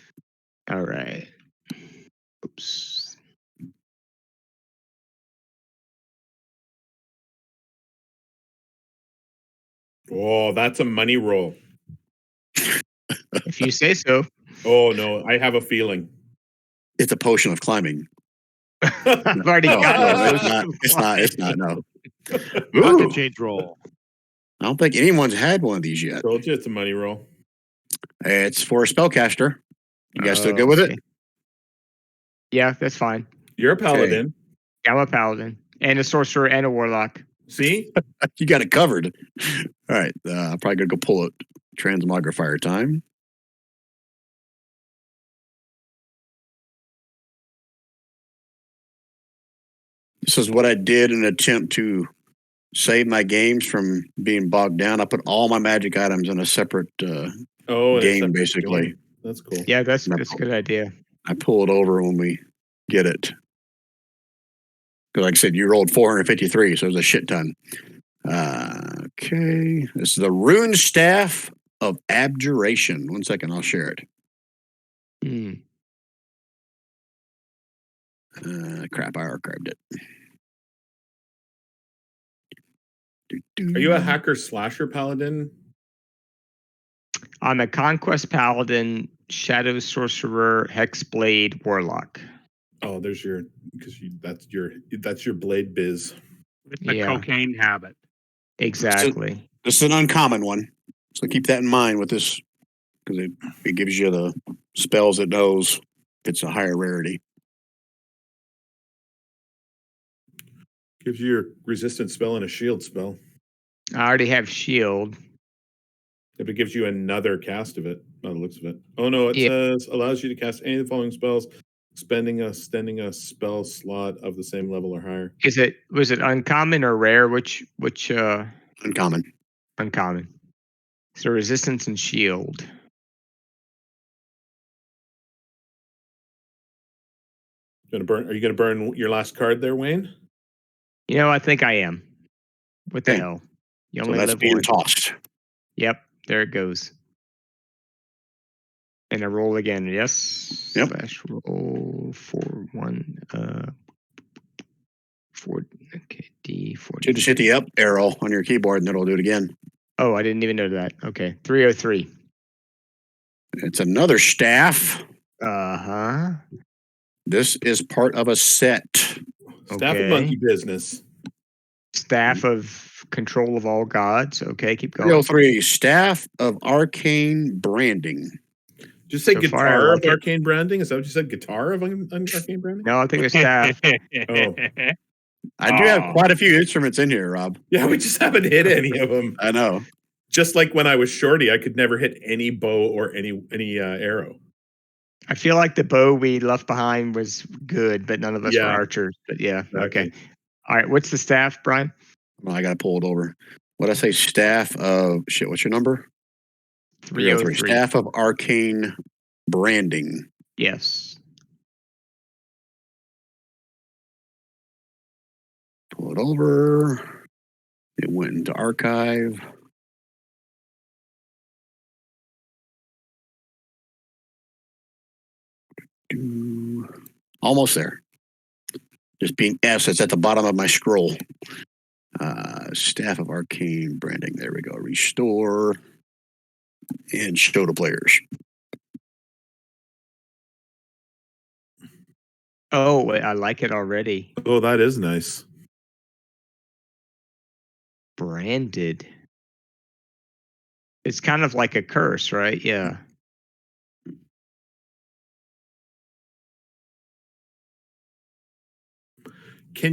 All right. Oops. Oh, that's a money roll. If you say so. Oh no, I have a feeling. It's a potion of climbing. I've already No, got no, those. it's not. No. Pocket Ooh, change roll. I don't think anyone's had one of these yet. Told you it's a money roll. It's for a spellcaster. You guys still good with it? Okay. Yeah, that's fine. You're a paladin. I'm a paladin and a sorcerer and a warlock. See? You got it covered. All right. I'm probably going to go pull it. Transmogrifier time. This is what I did in an attempt to save my games from being bogged down. I put all my magic items in a separate Oh, and game, it's basically. game. That's cool. Yeah, that's a good idea. I pull it over when we get it. Because, like I said, you rolled 453, so it was a shit ton. Okay. This is the Rune Staff of Abjuration. 1 second, I'll share it. Hmm. Crap, I archived it. Are you a hacker slasher paladin? I'm a conquest paladin, shadow sorcerer, hexblade, warlock. Oh, there's your that's your blade biz. With the Yeah. cocaine habit. Exactly. This is an uncommon one. So keep that in mind with this, because it gives you the spells it knows if it's a higher rarity. Gives you your resistant spell and a shield spell. I already have shield. If it gives you another cast of it, by the looks of it. Oh no, it Yeah. says allows you to cast any of the following spells, spending a spell slot of the same level or higher. Was it uncommon or rare? Which Uncommon. uncommon? So resistance and shield. Are you gonna burn your last card there, Wayne? I think I am. What the Okay. hell? You So only that's live being one. tossed. Yep, there it goes. And I roll again. Yes. Yep. Slash roll 4-1. 4. Okay. D40. So just hit the up arrow on your keyboard and it'll do it again. Oh, I didn't even know that. Okay. 303. It's another staff. Uh-huh. This is part of a set. Staff Okay. of monkey business. Staff of control of all gods. Okay, keep going. 303, Staff of Arcane Branding. Did you say So far, I guitar like of it. arcane branding? Is that what you said? Guitar of arcane branding? No, I think it's staff. Oh. I do have quite a few instruments in here, Rob. Yeah, we just haven't hit any of them. I know. Just like when I was shorty, I could never hit any bow or any arrow. I feel like the bow we left behind was good, but none of us were Yeah. archers. But yeah, Exactly. okay. All right, what's the staff, Brian? Well, I got to pull it over. What I say? Staff of shit. What's your number? 303. Staff of arcane branding. Yes. Pull it over. It went into archive. Almost there. Just being S. It's at the bottom of my scroll. Staff of arcane branding. There we go. Restore and show to players. Oh, I like it already. Oh, that is nice. Branded. It's kind of like a curse, right? Yeah. Do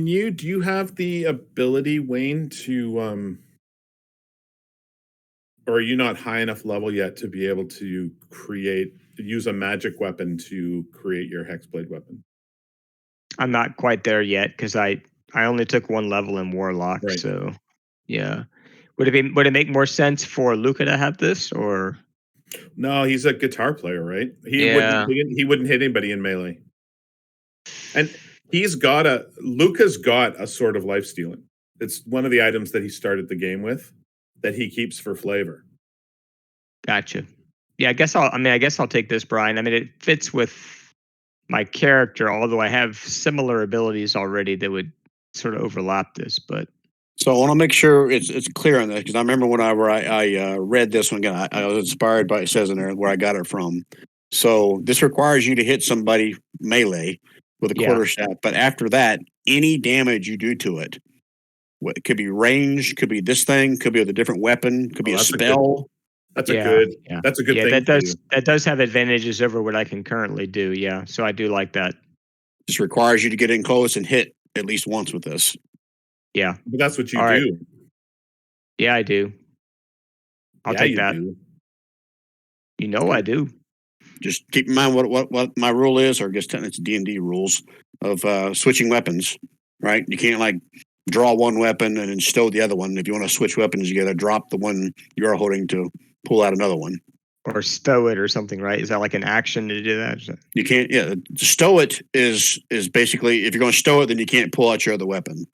you have the ability, Wayne, to or are you not high enough level yet to be able to use a magic weapon to create your hexblade weapon? I'm not quite there yet because I only took one level in Warlock, Right. so yeah. Would it make more sense for Luca to have this, or No, he's a guitar player, right? Yeah. He wouldn't hit anybody in melee. And Luca's got a sword of life stealing. It's one of the items that he started the game with that he keeps for flavor. Gotcha. Yeah, I guess I'll take this, Brian. I mean, it fits with my character, although I have similar abilities already that would sort of overlap this, but So I want to make sure it's clear on this because I remember whenever I read this one again, I was inspired by it says in there where I got it from. So this requires you to hit somebody melee with a Yeah. quarterstaff, but after that, any damage you do to it, it could be ranged, could be this thing, could be with a different weapon, could be a that's a good- spell. That's Yeah, a good yeah. that's a good yeah, thing. that does have advantages over what I can currently do. Yeah, so I do like that. This requires you to get in close and hit at least once with this. Yeah, But that's what you All right. do. yeah, I do. I'll Yeah, take you that. do. You know, I do. Just keep in mind what my rule is, or I guess it's D&D rules of switching weapons, right? You can't like draw one weapon and then stow the other one. If you want to switch weapons, you got to drop the one you're holding to pull out another one. Or stow it or something, right? Is that like an action to do that? You can't. Yeah, stow it is basically if you're going to stow it, then you can't pull out your other weapon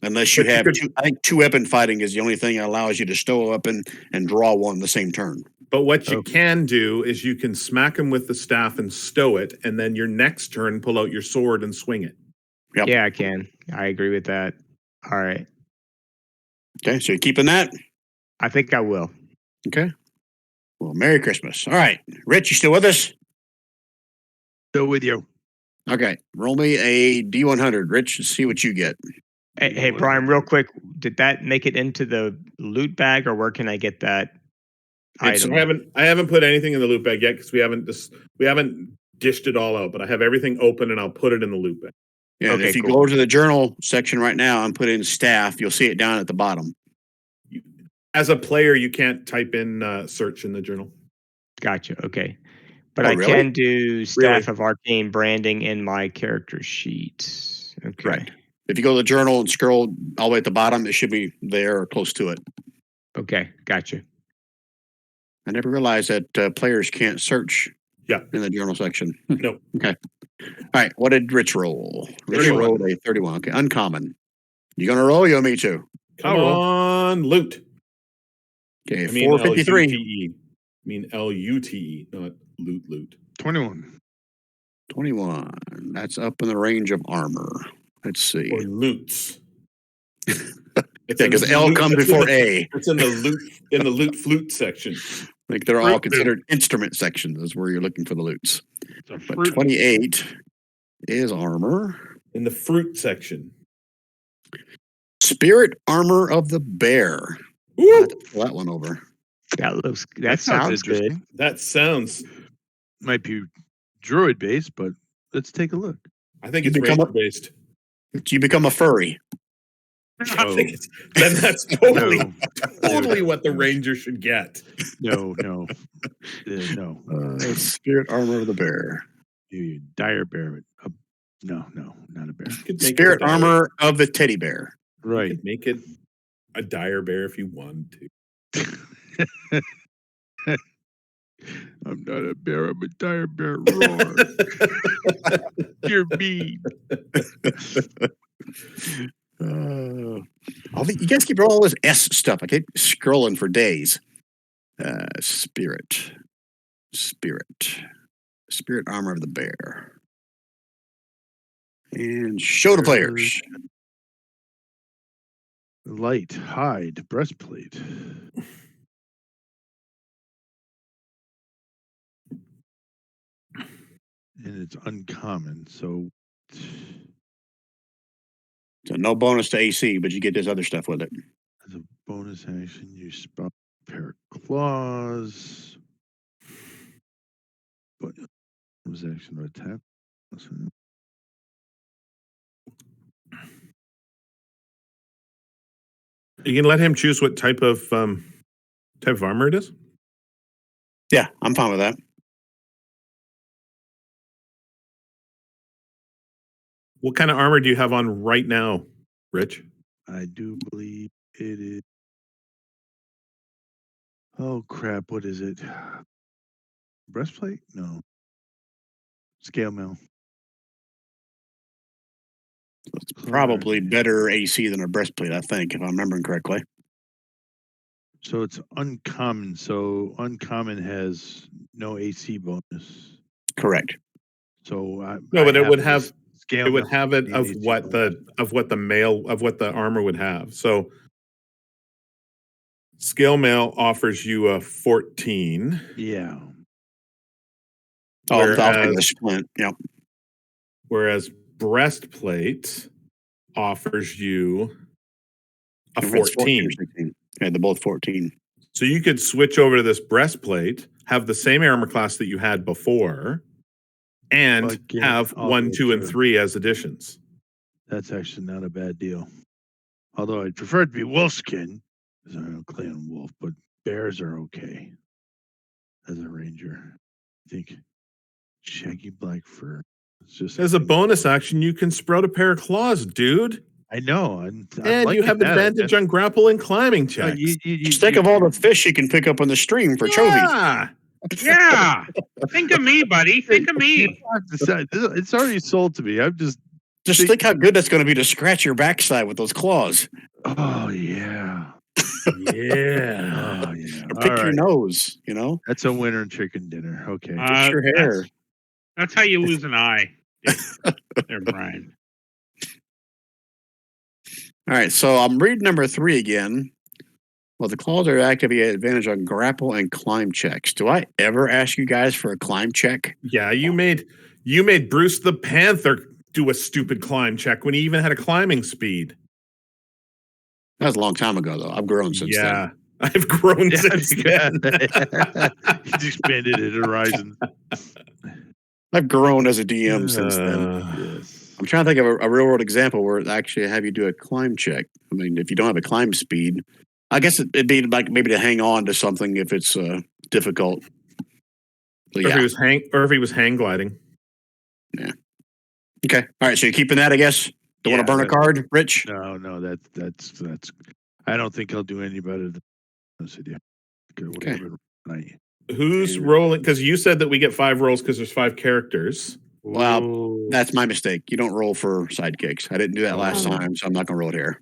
unless you But you have could- two. I think two weapon fighting is the only thing that allows you to stow a weapon and draw one the same turn. But what you Okay. can do is you can smack him with the staff and stow it, and then your next turn pull out your sword and swing it. Yep. Yeah, I can. I agree with that. All right. Okay, so you're keeping that. I think I will. Okay. Well, Merry Christmas. All right, Rich, you still with us? Still with you. Okay, roll me a D100, Rich, and see what you get. Hey, Brian, real quick, did that make it into the loot bag, or where can I get that item? I haven't put anything in the loot bag yet because we haven't dished it all out. But I have everything open, and I'll put it in the loot bag. Yeah, and Okay, if you cool. go to the journal section right now and put in staff, you'll see it down at the bottom. As a player, you can't type in search in the journal. Gotcha. Okay. But Oh, I really? can do Staff Really? of Arcane branding in my character sheet. Okay. Correct. If you go to the journal and scroll all the way at the bottom, it should be there or close to it. Okay. Gotcha. I never realized that players can't search Yeah. in the journal section. No. Okay. All right. What did Rich roll? Rich 31. rolled a 31. Okay. Uncommon. You going to roll? You want me to? Come I'll roll. on, loot. Okay. I mean 453. L-U-T-E. I mean L-U-T-E, not loot. 21. 21. That's up in the range of armor. Let's see. Or loots. Yeah, because L comes before A. It's in the loot flute section. Like they're all Fruit considered instrument sections is where you're looking for the loots. It's a But fruit. 28 is armor. In the fruit section. Spirit armor of the bear. I'll Woo! have to pull that one over. That sounds good. interesting. That sounds. Might be druid based, but let's take a look. I think You it's become a- ranger based. You become a furry. I think then that's totally No. totally No. what the ranger should get. No. No. Spirit armor of the bear. You dire bear. No, not a bear. You could make Spirit it a- armor of the teddy bear. you Right. could make it a dire bear if you wanted to. I'm not a bear. I'm a dire bear. Roar. You're mean. You guys keep all this S stuff. I keep scrolling for days. Spirit armor of the bear, and show the players. Light hide breastplate. And it's uncommon, so no bonus to AC, but you get this other stuff with it. as a bonus action, you spell a pair of claws. But bonus action to attack. You can let him choose what type of armor it is. Yeah, I'm fine with that. What kind of armor do you have on right now, Rich? I do believe it is. Oh crap! What is it? Breastplate? No. Scale mail. It's probably better AC than a breastplate, I think, if I'm remembering correctly. So it's uncommon. So uncommon has no AC bonus. Correct. So but it would have scale. It would have it of what the armor would have. So scale mail offers you a 14. Yeah. Oh, I'll take the splint. Yep. Whereas breastplate offers you a 14. Yeah, they're both 14. So you could switch over to this breastplate, have the same armor class that you had before, and have 1, 2, and 3 as additions. That's actually not a bad deal. Although I'd prefer it to be wolfskin, because I don't clay on wolf, but bears are okay as a ranger. I think shaggy black fur. It's just as a bonus action, you can sprout a pair of claws, dude. I know. And you have advantage on grapple and climbing checks. Just think of all the fish you can pick up on the stream for trophies. Yeah. Think of me, buddy. Think of me. It's already sold to me. I'm just think how good that's going to be to scratch your backside with those claws. Oh yeah. Yeah. Oh yeah. Or pick your nose, you know? That's a winter and chicken dinner. Okay. Fix your hair. That's how you lose an eye. There, Brian. All right, so I'm reading number 3 again. Well, the claws are active. You have advantage on grapple and climb checks. Do I ever ask you guys for a climb check? Yeah, you made Bruce the Panther do a stupid climb check when he even had a climbing speed. That was a long time ago, though. I've grown since then. Yeah, I've grown since then. He's expanded at Horizon. I've grown as a DM since then. Yes. I'm trying to think of a real world example where it actually have you do a climb check. I mean, if you don't have a climb speed, I guess it'd be like maybe to hang on to something if it's difficult. But or if he was hang gliding. Yeah. Okay. All right. So you're keeping that, I guess. Don't want to burn a card, Rich? No. That's. I don't think he'll do any better than this idea. Okay. Who's rolling? Because you said that we get 5 rolls because there's 5 characters. Well, that's my mistake. You don't roll for sidekicks. I didn't do that last time, so I'm not going to roll it here.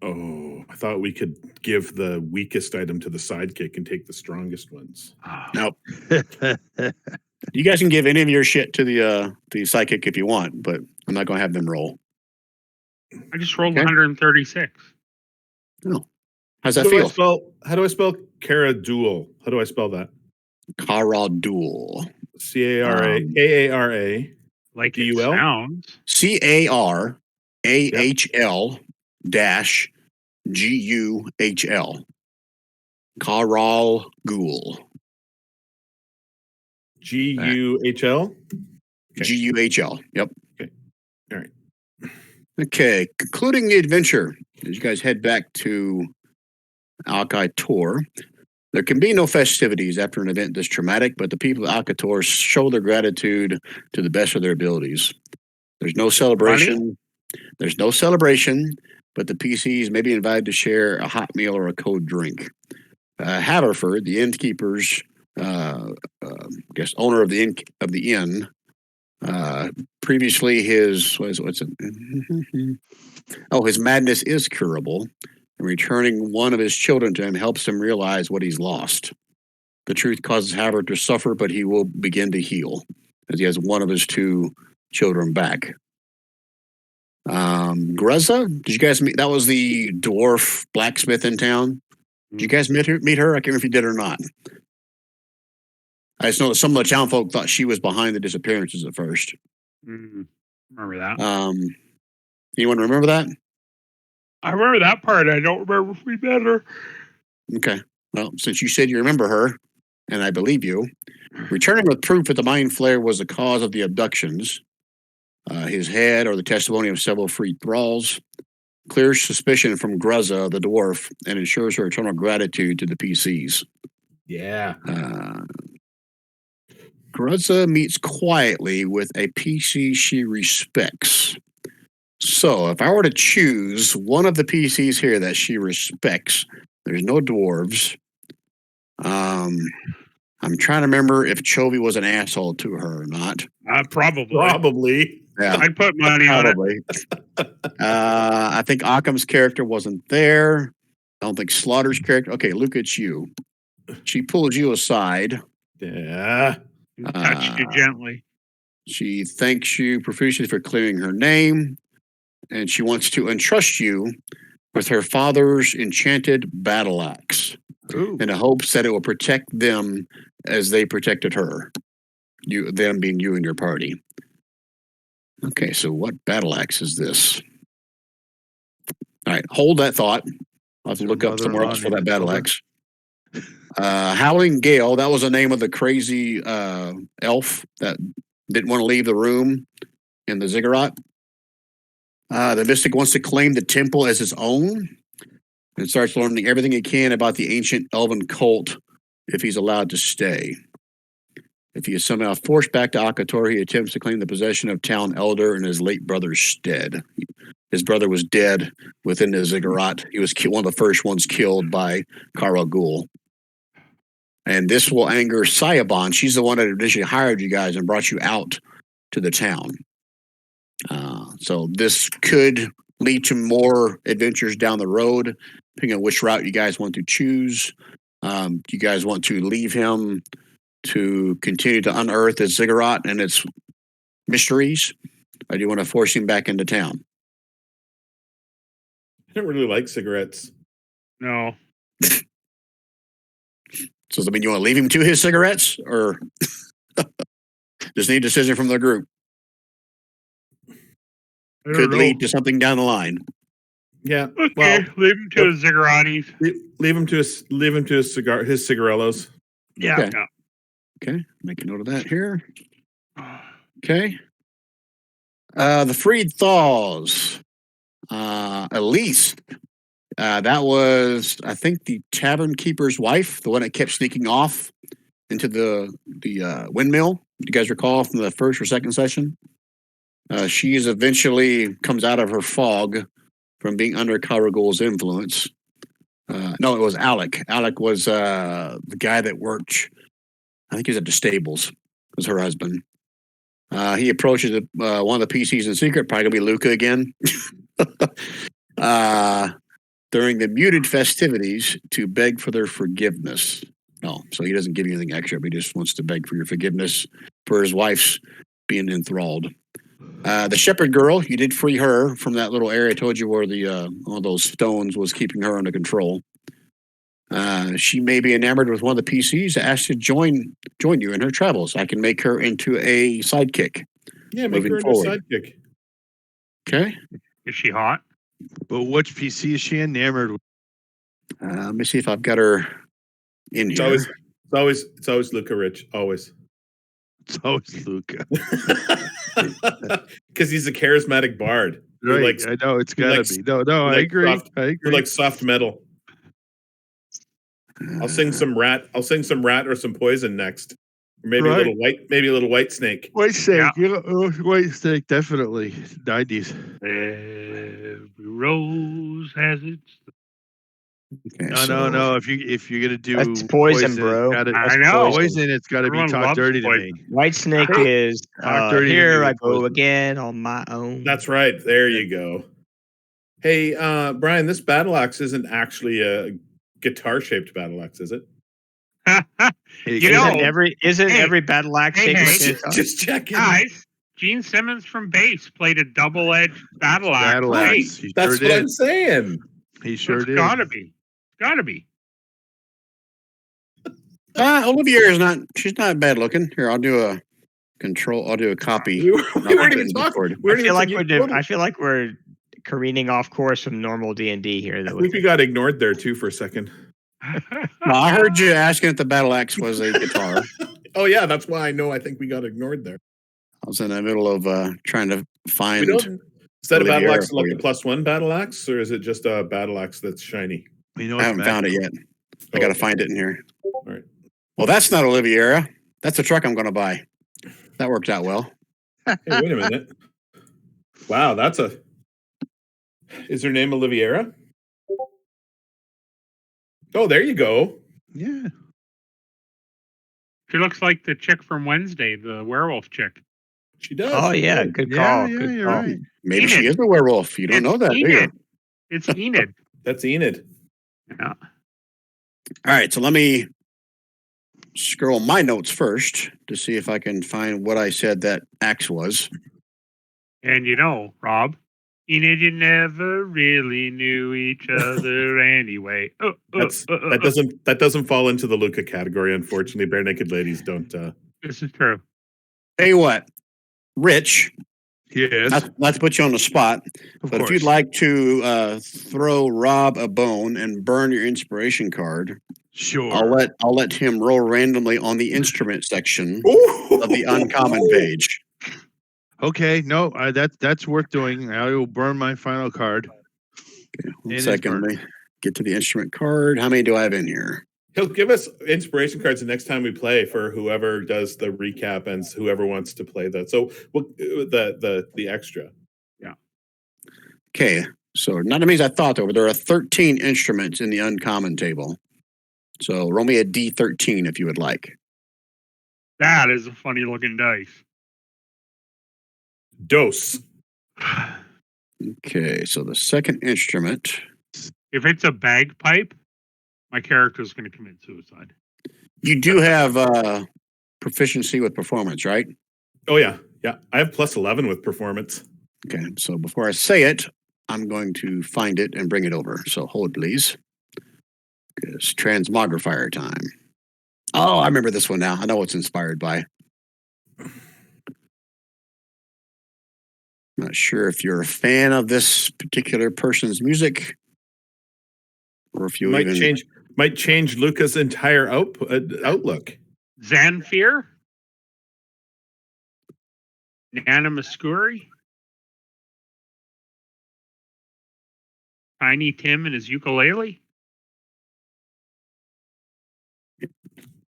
Oh, I thought we could give the weakest item to the sidekick and take the strongest ones. Nope. You guys can give any of your shit to the sidekick if you want, but I'm not going to have them roll. I just rolled 136. Oh. How's that feel? How do I spell Karahl? How do I spell that? Karahl. Cara Kaara. Like Guhl? it sounds. Karahl Guhl. Karahl Guhl. Guhl? Guhl. Yep. Okay. All right. Okay. Concluding the adventure, as you guys head back to Alkai Tor, there can be no festivities after an event this traumatic, but the people of Alkai Tor show their gratitude to the best of their abilities. There's no celebration. There's no celebration, but the PCs may be invited to share a hot meal or a cold drink. Haverford, the innkeeper's, owner of the inn, previously his his madness is curable, and returning one of his children to him helps him realize what he's lost. The truth causes Haverford to suffer, but he will begin to heal as he has one of his 2 children back. Greza, did you guys meet? That was the dwarf blacksmith in town. Did you guys meet her? I can't remember if you did or not. I just know that some of the town folk thought she was behind the disappearances at first. Remember that? Anyone remember that? I remember that part. I don't remember if we met her. Okay. Well, since you said you remember her, and I believe you, returning with proof that the Mind Flayer was the cause of the abductions, his head or the testimony of several freed thralls, clears suspicion from Greza, the dwarf, and ensures her eternal gratitude to the PCs. Yeah. Greza meets quietly with a PC she respects. So, if I were to choose one of the PCs here that she respects, there's no dwarves. I'm trying to remember if Chovy was an asshole to her or not. Probably. Yeah, I'd put money on it. probably. I think Occam's character wasn't there. I don't think Slaughter's character. Okay, look at you. She pulls you aside. Yeah. Touched you gently. She thanks you profusely for clearing her name, and she wants to entrust you with her father's enchanted battle axe in the hopes that it will protect them as they protected her. Them being you and your party. Okay, so what battle axe is this? All right, hold that thought. I'll have to look up somewhere else for that battle axe. Howling Gale, that was the name of the crazy elf that didn't want to leave the room in the ziggurat. The mystic wants to claim the temple as his own and starts learning everything he can about the ancient elven cult if he's allowed to stay. If he is somehow forced back to Alkai Tor, he attempts to claim the possession of town elder in his late brother's stead. His brother was dead within the ziggurat. He was one of the first ones killed by Karahl. And this will anger Sayabon. She's the one that initially hired you guys and brought you out to the town. So this could lead to more adventures down the road, depending on which route you guys want to choose. Do you guys want to leave him to continue to unearth the ziggurat and its mysteries, or do you want to force him back into town? I don't really like cigarettes. No. So does that mean you want to leave him to his cigarettes, or just need a decision from the group? Could lead to something down the line. Yeah. Okay, Well, leave him to his ziggurati. leave him to his his cigarellos. Yeah. Okay. Okay, make a note of that here. Okay. The freed thaws. Elise. That was, I think, the tavern keeper's wife, the one that kept sneaking off into the windmill. Do you guys recall from the first or second session? She eventually comes out of her fog from being under Karagul's influence. No, it was Alec. Alec was the guy that worked, I think he was at the stables, was her husband. He approaches one of the PCs in secret, probably going to be Luca again. During the muted festivities to beg for their forgiveness. No, so he doesn't give you anything extra, but he just wants to beg for your forgiveness for his wife's being enthralled. The shepherd girl, you did free her from that little area I told you where the one of those stones was keeping her under control. She may be enamored with one of the PCs, asked to join you in her travels. I can make her into a sidekick. Yeah, make her into a sidekick. Okay. Is she hot? But which PC is she enamored with? Let me see if I've got her in here. It's always Luca Rich. Always. It's always Luca. Because he's a charismatic bard. Right. I know it's gotta be. No, I agree. I agree. Who likes soft metal. I'll sing some rat or some poison next. Maybe Right. maybe a little white snake. White snake, Yeah. white snake, definitely 90s. Every rose has its. Okay, No. If you're gonna do That's poison, bro. gotta, I That's know. poison, it's got to be Everyone talk loves dirty to poison. me. White snake Hey, is talk dirty to me here I with go poison. again on my own. That's right. There you go. Hey, Brian, this battle axe isn't actually a guitar-shaped battle axe, is it? You know, Isn't hey, every battle axe hey, shaped hey. like a guitar? Just checking. guys, Gene Simmons from bass played a double-edged battle axe. Battle Right. axe. He That's sure what did. I'm saying. He So sure it's did. gotta be. Gotta be. Olivia is not. She's not bad looking. Here, I'll do a copy. We I'll weren't put it even in talking. Discord. We I weren't feel even like I feel like we're careening off course from normal D&D here. I Though. think we got ignored there too for a second. No, I heard you asking if the battle axe was a guitar. Oh yeah, that's why I know. I think we got ignored there. I was in the middle of trying to We find. don't. Is that a battle Oliviera axe for like you. a +1 battle axe, or is it just a battle axe that's shiny? You know, I haven't found it yet. I got to find it in here. All right. Well, that's not Oliviera. That's a truck I'm going to buy. That worked out well. Hey, wait a minute. Wow, that's a. Is her name Oliviera? Oh, there you go. Yeah. She looks like the chick from Wednesday, the werewolf chick. She does. Oh yeah, Good. good Yeah, call. yeah, good you're call. right. Maybe Enid. she is a werewolf. You don't know that, do you? Enid. It's Enid. That's Enid. Yeah. All right, so let me scroll my notes first to see if I can find what I said that axe was. And you know, Rob, Enid, you never really knew each other anyway. That doesn't fall into the Luca category, unfortunately. Bare naked ladies don't. This is true. Tell you what, Rich, Yes. not to put you on the spot, Of but course. if you'd like to throw Rob a bone and burn your inspiration card, Sure. I'll let him roll randomly on the instrument section of the uncommon page. Okay. No, that's worth doing. I will burn my final card. Okay, one It is second, burned. let me get to the instrument card. How many do I have in here? He'll give us inspiration cards the next time we play for whoever does the recap and whoever wants to play that. So the extra. Okay, so not as many as I thought there were. There are 13 instruments in the uncommon table. So roll me a D13 if you would like. That is a funny looking dice. Dose. Okay, so the second instrument. If it's a bagpipe, my character is going to commit suicide. You do have proficiency with performance, right? Oh yeah. I have +11 with performance. Okay, so before I say it, I'm going to find it and bring it over. So hold, please. It's transmogrifier time. Oh, I remember this one now. I know what's inspired by. Not sure if you're a fan of this particular person's music, or if you might change Luca's entire outlook. Zanfir? Nana Muscuri? Tiny Tim and his ukulele?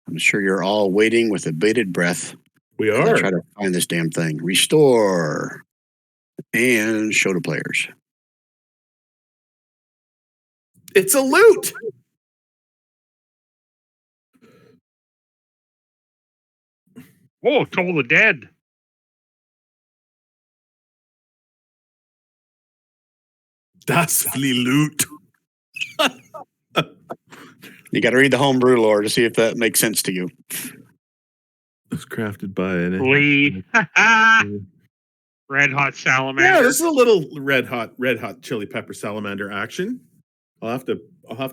I'm sure you're all waiting with a bated breath. We as I are. try to find this damn thing. Restore and show to players. It's a lute. Oh, Toll the Dead. Das Flute. You got to read the homebrew lore to see if that makes sense to you. It's crafted by an Lee. Red Hot Salamander. Yeah, this is a little red hot chili pepper salamander action. I'll have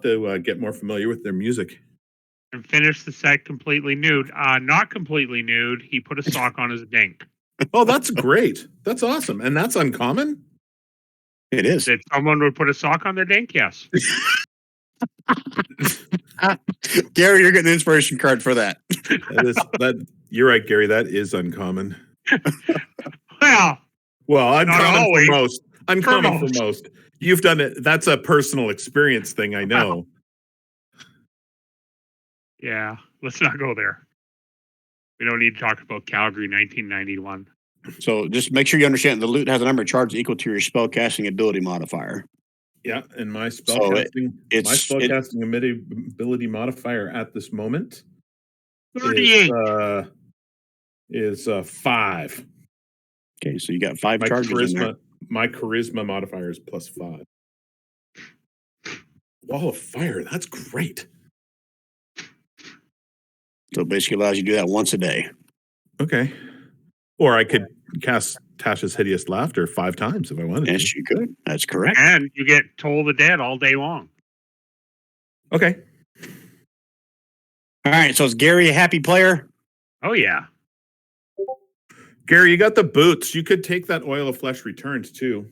to get more familiar with their music. And finish the set completely nude. Not completely nude. He put a sock on his dink. Oh, that's great. That's awesome. And that's uncommon? It is. That someone would put a sock on their dink? Yes. Gary, you're getting an inspiration card for that. You're right, Gary. That is uncommon. Well, uncommon always. for most. Uncommon for most. You've done it. That's a personal experience thing, I know. Yeah, let's not go there. We don't need to talk about Calgary 1991. So just make sure you understand the loot has a number of charges equal to your spellcasting ability modifier. Yeah, and my So spellcasting ability modifier at this moment 38. is 5. Okay, so you got 5 charges in there. My charisma modifier is +5. Wall of Fire, that's great. So it basically allows you to do that once a day. Okay. Or I could cast Tasha's Hideous Laughter 5 times if I wanted to. Yes, you could. That's correct. And you get Toll the Dead all day long. Okay. All right, so is Gary a happy player? Oh, yeah. Gary, you got the boots. You could take that Oil of Flesh Returned too.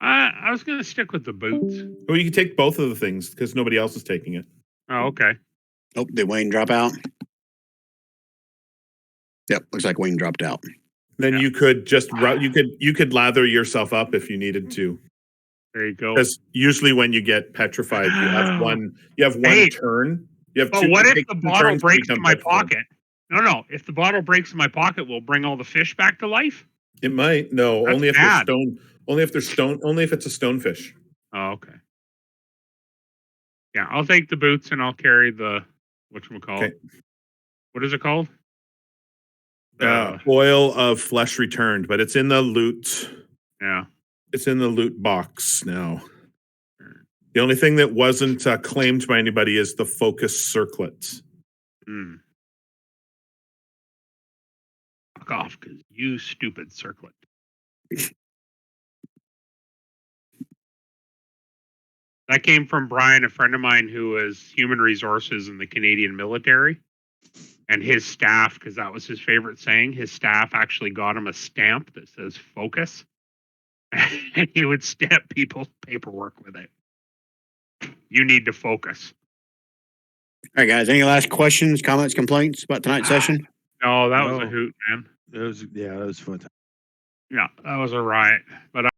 I was going to stick with the boots. Well, you can take both of the things because nobody else is taking it. Oh, okay. Oh, did Wayne drop out? Yep, looks like Wayne dropped out. Then you could just you could lather yourself up if you needed to. There you go. Because usually when you get petrified, you have one turn. You have but two. What if the bottle turns to breaks become in my petrified. pocket? No. If the bottle breaks in my pocket, we'll bring all the fish back to life. It might. No, That's only if bad. they're stone. Only if they're stone. Only if it's a stonefish. Oh, okay. Yeah, I'll take the boots and I'll carry the whatchamacallit. Okay. What is it called? Oil of Flesh Returned, but it's in the loot. Yeah. It's in the loot box now. The only thing that wasn't claimed by anybody is the focus circlets. Fuck off, because you stupid circlet. That came from Brian, a friend of mine who was human resources in the Canadian military. And his staff, because that was his favorite saying, his staff actually got him a stamp that says focus. And he would stamp people's paperwork with it. You need to focus. All right, guys. Any last questions, comments, complaints about tonight's session? No, that was a hoot, man. That was fun. Yeah, that was a riot. But